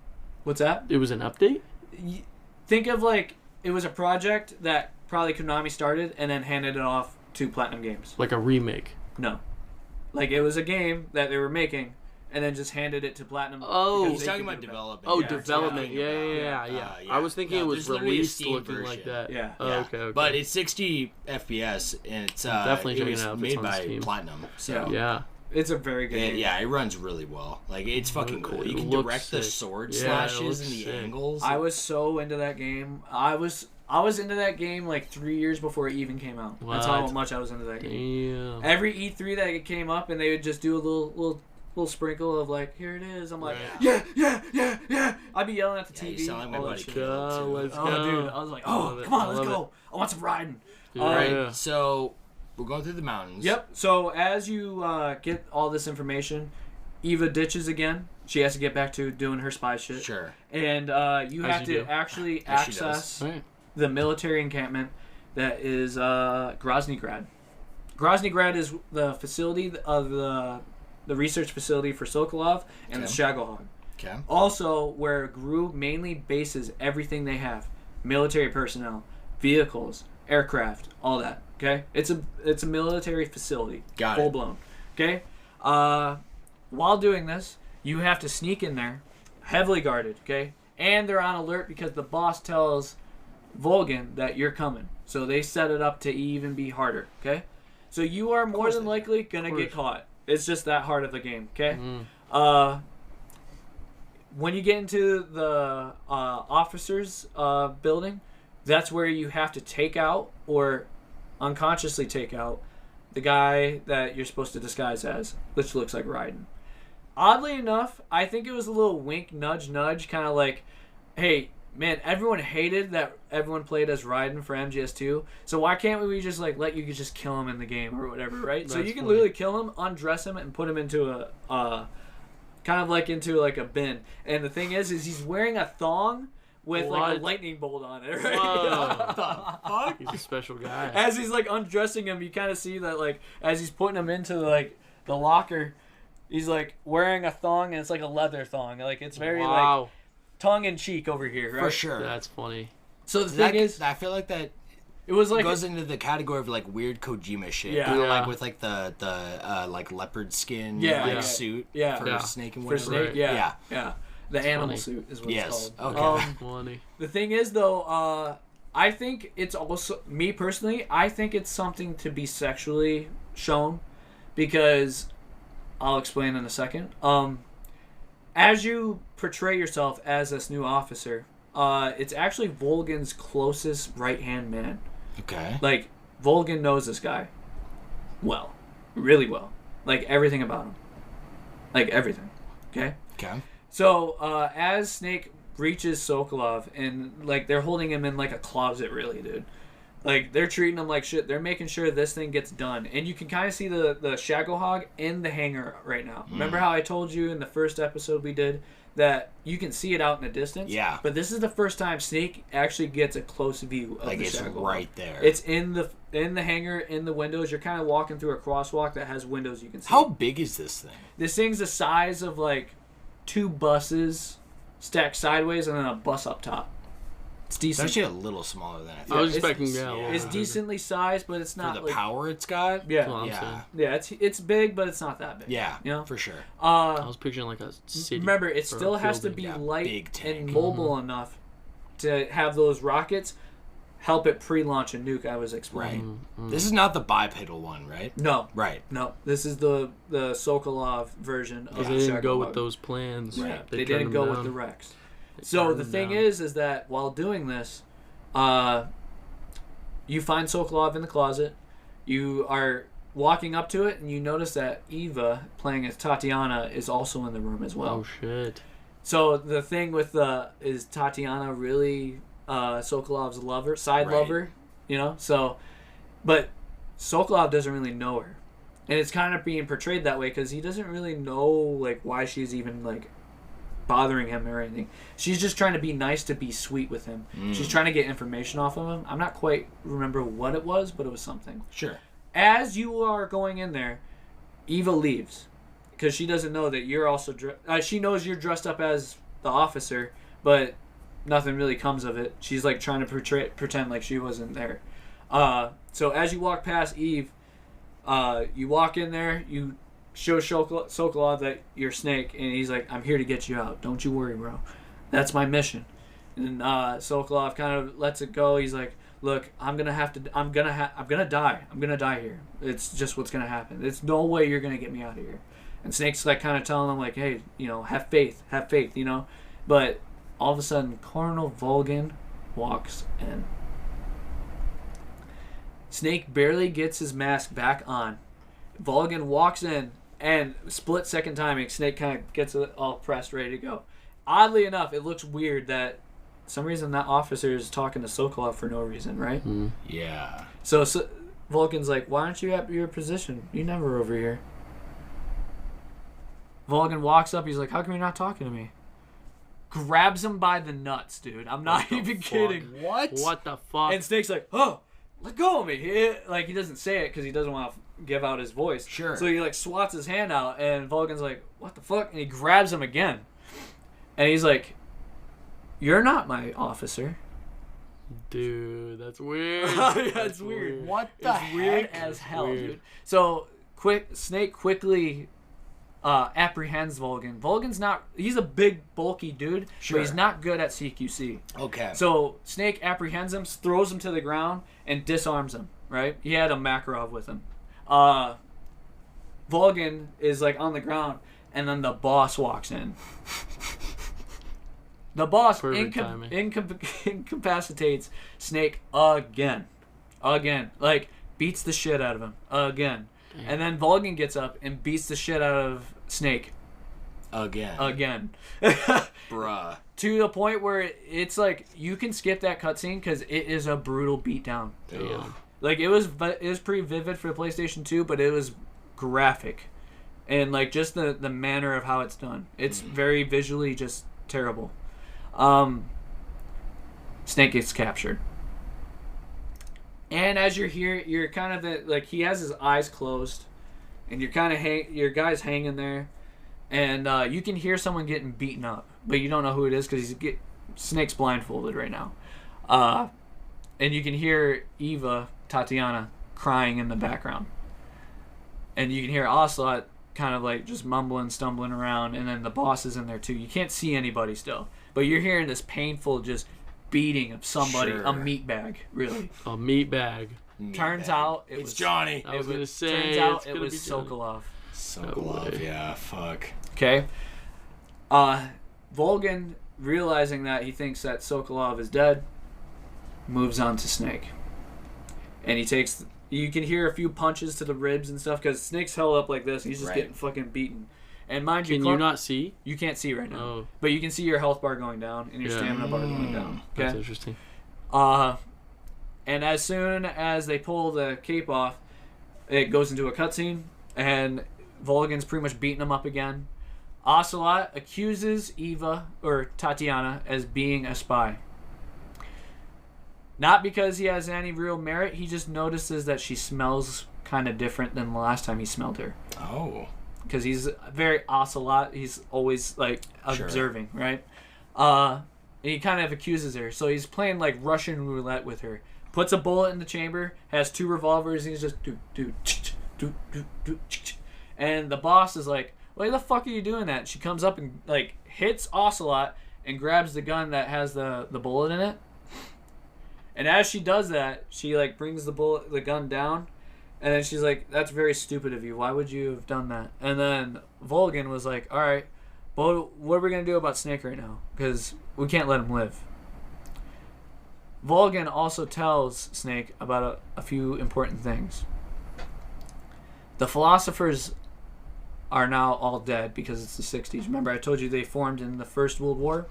Speaker 3: What's that?
Speaker 1: It was an update?
Speaker 3: Think of like it was a project that probably Konami started and then handed it off to Platinum Games.
Speaker 1: Like a remake?
Speaker 3: No, like it was a game that they were making and then just handed it to Platinum.
Speaker 1: Oh.
Speaker 3: because
Speaker 2: He's
Speaker 3: they
Speaker 2: talking
Speaker 3: could
Speaker 2: about
Speaker 3: do it better.
Speaker 2: development.
Speaker 1: Oh,
Speaker 3: Yeah,
Speaker 1: development.
Speaker 2: talking
Speaker 1: Yeah,
Speaker 2: about-
Speaker 1: yeah.
Speaker 2: yeah.
Speaker 1: I was thinking
Speaker 2: No,
Speaker 1: it was
Speaker 2: there's literally a
Speaker 1: released
Speaker 2: Steam
Speaker 1: looking like
Speaker 2: version.
Speaker 1: that.
Speaker 3: Yeah.
Speaker 1: Oh,
Speaker 2: Yeah.
Speaker 1: okay.
Speaker 2: But it's 60 FPS and it's
Speaker 1: Definitely
Speaker 2: it
Speaker 1: checking
Speaker 2: was
Speaker 1: it out if
Speaker 2: made
Speaker 1: it's on
Speaker 2: by
Speaker 1: Steam.
Speaker 2: Platinum. So
Speaker 1: Yeah.
Speaker 3: It's a very good game.
Speaker 2: Yeah, it runs really well. Like, it's fucking cool. You can direct the sword slashes and the angles.
Speaker 3: I was so into that game. I was into that game like 3 years before it even came out. What? That's how much I was into that game.
Speaker 1: Damn.
Speaker 3: Every E3 that it came up, and they would just do a little sprinkle of like, here it is. I'm like, yeah. I'd be yelling at the TV.
Speaker 2: You sound like my buddy.
Speaker 1: Let's go.
Speaker 3: Dude. I was like, come on, let's go. I want some riding.
Speaker 1: All
Speaker 2: right, so we're going through the mountains.
Speaker 3: Yep. So as you get all this information, Eva ditches again. She has to get back to doing her spy shit.
Speaker 2: Sure.
Speaker 3: And you have to actually access the military encampment that is Groznygrad. Groznygrad is the facility of the research facility for Sokolov and the Shagohog.
Speaker 2: Okay.
Speaker 3: Also, where GRU mainly bases everything they have: military personnel, vehicles, aircraft, all that. Okay, it's a military facility.
Speaker 2: Got it.
Speaker 3: Full blown. Okay. While doing this, you have to sneak in there, heavily guarded. Okay, and they're on alert because the boss tells Volgin that you're coming, so they set it up to even be harder. Okay, so you are more than likely gonna get caught. It's just that hard of a game. Okay. When you get into the officers' building, that's where you have to take out or unconsciously take out the guy that you're supposed to disguise as, which looks like Raiden. Oddly enough, I think it was a little wink, nudge, kind of like, hey, man, everyone hated that everyone played as Raiden for MGS2, so why can't we just like let you just kill him in the game or whatever, right? So you can literally kill him, undress him, and put him into a kind of like into like a bin. And the thing is he's wearing a thong with like a lightning bolt on it, right?
Speaker 1: What the fuck? He's a special guy.
Speaker 3: As he's like undressing him, you kind of see that like as he's putting him into like the locker, he's like wearing a thong, and it's like a leather thong. Like it's very like tongue in cheek over here, right?
Speaker 2: For sure.
Speaker 1: That's funny.
Speaker 3: So the thing is,
Speaker 2: I feel like that
Speaker 3: it was like
Speaker 2: goes into the category of like weird Kojima shit. Yeah. Like with like the like leopard skin suit for Snake and whatever.
Speaker 3: For Snake, yeah. The animal suit is what it's called.
Speaker 2: Okay.
Speaker 1: Funny.
Speaker 3: The thing is, though, I think it's also, me personally, I think it's something to be sexually shown, because I'll explain in a second. As you portray yourself as this new officer, it's actually Volgin's closest right-hand man.
Speaker 2: Okay.
Speaker 3: Like, Volgin knows this guy well. Really well. Like, everything about him. Like, everything. Okay?
Speaker 2: Okay.
Speaker 3: So, as Snake reaches Sokolov, and, like, they're holding him in, like, a closet, really, dude. Like, they're treating him like shit. They're making sure this thing gets done. And you can kind of see the Shagohog in the hangar right now. Remember how I told you in the first episode we did that you can see it out in the distance?
Speaker 2: Yeah.
Speaker 3: But this is the first time Snake actually gets a close view of the Shagohog.
Speaker 2: It's right there.
Speaker 3: It's in the hangar, in the windows. You're kind of walking through a crosswalk that has windows you can see.
Speaker 2: How big is this thing?
Speaker 3: This thing's the size of, like, 2 buses stacked sideways and then a bus up top. It's decent.
Speaker 2: It's actually a little smaller than I thought.
Speaker 1: I was expecting
Speaker 3: It's decently sized, but it's not
Speaker 2: for the
Speaker 3: like,
Speaker 2: power it's got.
Speaker 3: Yeah. It's big, but it's not that big.
Speaker 2: Yeah,
Speaker 3: you know,
Speaker 2: for sure.
Speaker 1: I was picturing like a city.
Speaker 3: Remember, it still has to be light and mobile enough to have those rockets help it pre-launch a nuke. I was explaining.
Speaker 2: Right. This is not the bipedal one, right?
Speaker 3: No.
Speaker 2: Right.
Speaker 3: No. This is the Sokolov version of the
Speaker 1: They didn't go with
Speaker 3: Shagohog.
Speaker 1: those plans.
Speaker 3: Right. They didn't go with the Rex. So the thing is that while doing this, you find Sokolov in the closet. You are walking up to it, and you notice that Eva, playing as Tatiana, is also in the room as well.
Speaker 1: Oh shit!
Speaker 3: So the thing with is Tatiana really Sokolov's lover, you know? So, but Sokolov doesn't really know her, and it's kind of being portrayed that way because he doesn't really know like why she's even like bothering him or anything. She's just trying to be nice, to be sweet with him. She's trying to get information off of him. I'm not quite remember what it was, but it was something.
Speaker 2: Sure.
Speaker 3: As you are going in there, Eva leaves because she doesn't know that you're also she knows you're dressed up as the officer, but nothing really comes of it. She's like trying to pretend like she wasn't there. So as you walk past Eve, you walk in there, you show Sokolov that you're Snake, and he's like, I'm here to get you out. Don't you worry, bro. That's my mission. And Sokolov kind of lets it go. He's like, look, I'm gonna die here. It's just what's gonna happen. There's no way you're gonna get me out of here. And Snake's like kind of telling him like, hey, have faith, But all of a sudden, Colonel Vulcan walks in. Snake barely gets his mask back on. Vulcan walks in, and split second timing, Snake kind of gets it all pressed, ready to go. Oddly enough, it looks weird that some reason that officer is talking to Sokolov for no reason, right?
Speaker 1: Mm.
Speaker 2: Yeah.
Speaker 3: So Vulcan's like, why aren't you at your position? You never over here. Vulcan walks up, he's like, how come you're not talking to me? Grabs him by the nuts, dude. I'm not even kidding.
Speaker 2: What?
Speaker 1: What the fuck?
Speaker 3: And Snake's like, oh, let go of me. He doesn't say it because he doesn't want to give out his voice.
Speaker 2: Sure.
Speaker 3: So he like swats his hand out, and Vulcan's like, what the fuck? And he grabs him again. And he's like, you're not my officer.
Speaker 1: Dude, that's weird.
Speaker 3: That's weird.
Speaker 2: What the
Speaker 3: It's
Speaker 2: heck?
Speaker 3: weird as hell, dude. So Snake quickly apprehends Vulcan. Vulcan's he's a big, bulky dude,
Speaker 2: Sure.
Speaker 3: but he's not good at CQC.
Speaker 2: Okay.
Speaker 3: So Snake apprehends him, throws him to the ground, and disarms him, right? He had a Makarov with him. Vulcan is like on the ground, and then the boss walks in. The boss incapacitates Snake again. Like, beats the shit out of him again. Damn. And then Vulcan gets up and beats the shit out of Snake. Again.
Speaker 2: Bruh.
Speaker 3: To the point where it's like, you can skip that cutscene because it is a brutal beatdown.
Speaker 2: Damn.
Speaker 3: Like, it was pretty vivid for the PlayStation 2, but it was graphic. And, like, just the manner of how it's done. It's very visually just terrible. Snake gets captured. And as you're here, you're kind of like, he has his eyes closed, and you're kind of your guy's hanging there, and you can hear someone getting beaten up, but you don't know who it is because Snake's blindfolded right now. And you can hear Tatiana crying in the background, and you can hear Ocelot kind of like just mumbling, stumbling around, and then the boss is in there too. You can't see anybody still, but you're hearing this painful just beating of somebody,
Speaker 2: Sure.
Speaker 3: a meat bag, really.
Speaker 1: A meat bag.
Speaker 3: Turns out it
Speaker 2: it's
Speaker 3: was
Speaker 2: Johnny.
Speaker 1: I was gonna say.
Speaker 3: Turns out
Speaker 1: it's
Speaker 3: it
Speaker 1: gonna
Speaker 3: was
Speaker 1: be Johnny.
Speaker 3: Sokolov.
Speaker 2: Sokolov, yeah, fuck.
Speaker 3: Okay. Vulcan, realizing that he thinks that Sokolov is dead, moves on to Snake, and he takes. You can hear a few punches to the ribs and stuff because Snake's held up like this. He's just getting fucking beaten. And mind you,
Speaker 1: Can you not see?
Speaker 3: You can't see right now.
Speaker 1: Oh.
Speaker 3: But you can see your health bar going down and your stamina bar going down. Okay?
Speaker 1: That's interesting.
Speaker 3: And as soon as they pull the cape off, it goes into a cutscene, and Vulcan's pretty much beating him up again. Ocelot accuses Tatiana as being a spy. Not because he has any real merit, he just notices that she smells kind of different than the last time he smelled her.
Speaker 2: Oh.
Speaker 3: Because he's very Ocelot. He's always, like, observing, right? And he kind of accuses her. So he's playing, like, Russian roulette with her. Puts a bullet in the chamber, has two revolvers, and he's just do. And the boss is like, why the fuck are you doing that? And she comes up and, like, hits Ocelot and grabs the gun that has the bullet in it. And as she does that, she, like, brings the gun down. And then she's like, that's very stupid of you. Why would you have done that? And then Vulcan was like, all right, but what are we going to do about Snake right now? Because we can't let him live. Vulcan also tells Snake about a few important things. The philosophers are now all dead because it's the 60s. Remember, I told you they formed in the First World War?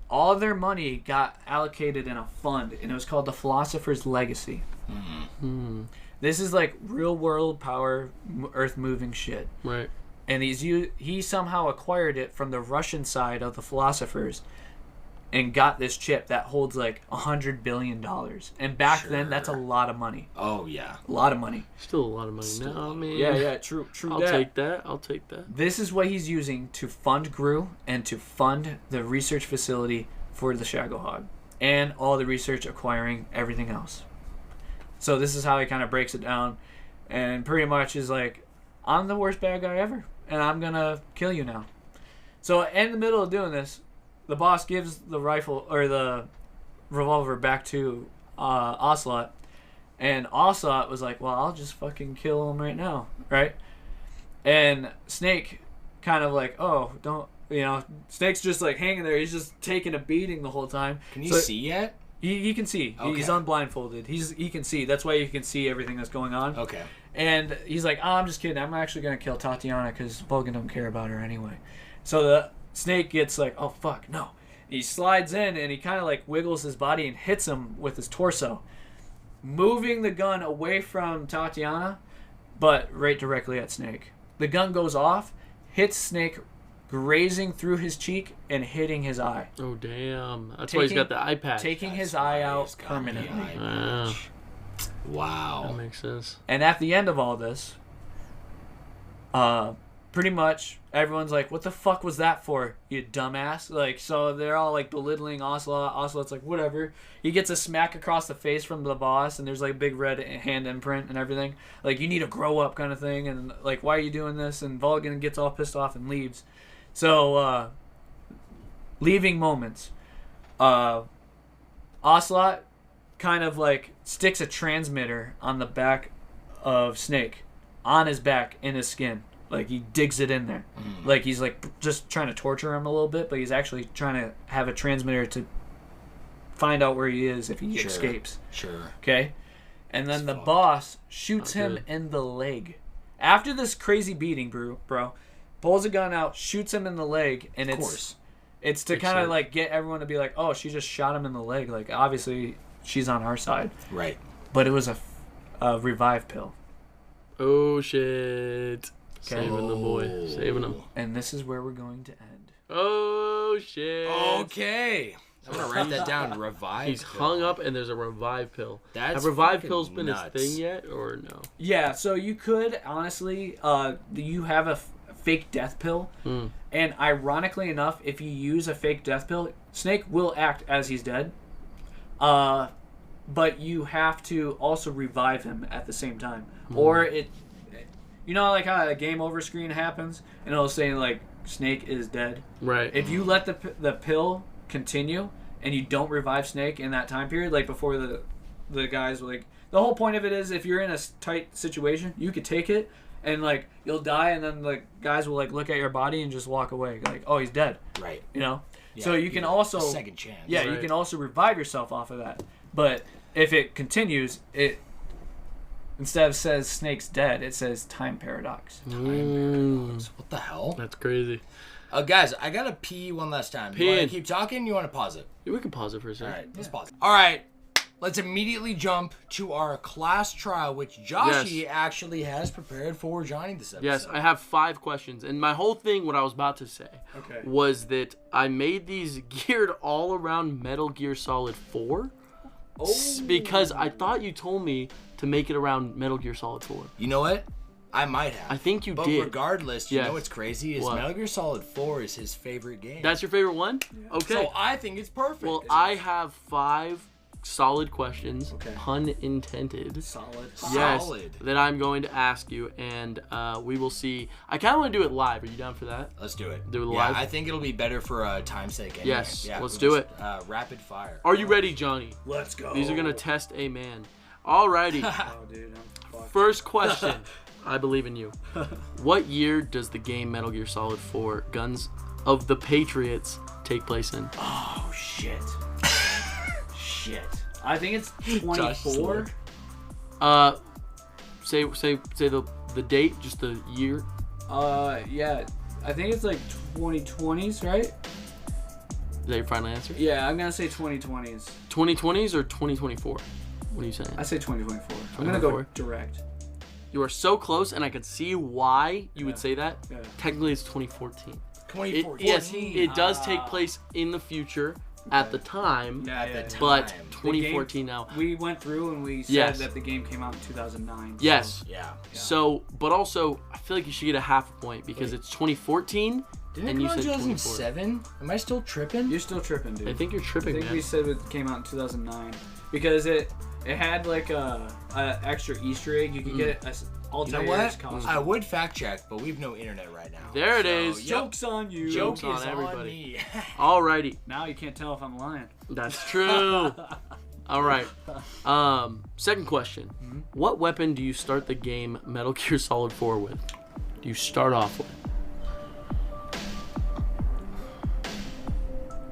Speaker 3: All of their money got allocated in a fund, and it was called the Philosopher's Legacy.
Speaker 1: Mm-hmm.
Speaker 3: This is like real world power, earth moving shit.
Speaker 1: Right.
Speaker 3: And he somehow acquired it from the Russian side of the philosophers and got this chip that holds like $100 billion. And back then, that's a lot of money.
Speaker 2: Oh, yeah.
Speaker 3: A lot of money.
Speaker 1: Still a lot of money now, man.
Speaker 3: Yeah, true.
Speaker 1: I'll take that.
Speaker 3: This is what he's using to fund GRU and to fund the research facility for the Shagohog. And all the research acquiring everything else. So this is how he kind of breaks it down, and pretty much is like, I'm the worst bad guy ever, and I'm gonna kill you now. So in the middle of doing this, the boss gives the rifle or the revolver back to Ocelot. And Ocelot was like, well, I'll just fucking kill him right now, right? And Snake kind of like, oh, don't, Snake's just like hanging there. He's just taking a beating the whole time.
Speaker 2: Can you see yet?
Speaker 3: He can see. Okay. He's unblindfolded. He can see. That's why you can see everything that's going on.
Speaker 2: Okay.
Speaker 3: And he's like, oh, I'm just kidding. I'm actually going to kill Tatiana because Vulcan don't care about her anyway. So the Snake gets like, oh, fuck, no. He slides in and he kind of like wiggles his body and hits him with his torso, moving the gun away from Tatiana, but right directly at Snake. The gun goes off, hits Snake, grazing through his cheek and hitting his eye.
Speaker 1: Oh, damn. That's why he's got the eye patch.
Speaker 3: Taking his eye out permanently.
Speaker 2: Wow.
Speaker 1: That makes sense.
Speaker 3: And at the end of all this, pretty much everyone's like, what the fuck was that for, you dumbass? Like, so they're all like belittling Ocelot. Ocelot's like, whatever. He gets a smack across the face from the boss, and there's like a big red hand imprint and everything. Like, you need to grow up kind of thing, and like, why are you doing this? And Vulcan gets all pissed off and leaves. So, leaving moments. Ocelot kind of like sticks a transmitter on the back of Snake, on his back, in his skin. Like, he digs it in there. Like, he's like just trying to torture him a little bit, but he's actually trying to have a transmitter to find out where he is if he escapes.
Speaker 2: Sure.
Speaker 3: Okay? And then the boss shoots him in the leg. After this crazy beating, bro, pulls a gun out, shoots him in the leg, and it's to kind of like get everyone to be like, oh, she just shot him in the leg. Like, obviously, she's on our side.
Speaker 2: Right.
Speaker 3: But it was a revive pill.
Speaker 1: Oh, shit.
Speaker 3: Okay.
Speaker 1: Saving the boy. Saving him.
Speaker 3: And this is where we're going to end.
Speaker 1: Oh, shit.
Speaker 2: Okay. I'm going to write that down. Revive
Speaker 1: He's
Speaker 2: pill.
Speaker 1: hung up and there's a revive pill.
Speaker 2: Have
Speaker 1: revive pills been
Speaker 2: nuts.
Speaker 1: his thing yet or no?
Speaker 3: Yeah, so you could, honestly, you have a fake death pill. And ironically enough, if you use a fake death pill, Snake will act as he's dead. But you have to also revive him at the same time. Or it... You know, like how a game over screen happens, and it'll say like Snake is dead.
Speaker 1: Right.
Speaker 3: If you let the pill continue and you don't revive Snake in that time period, like before the guys like the whole point of it is if you're in a tight situation, you could take it and like you'll die, and then like guys will like look at your body and just walk away, like, oh, he's dead.
Speaker 2: Right.
Speaker 3: You know.
Speaker 2: Yeah,
Speaker 3: so you can also
Speaker 2: second chance.
Speaker 3: Yeah, you can also revive yourself off of that. But if it continues, it. Instead of says Snake's dead, it says time paradox.
Speaker 2: Time paradox. What the hell?
Speaker 1: That's crazy.
Speaker 2: Guys, I gotta pee one last time. You want to keep talking? You want to pause it?
Speaker 1: Yeah, we can pause it for a second.
Speaker 2: All right, let's pause it. All right, let's immediately jump to our class trial, which Joshi actually has prepared for Johnny this episode.
Speaker 1: Yes, I have 5 questions. And my whole thing, what I was about to say, was that I made these geared all around Metal Gear Solid 4. Because I thought you told me to make it around Metal Gear Solid 4.
Speaker 2: You know what? I might have.
Speaker 1: I think you did.
Speaker 2: But regardless, you know what's crazy is Metal Gear Solid 4 is his favorite game.
Speaker 1: That's your favorite one? Yeah. Okay.
Speaker 2: So I think it's perfect.
Speaker 1: Well, I have 5 solid questions, pun intended.
Speaker 3: Solid.
Speaker 1: Yes,
Speaker 2: solid.
Speaker 1: That I'm going to ask you, and we will see. I kind of want to do it live. Are you down for that?
Speaker 2: Let's do it.
Speaker 1: Do it live?
Speaker 2: Yeah, I think it'll be better for time's sake anyway.
Speaker 1: Yes,
Speaker 2: yeah,
Speaker 1: let's do it.
Speaker 2: Rapid fire.
Speaker 1: Are you ready, Johnny?
Speaker 3: Let's go.
Speaker 1: These are going to test a man. Alrighty.
Speaker 3: Oh, dude, I'm fucked.
Speaker 1: First question. I believe in you. What year does the game Metal Gear Solid 4 Guns of the Patriots take place in?
Speaker 3: Oh, shit. Shit. I think it's 24.
Speaker 1: Say the date, just the year.
Speaker 3: Yeah. I think it's like 2020s, right?
Speaker 1: Is that your final answer?
Speaker 3: Yeah, I'm gonna say 2020s.
Speaker 1: 2020s or 2024? What are you saying?
Speaker 3: I say 2024. I'm gonna go direct.
Speaker 1: You are so close, and I could see why you would say that.
Speaker 3: Yeah.
Speaker 1: Technically, it's 2014.
Speaker 2: 2014.
Speaker 1: Yes, it does take place in the future at the time.
Speaker 2: Yeah, at the time.
Speaker 1: But 2014 now.
Speaker 3: We went through and we said that the game came out in 2009.
Speaker 1: Yes.
Speaker 2: So, yeah.
Speaker 1: So, but also, I feel like you should get a half a point because it's 2014.
Speaker 2: Didn't
Speaker 1: and
Speaker 2: it
Speaker 1: you
Speaker 2: come out
Speaker 1: said
Speaker 2: in 2007? Am I still tripping?
Speaker 3: You're still tripping, dude.
Speaker 1: I think you're tripping,
Speaker 3: I think we said it came out in 2009 because it had like a extra Easter egg. You could get an Altair's costume.
Speaker 2: I would fact check, but we've no internet right now.
Speaker 1: There it is.
Speaker 3: Joke's on you.
Speaker 1: Joke's
Speaker 2: Joke
Speaker 1: on
Speaker 2: is
Speaker 1: everybody.
Speaker 2: on me.
Speaker 1: Alrighty.
Speaker 3: Now you can't tell if I'm lying.
Speaker 1: That's true. All right. Second question. Mm-hmm. What weapon do you start the game Metal Gear Solid 4 with? Do you start off with?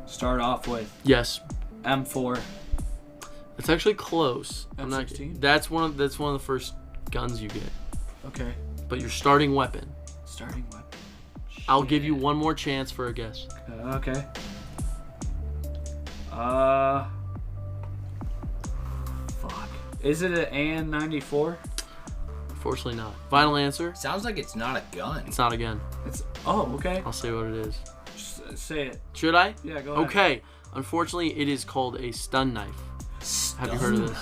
Speaker 3: Start off with.
Speaker 1: Yes.
Speaker 3: M4.
Speaker 1: It's actually close.
Speaker 3: M16?
Speaker 1: That's one of the first guns you get.
Speaker 3: Okay.
Speaker 1: But your starting weapon.
Speaker 3: Starting weapon.
Speaker 1: I'll give you one more chance for a guess.
Speaker 3: Okay. Fuck. Is it an AN-94?
Speaker 1: Unfortunately not. Final answer?
Speaker 2: Sounds like it's not a gun.
Speaker 1: It's not a gun.
Speaker 3: Okay.
Speaker 1: I'll say what it is.
Speaker 3: Just say it.
Speaker 1: Should I?
Speaker 3: Yeah, go ahead.
Speaker 1: Okay. Unfortunately, it is called a stun knife. Have you heard of this?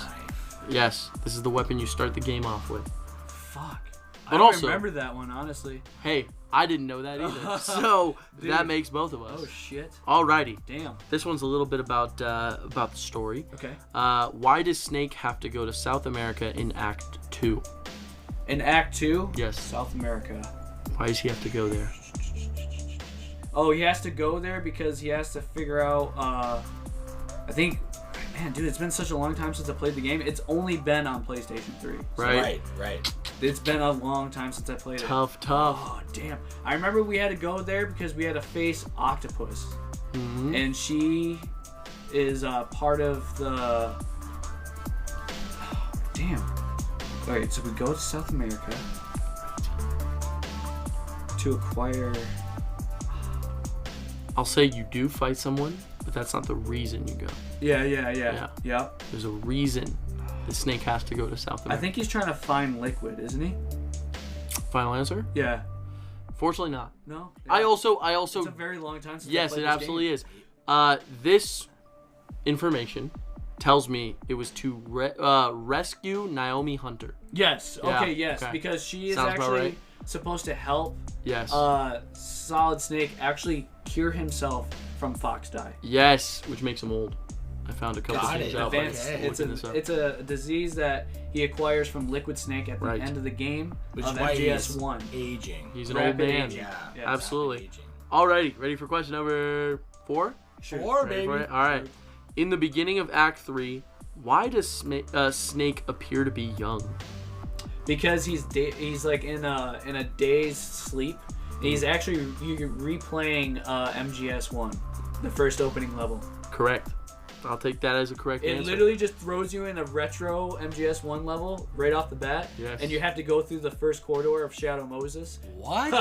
Speaker 1: Yes. This is the weapon you start the game off with.
Speaker 3: Fuck.
Speaker 1: But
Speaker 3: I don't
Speaker 1: also,
Speaker 3: remember that one, honestly.
Speaker 1: Hey, I didn't know that either. So
Speaker 3: Dude.
Speaker 1: that makes both of us.
Speaker 3: Oh shit.
Speaker 1: Alrighty.
Speaker 3: Damn.
Speaker 1: This one's a little bit about the story.
Speaker 3: Okay.
Speaker 1: Why does Snake have to go to South America in Act 2?
Speaker 3: In Act 2?
Speaker 1: Yes.
Speaker 3: South America.
Speaker 1: Why does he have to go there?
Speaker 3: Oh, he has to go there because he has to figure out, I think, man, dude, it's been such a long time since I played the game. It's only been on PlayStation 3. So
Speaker 1: Right.
Speaker 3: It's been a long time since I played it.
Speaker 1: Tough.
Speaker 3: Oh, damn. I remember we had to go there because we had to face Octopus.
Speaker 1: Mm-hmm.
Speaker 3: And she is part of the... Oh, damn. Alright, so we go to South America to acquire...
Speaker 1: I'll say you do fight someone, but that's not the reason you go.
Speaker 3: Yeah.
Speaker 1: There's a reason the Snake has to go to South America.
Speaker 3: I think he's trying to find Liquid, isn't he?
Speaker 1: Final answer?
Speaker 3: Yeah.
Speaker 1: Fortunately not.
Speaker 3: No?
Speaker 1: I
Speaker 3: Yeah.
Speaker 1: also.
Speaker 3: It's a very long time since I
Speaker 1: Yes,
Speaker 3: played
Speaker 1: it
Speaker 3: this
Speaker 1: absolutely
Speaker 3: game.
Speaker 1: is. This information tells me it was to rescue Naomi Hunter.
Speaker 3: Yes.
Speaker 1: Yeah,
Speaker 3: Okay, yes.
Speaker 1: okay.
Speaker 3: Because she is
Speaker 1: Sounds about
Speaker 3: actually
Speaker 1: right.
Speaker 3: supposed to help
Speaker 1: Yes.
Speaker 3: Solid Snake actually cure himself from Fox Die.
Speaker 1: Yes, which makes him old. I found a couple
Speaker 2: Got
Speaker 1: things
Speaker 2: it.
Speaker 1: out. by
Speaker 3: Advanced,
Speaker 2: Okay.
Speaker 3: it's
Speaker 1: looking this up.
Speaker 3: a disease that he acquires from Liquid Snake at the
Speaker 1: Right.
Speaker 3: end of the game
Speaker 2: Which
Speaker 3: of
Speaker 2: is why
Speaker 3: MGS1.
Speaker 2: he's aging.
Speaker 1: He's an
Speaker 3: Rapid
Speaker 1: old man.
Speaker 3: aging.
Speaker 2: Yeah.
Speaker 1: Absolutely.
Speaker 2: Aging.
Speaker 1: Alrighty, ready for question number 4?
Speaker 3: Sure.
Speaker 2: Four,
Speaker 1: Ready
Speaker 2: baby.
Speaker 1: for it? All right. In the beginning of Act 3, why does Snake appear to be young?
Speaker 3: Because he's like in a dazed sleep. He's actually replaying MGS1, the first opening level.
Speaker 1: Correct. I'll take that as a correct
Speaker 3: It
Speaker 1: answer.
Speaker 3: literally just throws you in a retro MGS1 level right off the bat.
Speaker 1: Yes.
Speaker 3: And you have to go through the first corridor of Shadow Moses.
Speaker 2: What?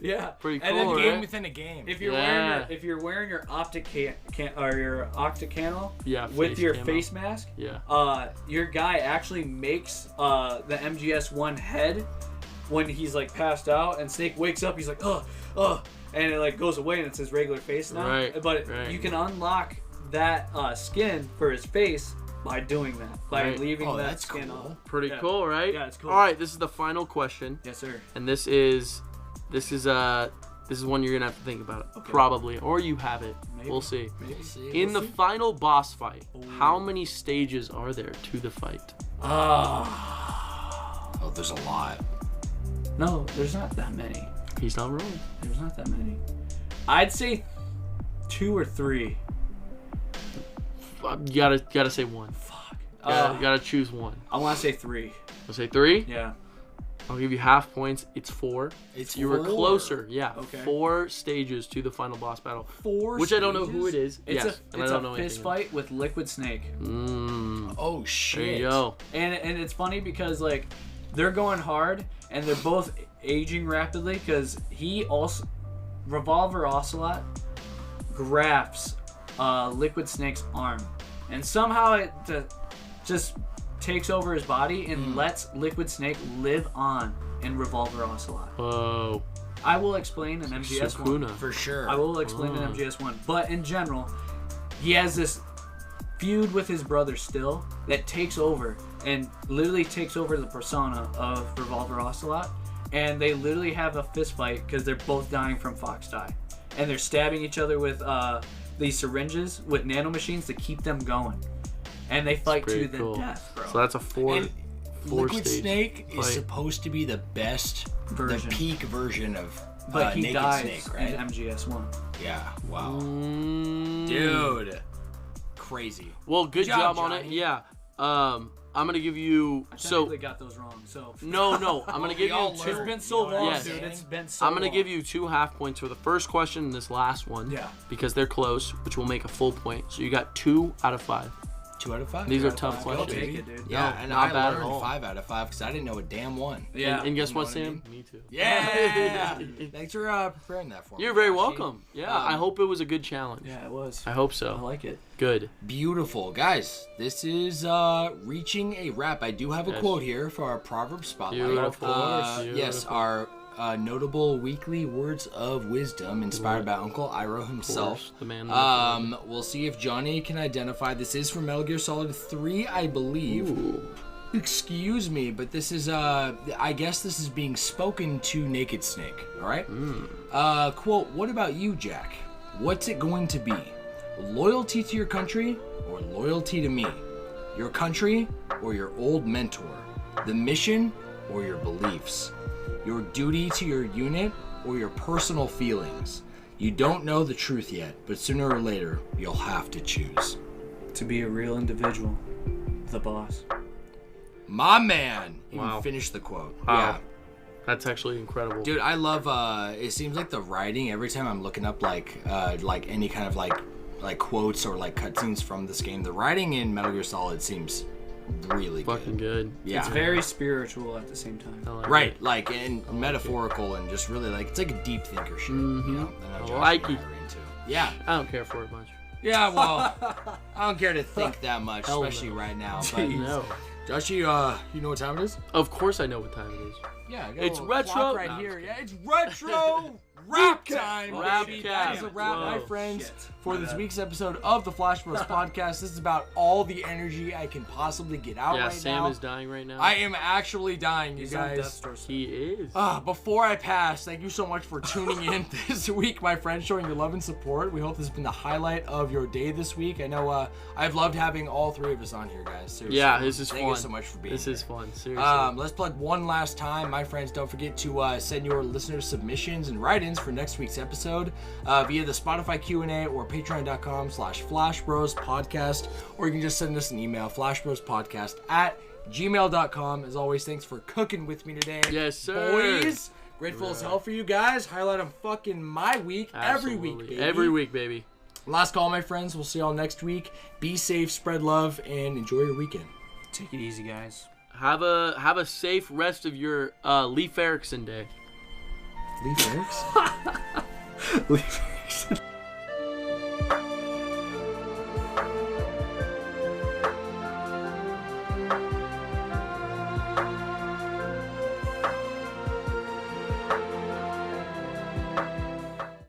Speaker 3: Yeah.
Speaker 1: Pretty
Speaker 3: And
Speaker 1: cool,
Speaker 3: then
Speaker 1: right?
Speaker 2: Game within a game.
Speaker 3: If you're
Speaker 1: Yeah.
Speaker 3: wearing your octacanal
Speaker 1: Yeah,
Speaker 3: with
Speaker 1: face
Speaker 3: your
Speaker 1: camo.
Speaker 3: face mask,
Speaker 1: Yeah.
Speaker 3: your guy actually makes the MGS1 head when he's like passed out, and Snake wakes up. He's like, and it like goes away, and it's his regular face now.
Speaker 1: Right,
Speaker 3: But
Speaker 1: right.
Speaker 3: you can unlock that skin for his face by doing that, by
Speaker 1: Right.
Speaker 3: leaving that
Speaker 2: that's
Speaker 3: skin
Speaker 2: cool.
Speaker 3: off.
Speaker 1: Pretty
Speaker 3: Yeah.
Speaker 1: cool, right?
Speaker 3: Yeah, it's cool.
Speaker 1: All right, this is the final question,
Speaker 3: Yes, sir.
Speaker 1: and this is one you're gonna have to think about,
Speaker 3: Okay.
Speaker 1: probably, or you have it.
Speaker 3: Maybe.
Speaker 1: We'll see.
Speaker 2: We'll see.
Speaker 1: In the
Speaker 2: We'll see.
Speaker 1: final boss fight,
Speaker 3: Ooh.
Speaker 1: how many stages are there to the fight?
Speaker 2: Oh, there's a lot.
Speaker 3: No, there's not that many.
Speaker 1: He's not wrong.
Speaker 3: There's not that many. I'd say 2 or 3.
Speaker 1: You gotta say one.
Speaker 3: Fuck.
Speaker 1: You gotta choose one.
Speaker 3: I want to say 3.
Speaker 1: I'll say 3.
Speaker 3: Yeah.
Speaker 1: I'll give you half points. It's 4.
Speaker 2: It's
Speaker 1: You were
Speaker 2: 4.
Speaker 1: closer. Yeah.
Speaker 3: Okay.
Speaker 1: 4 stages to the final boss battle.
Speaker 3: 4
Speaker 1: Which I don't know who it is.
Speaker 3: It's
Speaker 1: Yes, and I
Speaker 3: a
Speaker 1: don't know
Speaker 3: fist
Speaker 1: anything.
Speaker 3: fight with Liquid Snake.
Speaker 2: Oh shit.
Speaker 1: There you go.
Speaker 3: And it's funny because like they're going hard and they're both aging rapidly because he also Revolver Ocelot grabs Liquid Snake's arm and somehow it just takes over his body and lets Liquid Snake live on in Revolver Ocelot.
Speaker 1: Whoa.
Speaker 3: I will explain in MGS1.
Speaker 1: Sukuna.
Speaker 2: For sure.
Speaker 3: I will explain in MGS1. But in general, he has this feud with his brother still that takes over and literally takes over the persona of Revolver Ocelot. And they literally have a fist fight because they're both dying from Fox Die. And they're stabbing each other with these syringes with nanomachines to keep them going. And they fight to
Speaker 1: Pretty
Speaker 3: the
Speaker 1: cool.
Speaker 3: death, bro.
Speaker 1: So that's a 4
Speaker 2: And Liquid
Speaker 1: stage
Speaker 2: Snake
Speaker 1: fight.
Speaker 2: is supposed to be the best,
Speaker 3: Version.
Speaker 2: the peak version of
Speaker 3: But he
Speaker 2: Naked
Speaker 3: dies
Speaker 2: Snake, right?
Speaker 3: in MGS1.
Speaker 2: Yeah. Wow.
Speaker 1: Mm.
Speaker 2: Dude. crazy.
Speaker 1: Well, good job on it.
Speaker 2: Johnny.
Speaker 1: Yeah. I'm gonna give you.
Speaker 3: I
Speaker 1: So
Speaker 3: technically got those wrong. So
Speaker 1: no. I'm gonna give you two.
Speaker 3: it's been so long,
Speaker 1: Yes.
Speaker 3: dude. It's been so.
Speaker 1: I'm gonna
Speaker 3: long.
Speaker 1: give you 2 half points for the first question and this last one.
Speaker 2: Yeah.
Speaker 1: Because they're close, which will make a full point. So you got 2 out of 5.
Speaker 2: 2 out of 5.
Speaker 1: These are tough
Speaker 3: I'll
Speaker 1: questions.
Speaker 3: take it, dude.
Speaker 2: Yeah,
Speaker 1: No,
Speaker 2: and
Speaker 1: not
Speaker 2: I
Speaker 1: bad at
Speaker 2: learned
Speaker 1: all.
Speaker 2: 5 out of 5 because I didn't know a damn one.
Speaker 3: Yeah.
Speaker 1: And guess
Speaker 2: You know
Speaker 1: what,
Speaker 2: what I
Speaker 1: Sam?
Speaker 2: mean?
Speaker 1: Me too.
Speaker 2: Yeah. Thanks for preparing that for me.
Speaker 1: You're very
Speaker 2: Joshi.
Speaker 1: welcome. Yeah, I hope it was a good challenge.
Speaker 3: Yeah, it was.
Speaker 1: I hope
Speaker 3: I
Speaker 1: so.
Speaker 3: like it.
Speaker 1: Good.
Speaker 2: Beautiful. Guys, this is reaching a wrap. I do have a
Speaker 1: Yes.
Speaker 2: quote here for our Proverb Spotlight.
Speaker 1: Beautiful.
Speaker 2: Yes,
Speaker 1: Beautiful.
Speaker 2: our notable weekly words of wisdom inspired by Uncle Iroh himself.
Speaker 1: Course, the man.
Speaker 2: We'll see if Johnny can identify. This is from Metal Gear Solid 3, I believe.
Speaker 1: Ooh.
Speaker 2: Excuse me, but this is I guess this is being spoken to Naked Snake. All right. Quote: What about you, Jack? What's it going to be? Loyalty to your country or loyalty to me? Your country or your old mentor? The mission or your beliefs? Your duty to your unit or your personal feelings? You don't know the truth yet, but sooner or later, you'll have to choose.
Speaker 3: To be a real individual, the boss.
Speaker 2: My man! You
Speaker 1: Wow.
Speaker 2: finished the quote.
Speaker 1: Wow.
Speaker 2: Yeah.
Speaker 1: That's actually incredible.
Speaker 2: Dude, I love, it seems like the writing, every time I'm looking up, like any kind of, like quotes or, like, cutscenes from this game, the writing in Metal Gear Solid seems really
Speaker 1: Fucking good.
Speaker 2: Yeah.
Speaker 3: It's very spiritual at the same time.
Speaker 1: I like
Speaker 2: Right,
Speaker 1: it.
Speaker 2: like, and metaphorical and just really, like, it's like a deep thinker shit, you know?
Speaker 1: I
Speaker 2: Josh
Speaker 1: like
Speaker 2: and
Speaker 1: it.
Speaker 2: are into. Yeah.
Speaker 1: I don't care for it much.
Speaker 2: Yeah, well, I don't care to think that much,
Speaker 1: Hell no.
Speaker 2: especially right now. But,
Speaker 1: No.
Speaker 2: Joshi, you know what time it is?
Speaker 1: Of course I know what time it is.
Speaker 2: Yeah, I got
Speaker 1: It's
Speaker 2: a little
Speaker 1: retro-
Speaker 2: clock right
Speaker 1: No, I'm
Speaker 2: here.
Speaker 1: just
Speaker 2: Yeah, it's retro rap time.
Speaker 1: Rap
Speaker 2: baby.
Speaker 1: cap.
Speaker 2: That is a wrap, my
Speaker 1: Whoa.
Speaker 2: friends,
Speaker 3: Shit.
Speaker 2: for this week's episode of the Flash Bros podcast. This is about all the energy I can possibly get out
Speaker 1: Yeah,
Speaker 2: right
Speaker 1: Sam
Speaker 2: now.
Speaker 1: is dying right now.
Speaker 2: I am actually dying, you
Speaker 3: He's on
Speaker 2: guys.
Speaker 3: death's door.
Speaker 1: He is.
Speaker 2: Before I pass, thank you so much for tuning in this week, my friends, showing your love and support. We hope this has been the highlight of your day this week. I know I've loved having all 3 of us on here, guys. Seriously.
Speaker 1: Yeah, this is
Speaker 2: Thank
Speaker 1: fun.
Speaker 2: you so much for being
Speaker 1: This
Speaker 2: here.
Speaker 1: is fun. Seriously.
Speaker 2: Let's plug one last time. My friends, don't forget to send your listener submissions and write-ins for next week's episode via the Spotify Q&A or patreon.com/flashbrospodcast, or you can just send us an email, flashbrospodcast@gmail.com. As always, thanks for cooking with me today.
Speaker 1: Yes, sir.
Speaker 2: Boys, grateful as hell for you guys. Highlight of fucking my week every week,
Speaker 1: Absolutely.
Speaker 2: baby.
Speaker 1: Every week, baby.
Speaker 2: Last call, my friends. We'll see y'all next week. Be safe, spread love, and enjoy your weekend.
Speaker 3: Take it easy, guys.
Speaker 1: Have a safe rest of your Leif Erikson day.
Speaker 2: Leave Eric's.
Speaker 3: Leave